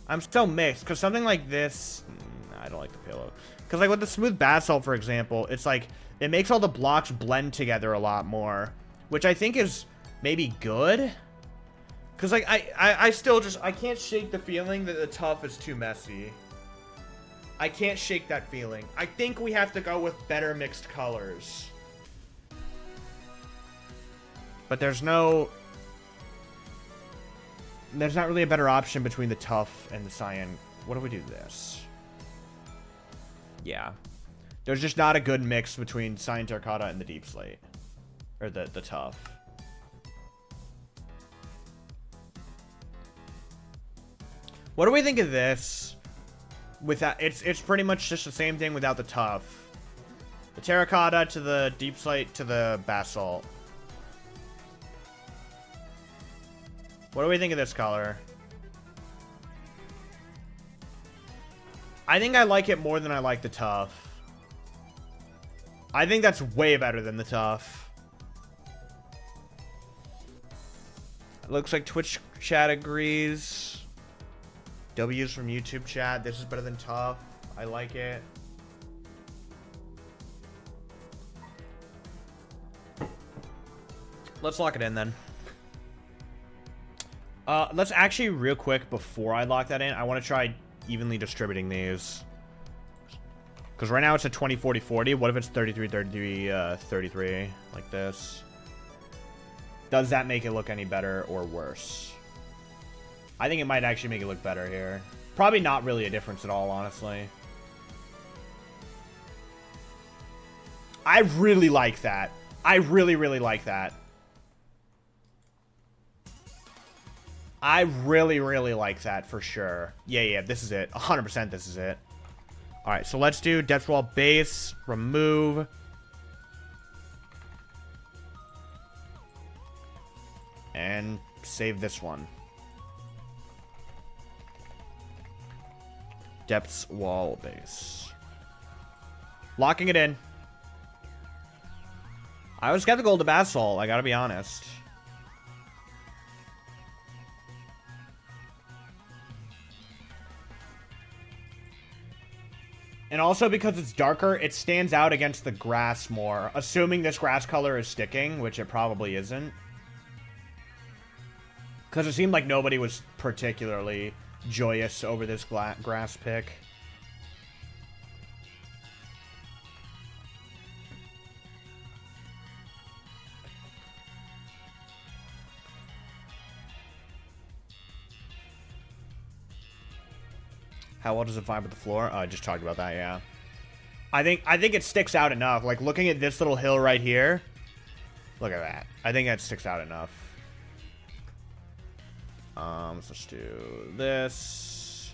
I'm still mixed, because something like this... I don't like the pale oak. Because, like, with the smooth basalt, for example, it's like, it makes all the blocks blend together a lot more. Which I think is maybe good. Because, like, I still just... I can't shake the feeling that the tough is too messy. I can't shake that feeling. I think we have to go with better mixed colors. But there's no... There's not really a better option between the tough and the cyan. What do we do this? Yeah. There's just not a good mix between cyan terracotta and the deep slate. Or the tough. What do we think of this? Without it's pretty much just the same thing without the tough. The terracotta to the deep slate to the basalt. What do we think of this color? I think I like it more than I like the tough. I think that's way better than the tough. It looks like Twitch chat agrees. W's from YouTube chat. This is better than tough. I like it. Let's lock it in then. Let's actually, real quick, before I lock that in, I want to try evenly distributing these. Because right now it's a 20, 40, 40. What if it's 33, 33, 33, like this? Does that make it look any better or worse? I think it might actually make it look better here. Probably not really a difference at all, honestly. I really like that. I really, really like that. I really, really like that for sure. Yeah, this is it. 100% this is it. Alright, so let's do depth wall base, remove. And save this one. Depths wall base. Locking it in. I was skeptical of the basalt, I gotta be honest. And also because it's darker, it stands out against the grass more. Assuming this grass color is sticking, which it probably isn't. Because it seemed like nobody was particularly joyous over this grass pick. How well does it vibe with the floor? Oh, I just talked about that, yeah. I think it sticks out enough. Like, looking at this little hill right here. Look at that. I think that sticks out enough. So let's do this.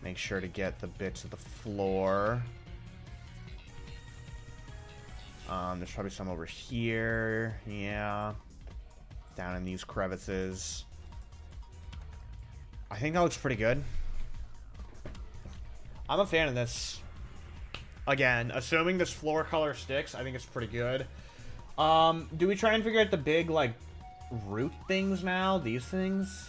Make sure to get the bits of the floor. There's probably some over here. Yeah. Down in these crevices. I think that looks pretty good. I'm a fan of this. Again, assuming this floor color sticks, I think it's pretty good. Do we try and figure out the big, like, root things now? These things?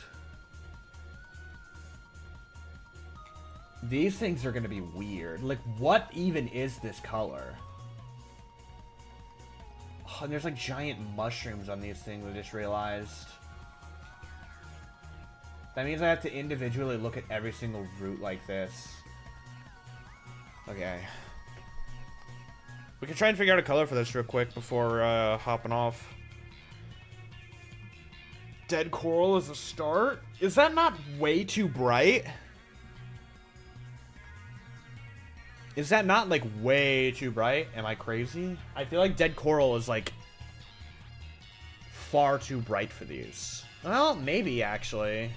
These things are gonna be weird. Like, what even is this color? Oh, and there's, like, giant mushrooms on these things, I just realized. That means I have to individually look at every single root like this. Okay. We can try and figure out a color for this real quick before hopping off. Dead coral is a start? Is that not way too bright? Is that not, like, way too bright? Am I crazy? I feel like dead coral is, like, far too bright for these. Well, maybe, actually.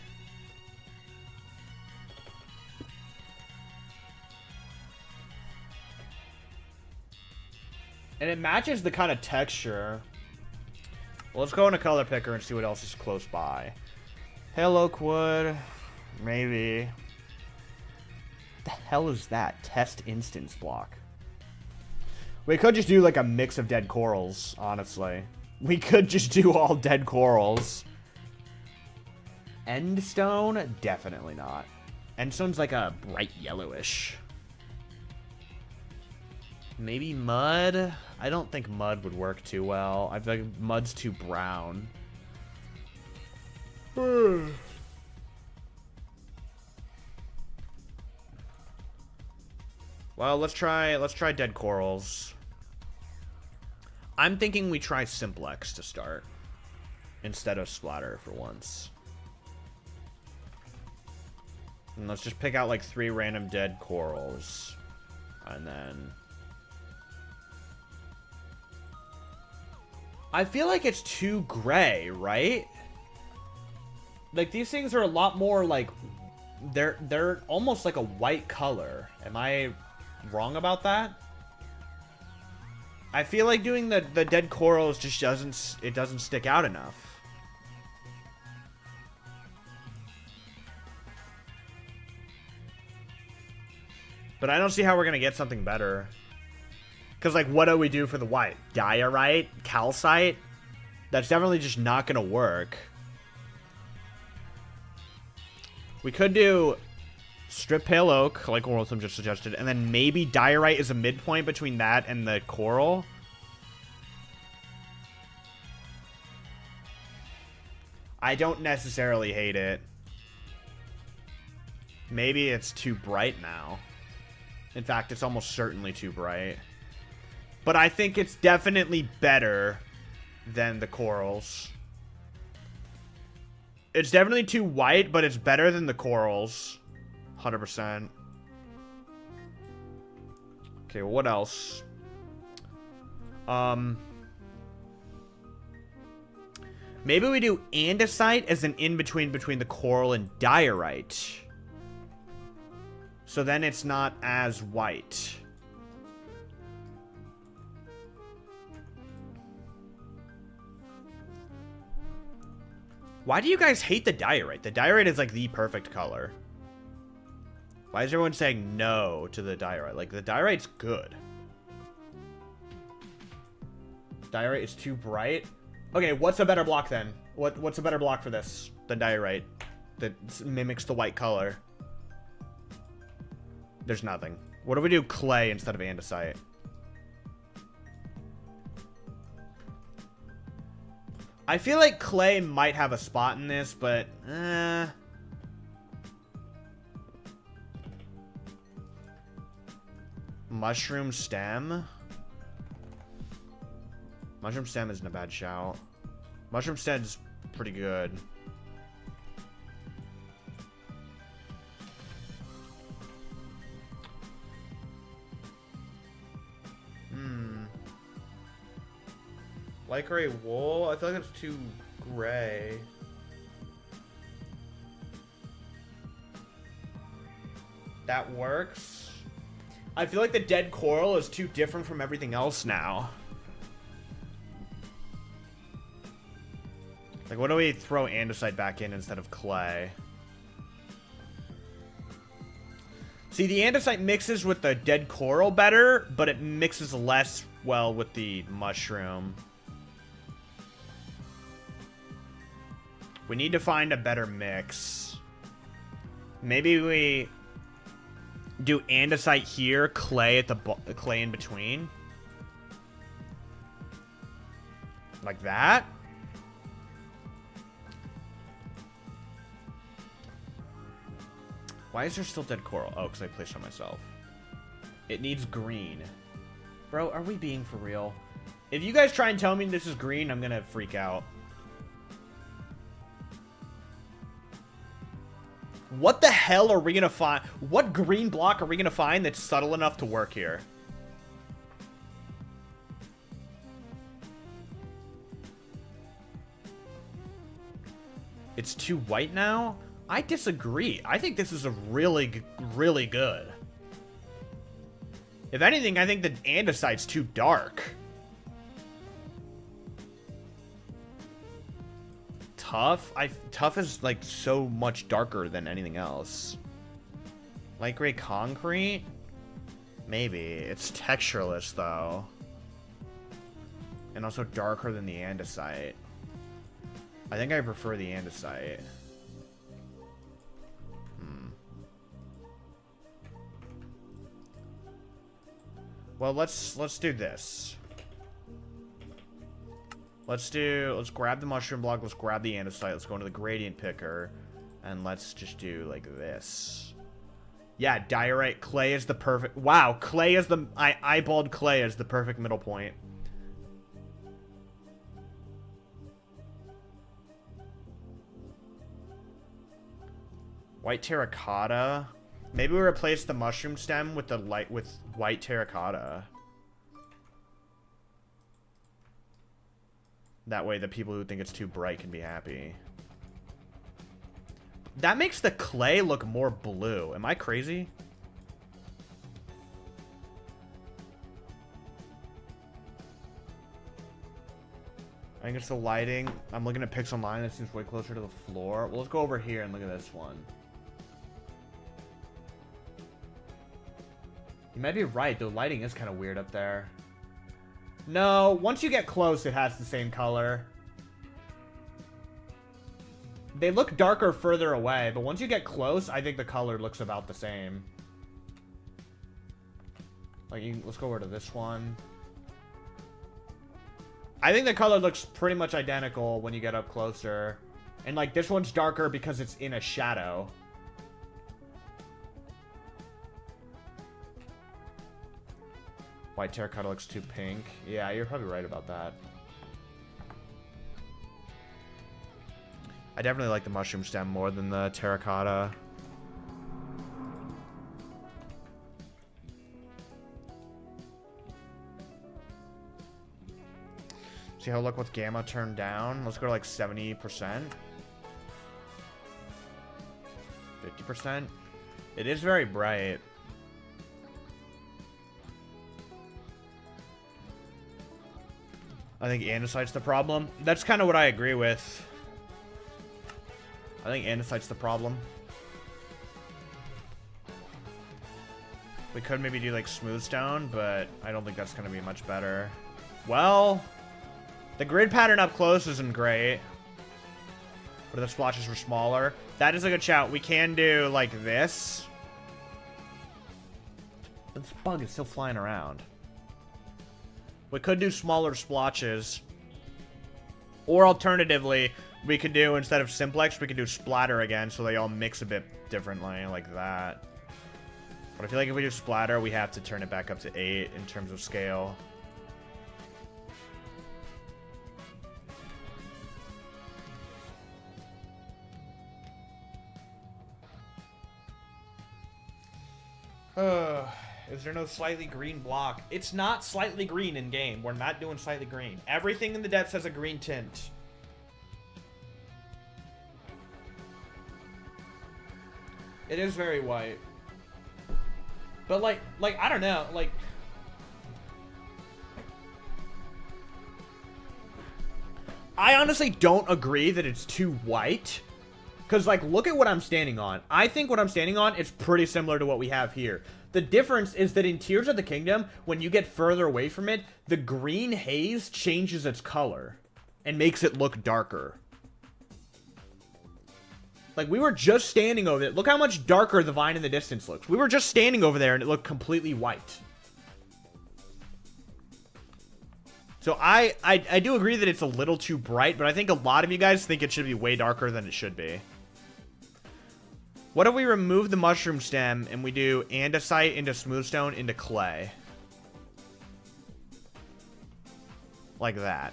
And it matches the kind of texture. Well, let's go in a color picker and see what else is close by. Hail oak wood. Maybe. The hell is that? Test instance block. We could just do like a mix of dead corals, honestly. We could just do all dead corals. Endstone? Definitely not. Endstone's like a bright yellowish. Maybe mud? I don't think mud would work too well. I feel like mud's too brown. Well, let's try dead corals. I'm thinking we try simplex to start instead of splatter for once. And let's just pick out like 3 random dead corals. And then I feel like it's too gray, right? Like, these things are a lot more like they're almost like a white color. Am I wrong about that? I feel like doing the dead corals just doesn't stick out enough. But I don't see how we're gonna get something better. Because, like, what do we do for the white? Diorite? Calcite? That's definitely just not gonna work. We could do strip pale oak, like Orlithum just suggested, and then maybe diorite is a midpoint between that and the coral. I don't necessarily hate it. Maybe it's too bright now. In fact, it's almost certainly too bright. But I think it's definitely better than the corals. It's definitely too white, but it's better than the corals. 100%. Okay, well, what else? Maybe we do andesite as an in-between between the coral and diorite. So then it's not as white. Why do you guys hate the diorite? The diorite is like the perfect color. Why is everyone saying no to the diorite? Like, the diorite's good. Diorite is too bright. Okay, what's a better block then? What's a better block for this than diorite that mimics the white color? There's nothing. What if we do clay instead of andesite? I feel like clay might have a spot in this, but mushroom stem. Mushroom stem isn't a bad shout. Mushroom stem's pretty good. Light gray wool? I feel like it's too gray. That works. I feel like the dead coral is too different from everything else now. Like, what do we throw andesite back in instead of clay? See, the andesite mixes with the dead coral better, but it mixes less well with the mushroom. We need to find a better mix. Maybe we do andesite here, clay at the clay in between. Like that. Why is there still dead coral? Oh, because I placed it on myself. It needs green. Bro, are we being for real? If you guys try and tell me this is green, I'm gonna freak out. What the hell are we gonna find? What green block are we gonna find that's subtle enough to work here? It's too white now? I disagree. I think this is a really, really good. If anything, I think the andesite's too dark. Tough is like so much darker than anything else. Light gray concrete? Maybe. It's textureless though. And also darker than the andesite. I think I prefer the andesite. Well, let's do this. Let's grab the mushroom block, let's grab the andesite, let's go into the gradient picker, and let's just do like this. Yeah, diorite, clay is the perfect, wow, clay is the, I eyeballed clay as the perfect middle point. White terracotta. Maybe we replace the mushroom stem with the white terracotta. That way the people who think it's too bright can be happy. That makes the clay look more blue. Am I crazy? I think it's the lighting. I'm looking at pics online. It seems way closer to the floor. Well, let's go over here and look at this one. You might be right. The lighting is kind of weird up there. No, once you get close, it has the same color. They look darker further away, but once you get close, I think the color looks about the same. Like, let's go over to this one. I think the color looks pretty much identical when you get up closer. And, like, this one's darker because it's in a shadow. White terracotta looks too pink. Yeah, you're probably right about that. I definitely like the mushroom stem more than the terracotta. See how look with gamma turned down? Let's go to like 70%. 50%. It is very bright. I think andesite's the problem. That's kind of what I agree with. I think andesite's the problem. We could maybe do like smooth stone, but I don't think that's going to be much better. Well, the grid pattern up close isn't great. But the splotches were smaller. That is a good shout. We can do like this. This bug is still flying around. We could do smaller splotches. Or alternatively, we could do, instead of simplex, we could do splatter again, so they all mix a bit differently, like that. But I feel like if we do splatter, we have to turn it back up to 8 in terms of scale. Is there no slightly green block? It's not slightly green in game. We're not doing slightly green. Everything in the depths has a green tint. It is very white. But like, I don't know, like... I honestly don't agree that it's too white. Because, like, look at what I'm standing on. I think what I'm standing on is pretty similar to what we have here. The difference is that in Tears of the Kingdom, when you get further away from it, the green haze changes its color and makes it look darker. Like, we were just standing over it. Look how much darker the vine in the distance looks. We were just standing over there and it looked completely white. So I do agree that it's a little too bright, but I think a lot of you guys think it should be way darker than it should be. What if we remove the mushroom stem and we do andesite into smoothstone into clay? Like that.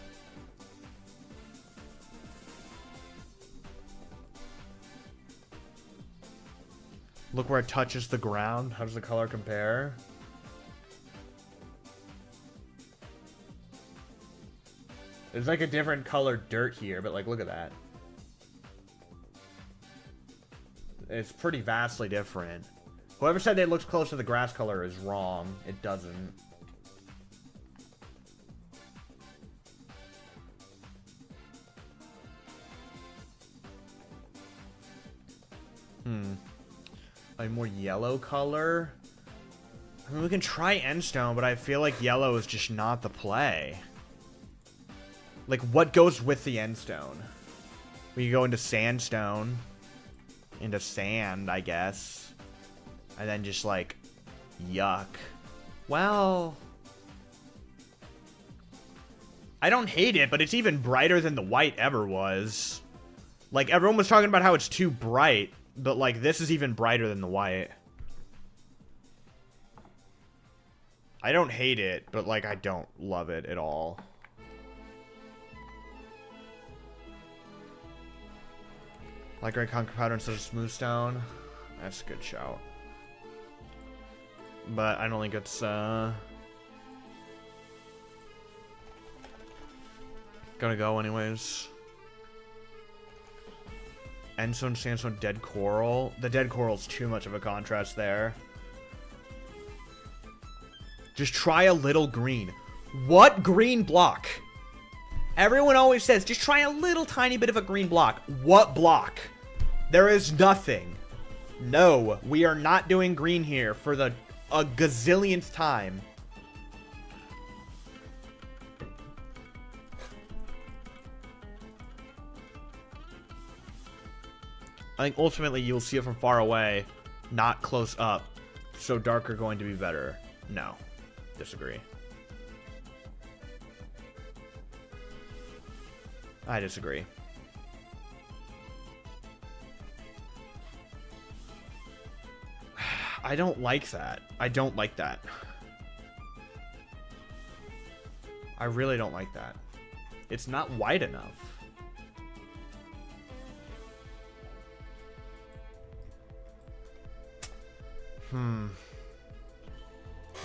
Look where it touches the ground. How does the color compare? There's like a different colored dirt here, but like, look at that. It's pretty vastly different. Whoever said that it looks close to the grass color is wrong. It doesn't. A more yellow color? I mean, we can try endstone, but I feel like yellow is just not the play. Like, what goes with the endstone? We could go into sandstone. Into sand, I guess. And then just, like, yuck. Well... I don't hate it, but it's even brighter than the white ever was. Like, everyone was talking about how it's too bright, but, like, this is even brighter than the white. I don't hate it, but, like, I don't love it at all. Like gray concrete powder instead of smooth stone. That's a good shout. But I don't think it's gonna go anyways. Endstone, sandstone, dead coral. The dead coral's too much of a contrast there. Just try a little green. What green block? Everyone always says, just try a little tiny bit of a green block. What block? There is nothing. No, we are not doing green here for a gazillionth time. I think ultimately you'll see it from far away, not close up. So dark are going to be better. No. Disagree. I disagree. I don't like that. I don't like that. I really don't like that. It's not wide enough.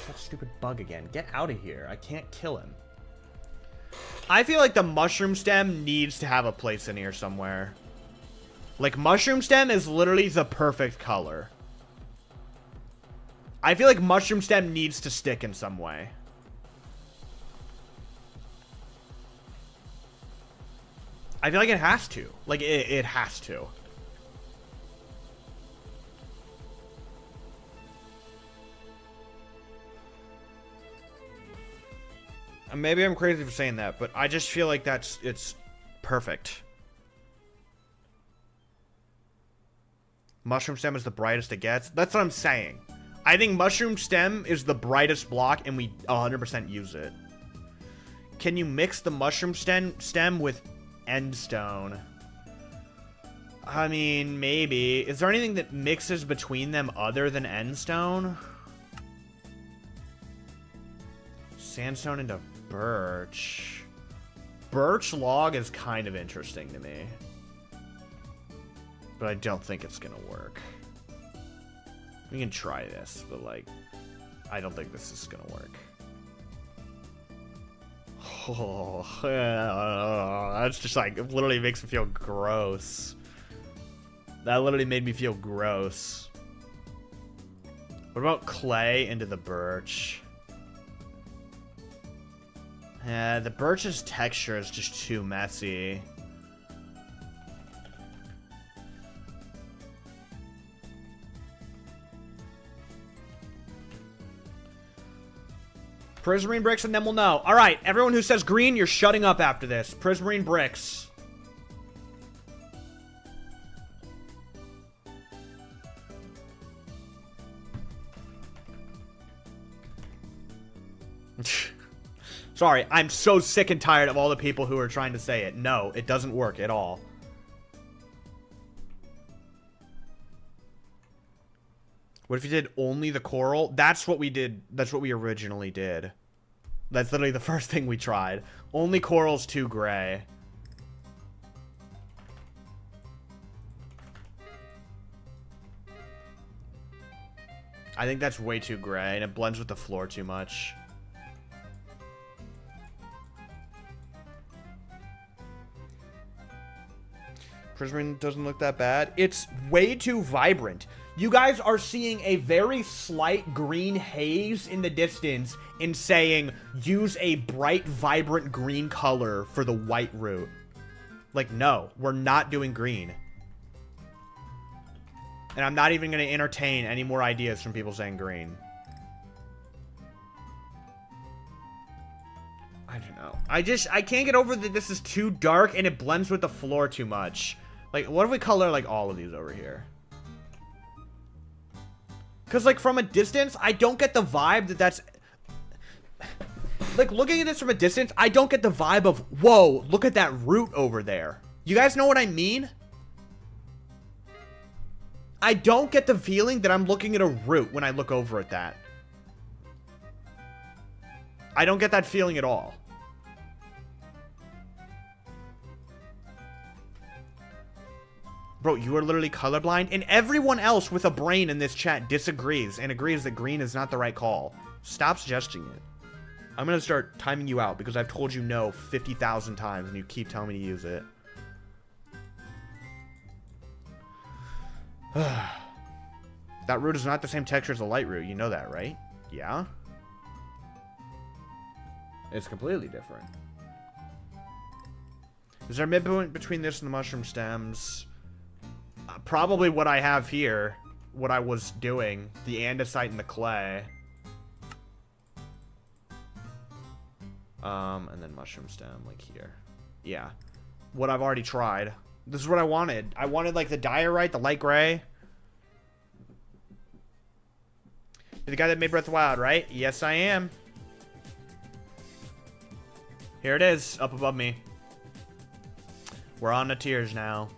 That stupid bug again. Get out of here. I can't kill him. I feel like the mushroom stem needs to have a place in here somewhere. Like, mushroom stem is literally the perfect color. I feel like mushroom stem needs to stick in some way. I feel like it has to. Like, it has to. Maybe I'm crazy for saying that, but I just feel like it's perfect. Mushroom stem is the brightest it gets. That's what I'm saying. I think mushroom stem is the brightest block, and we 100% use it. Can you mix the mushroom stem with endstone? I mean, maybe. Is there anything that mixes between them other than endstone? Sandstone into birch. Birch log is kind of interesting to me. But I don't think it's gonna work. We can try this, but like, I don't think this is gonna work. Oh, that's just like, it literally makes me feel gross. That literally made me feel gross. What about clay into the birch? Yeah, the birch's texture is just too messy. Prismarine bricks, and then we'll know. All right, everyone who says green, you're shutting up after this. Prismarine bricks. Sorry, I'm so sick and tired of all the people who are trying to say it. No, it doesn't work at all. What if you did only the coral? That's what we did. That's what we originally did. That's literally the first thing we tried. Only coral's too gray. I think that's way too gray, and it blends with the floor too much. Prismarine doesn't look that bad. It's way too vibrant. You guys are seeing a very slight green haze in the distance and saying, use a bright, vibrant green color for the white root. Like, no, we're not doing green. And I'm not even going to entertain any more ideas from people saying green. I don't know. I can't get over that this is too dark and it blends with the floor too much. Like, what if we color, like, all of these over here? Because, like, from a distance, I don't get the vibe that that's... Like, looking at this from a distance, I don't get the vibe of, whoa, look at that root over there. You guys know what I mean? I don't get the feeling that I'm looking at a root when I look over at that. I don't get that feeling at all. Bro, you are literally colorblind, and everyone else with a brain in this chat disagrees and agrees that green is not the right call. Stop suggesting it. I'm gonna start timing you out because I've told you no 50,000 times and you keep telling me to use it. That root is not the same texture as the light root. You know that, right? Yeah? It's completely different. Is there a midpoint between this and the mushroom stems? Probably what I have here. What I was doing. The andesite and the clay. And then mushroom stem, like here. Yeah. What I've already tried. This is what I wanted. I wanted, like, the diorite, the light gray. You're the guy that made Breath of the Wild, right? Yes, I am. Here it is, up above me. We're on the tiers now.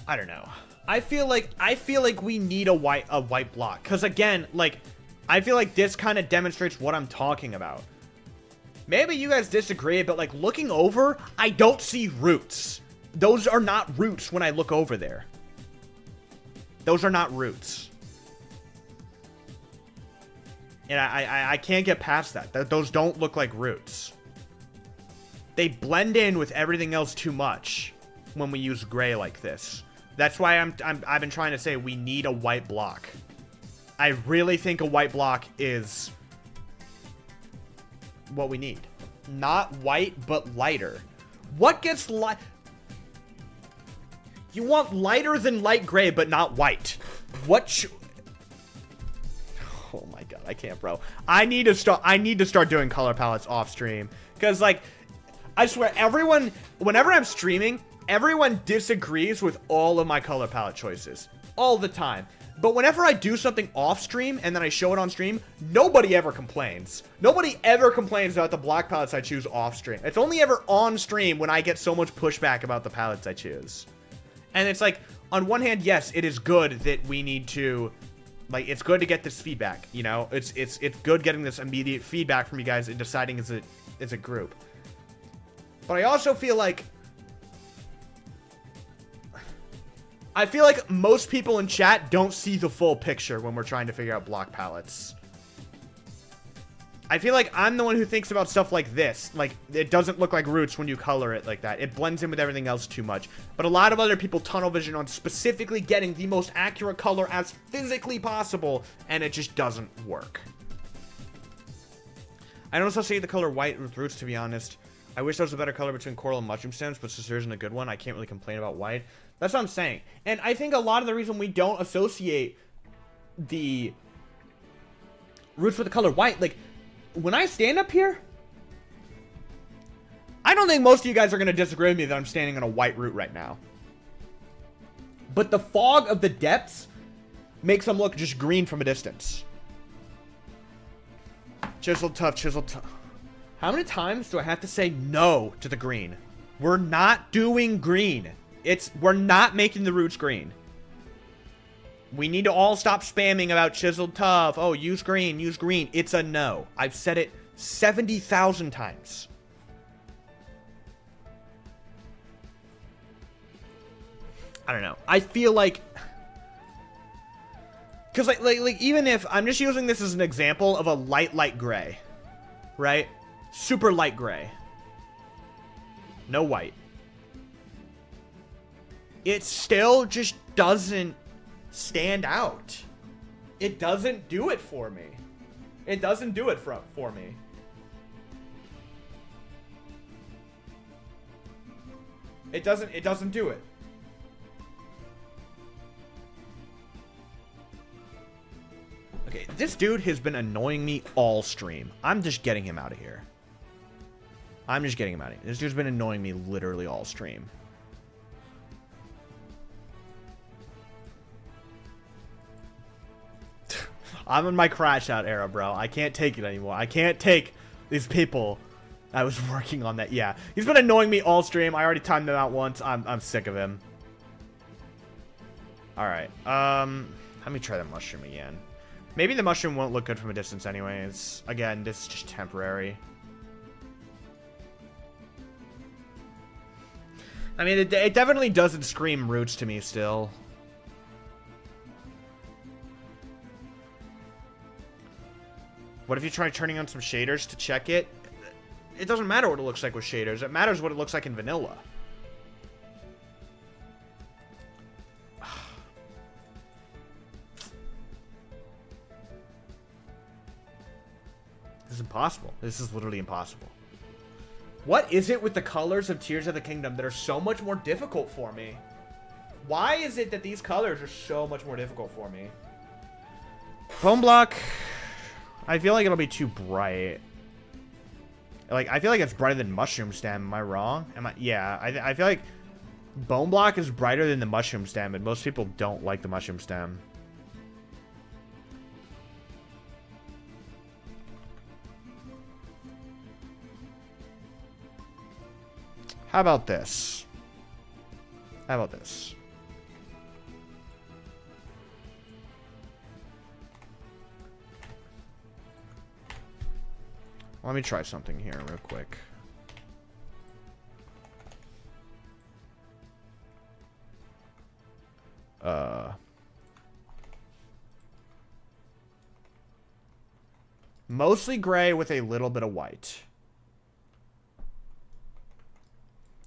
I don't know. I feel like we need a white block. Because again, like, I feel like this kind of demonstrates what I'm talking about. Maybe you guys disagree, but like looking over, I don't see roots. Those are not roots when I look over there. Those are not roots. And I can't get past that. Those don't look like roots. They blend in with everything else too much when we use gray like this. That's why I've been trying to say we need a white block. I really think a white block is what we need. Not white, but lighter. What gets light? You want lighter than light gray, but not white. What? Oh my god, I can't, bro. I need to start doing color palettes off stream, because like, I swear, whenever I'm streaming, everyone disagrees with all of my color palette choices all the time. But whenever I do something off stream and then I show it on stream, nobody ever complains. Nobody ever complains about the black palettes I choose off stream. It's only ever on stream when I get so much pushback about the palettes I choose. And it's like, on one hand, yes, it is good that we need to, like, it's good to get this feedback, you know? It's good getting this immediate feedback from you guys and deciding as a group. But I also feel like most people in chat don't see the full picture when we're trying to figure out block palettes. I feel like I'm the one who thinks about stuff like this. Like, it doesn't look like roots when you color it like that. It blends in with everything else too much. But a lot of other people tunnel vision on specifically getting the most accurate color as physically possible, and it just doesn't work. I don't associate the color white with roots, to be honest. I wish there was a better color between coral and mushroom stems, but since there isn't a good one, I can't really complain about white. That's what I'm saying. And I think a lot of the reason we don't associate the roots with the color white, like, when I stand up here, I don't think most of you guys are going to disagree with me that I'm standing on a white root right now. But the fog of the depths makes them look just green from a distance. Chiseled tough, chiseled tough. How many times do I have to say no to the green? We're not doing green. We're not making the roots green. We need to all stop spamming about chiseled tough. Oh, use green, use green. It's a no. I've said it 70,000 times. I don't know. I feel like, because like even if I'm just using this as an example of a light gray, right? Super light gray. No white. It still just doesn't stand out. It doesn't do it for me. It doesn't do it for me. It doesn't do it. Okay, this dude has been annoying me all stream. I'm just getting him out of here. I'm just getting him out of here. This dude's been annoying me literally all stream. I'm in my crash out era, bro. I can't take it anymore. I can't take these people. I was working on that. Yeah, he's been annoying me all stream. I already timed him out once. I'm sick of him. All right. Let me try the mushroom again. Maybe the mushroom won't look good from a distance anyways. Again, this is just temporary. I mean, it definitely doesn't scream roots to me still. What if you try turning on some shaders to check it? It doesn't matter what it looks like with shaders. It matters what it looks like in vanilla. This is impossible. This is literally impossible. What is it with the colors of Tears of the Kingdom that are so much more difficult for me? Why is it that these colors are so much more difficult for me? Foam block. I feel like it'll be too bright. Like, I feel like it's brighter than mushroom stem. Am I wrong? Yeah, I feel like bone block is brighter than the mushroom stem, and most people don't like the mushroom stem. How about this? How about this? Let me try something here real quick. Mostly gray with a little bit of white.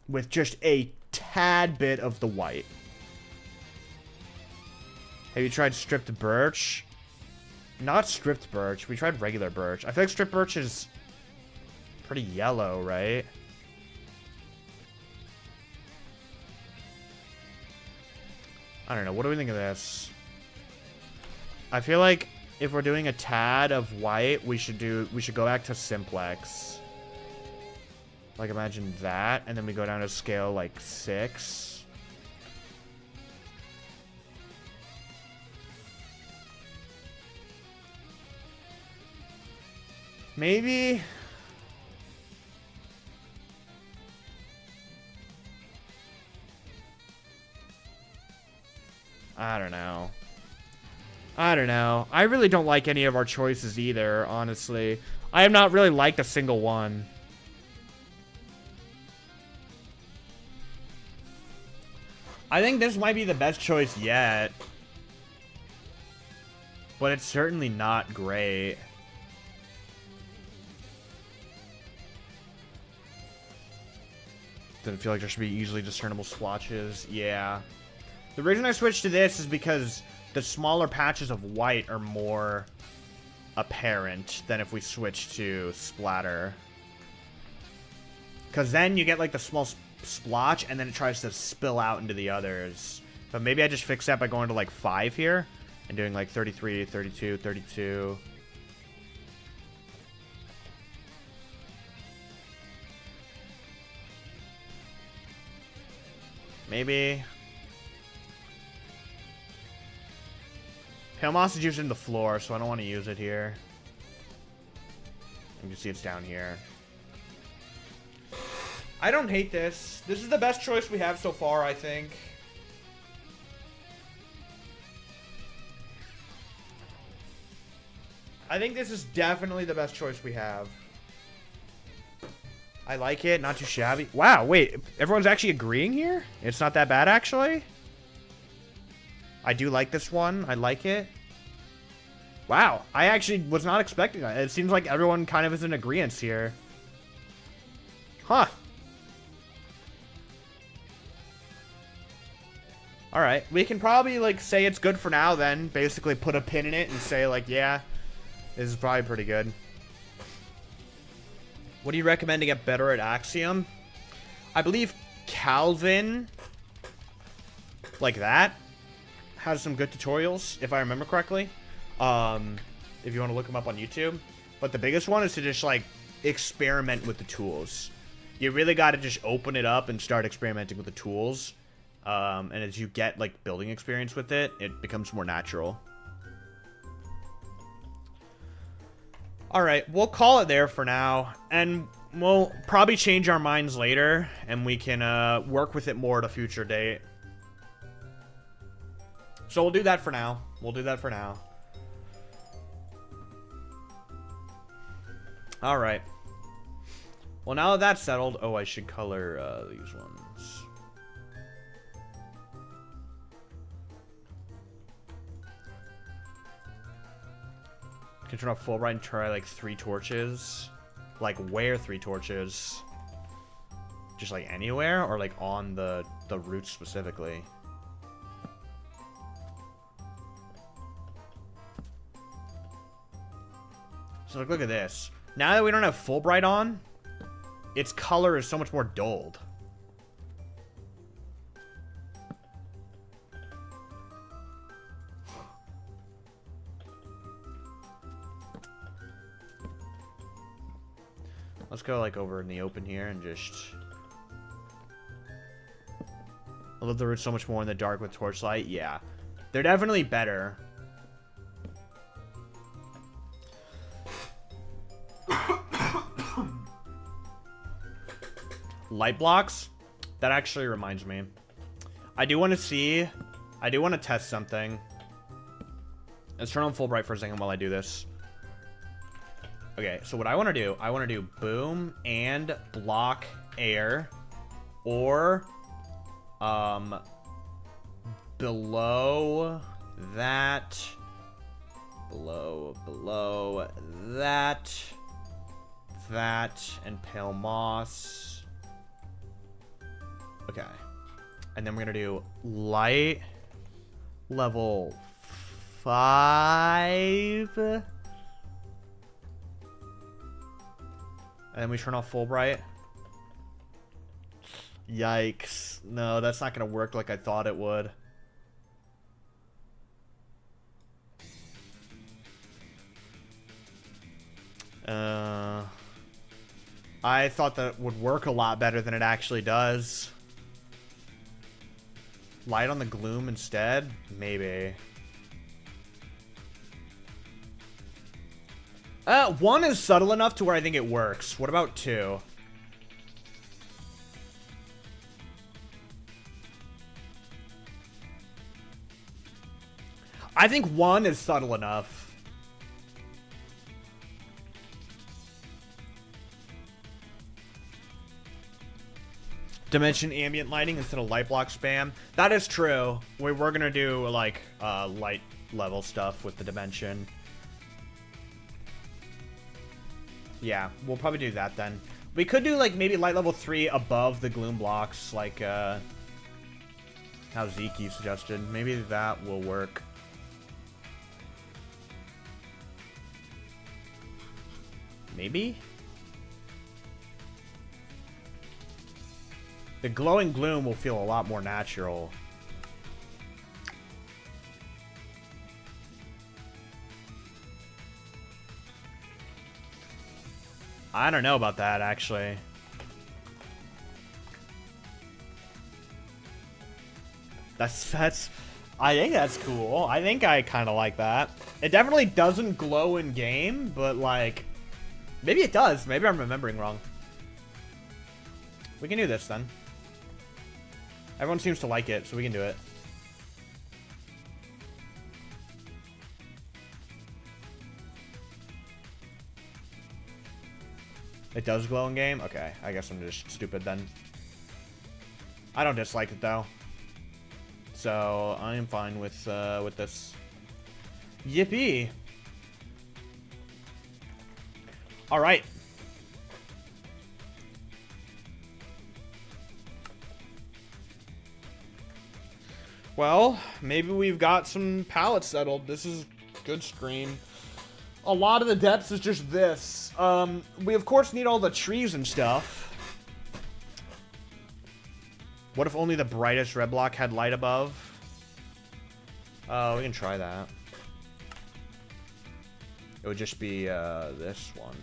With just a tad bit of the white. Have you tried stripped birch? Not stripped birch. We tried regular birch. I feel like stripped birch is pretty yellow, right? I don't know. What do we think of this? I feel like if we're doing a tad of white, we should go back to simplex. Like, imagine that, and then we go down to scale, like, 6. Maybe... I don't know. I don't know. I really don't like any of our choices either, honestly. I have not really liked a single one. I think this might be the best choice yet. But it's certainly not great. Doesn't feel like there should be easily discernible splotches. Yeah. The reason I switched to this is because the smaller patches of white are more apparent than if we switch to splatter. Because then you get like the small splotch and then it tries to spill out into the others. But maybe I just fix that by going to like 5 here and doing like 33, 32, 32. Maybe. Pale moss is used in the floor, so I don't want to use it here. You can see it's down here. I don't hate this. This is the best choice we have so far, I think. I think this is definitely the best choice we have. I like it. Not too shabby. Wow, wait. Everyone's actually agreeing here? It's not that bad, actually? I do like this one. I like it. Wow. I actually was not expecting that. It seems like everyone kind of is in agreement here. Huh. Alright. We can probably, like, say it's good for now, then. Basically put a pin in it and say, like, yeah, this is probably pretty good. What do you recommend to get better at Axiom? I believe Calvin, like that, has some good tutorials, if I remember correctly. If you want to look them up on YouTube. But the biggest one is to just, like, experiment with the tools. You really got to just open it up and start experimenting with the tools. And as you get, like, building experience with it, it becomes more natural. Alright, we'll call it there for now. And we'll probably change our minds later. And we can work with it more at a future date. So we'll do that for now. We'll do that for now. Alright. Well, now that that's settled... Oh, I should color these ones. Can turn off full bright and try, like, 3 torches. Like, where 3 torches? Just, like, anywhere? Or, like, on the roots specifically? So, like, look at this. Now that we don't have Fulbright on, its color is so much more dulled. Let's go like over in the open here and just... I love the roots so much more in the dark with torchlight. Yeah. They're definitely better. Light blocks? That actually reminds me. I do want to test something. Let's turn on full bright for a second while I do this. Okay, so what I want to do boom and block air, or below that, below that, and pale moss. Okay, and then we're gonna do light level 5. And then we turn off full bright. Yikes. No, that's not going to work like I thought it would. I thought that would work a lot better than it actually does. Light on the gloom instead? Maybe. 1 is subtle enough to where I think it works. What about 2? I think 1 is subtle enough. Dimension ambient lighting instead of light block spam. That is true. We're gonna do like light level stuff with the dimension. Yeah, we'll probably do that then. We could do like maybe light level 3 above the gloom blocks, like how Zeke suggested. Maybe that will work. Maybe? The glowing gloom will feel a lot more natural. I don't know about that, actually. That's I think that's cool. I think I kind of like that. It definitely doesn't glow in game, but like, maybe it does. Maybe I'm remembering wrong. We can do this then. Everyone seems to like it, so we can do it. It does glow in game? Okay, I guess I'm just stupid then. I don't dislike it though. So I am fine with this. Yippee! All right. Well, maybe we've got some palettes settled. This is good screen. A lot of the depths is just this. We of course need all the trees and stuff. What if only the brightest red block had light above? We can try that. It would just be this one.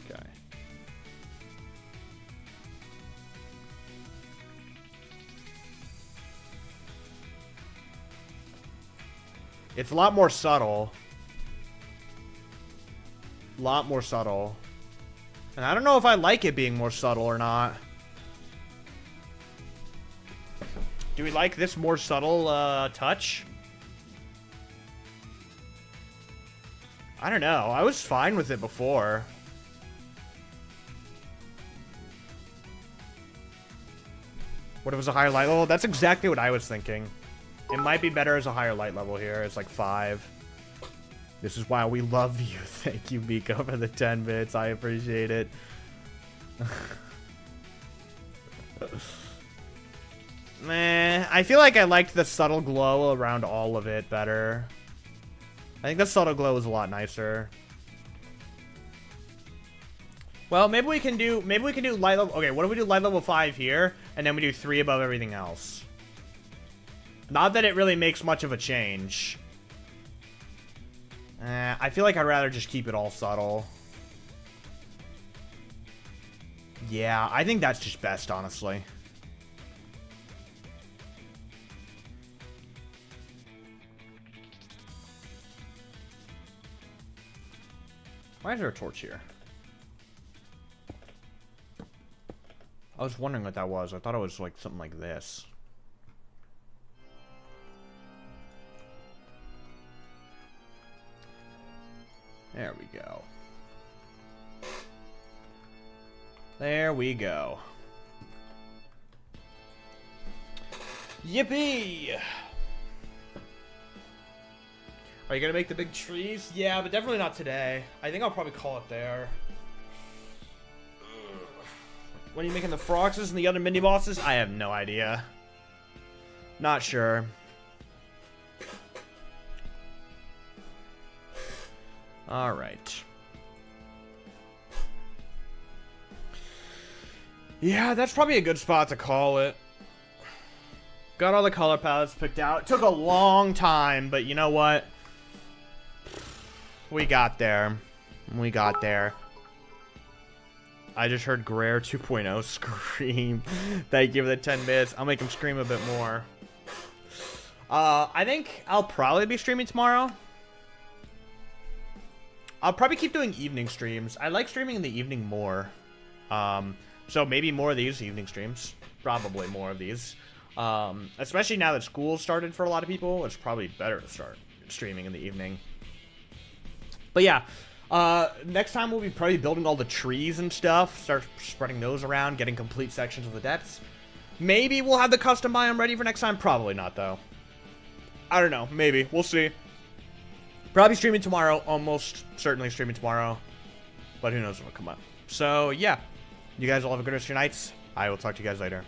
Okay. It's a lot more subtle. A lot more subtle. And I don't know if I like it being more subtle or not. Do we like this more subtle touch? I don't know. I was fine with it before. What if it was a higher light level? That's exactly what I was thinking. It might be better as a higher light level here. It's like 5. This is why we love you. Thank you, Miko, for the 10 bits. I appreciate it. Meh. I feel like I liked the subtle glow around all of it better. I think the subtle glow is a lot nicer. Well, maybe we can do light level. Okay, what if we do light level 5 here, and then we do 3 above everything else? Not that it really makes much of a change. I feel like I'd rather just keep it all subtle. Yeah, I think that's just best, honestly. Why is there a torch here? I was wondering what that was. I thought it was like something like this. There we go. There we go. Yippee! Are you gonna make the big trees? Yeah, but definitely not today. I think I'll probably call it there. When are you making the froxes and the other mini bosses? I have no idea. Not sure. Alright. Yeah, that's probably a good spot to call it. Got all the color palettes picked out. It took a long time, but you know what? We got there. We got there. I just heard Greer 2.0 scream. Thank you for the 10 minutes. I'll make him scream a bit more. I think I'll probably be streaming tomorrow. I'll probably keep doing evening streams. I like streaming in the evening more. So maybe more of these evening streams. Probably more of these. Especially now that school started for a lot of people, it's probably better to start streaming in the evening. But yeah, next time we'll be probably building all the trees and stuff. Start spreading those around, getting complete sections of the depths. Maybe we'll have the custom biome ready for next time. Probably not, though. I don't know. Maybe. We'll see. Probably streaming tomorrow. Almost certainly streaming tomorrow. But who knows what'll come up. So, yeah. You guys all have a good rest of your nights. I will talk to you guys later.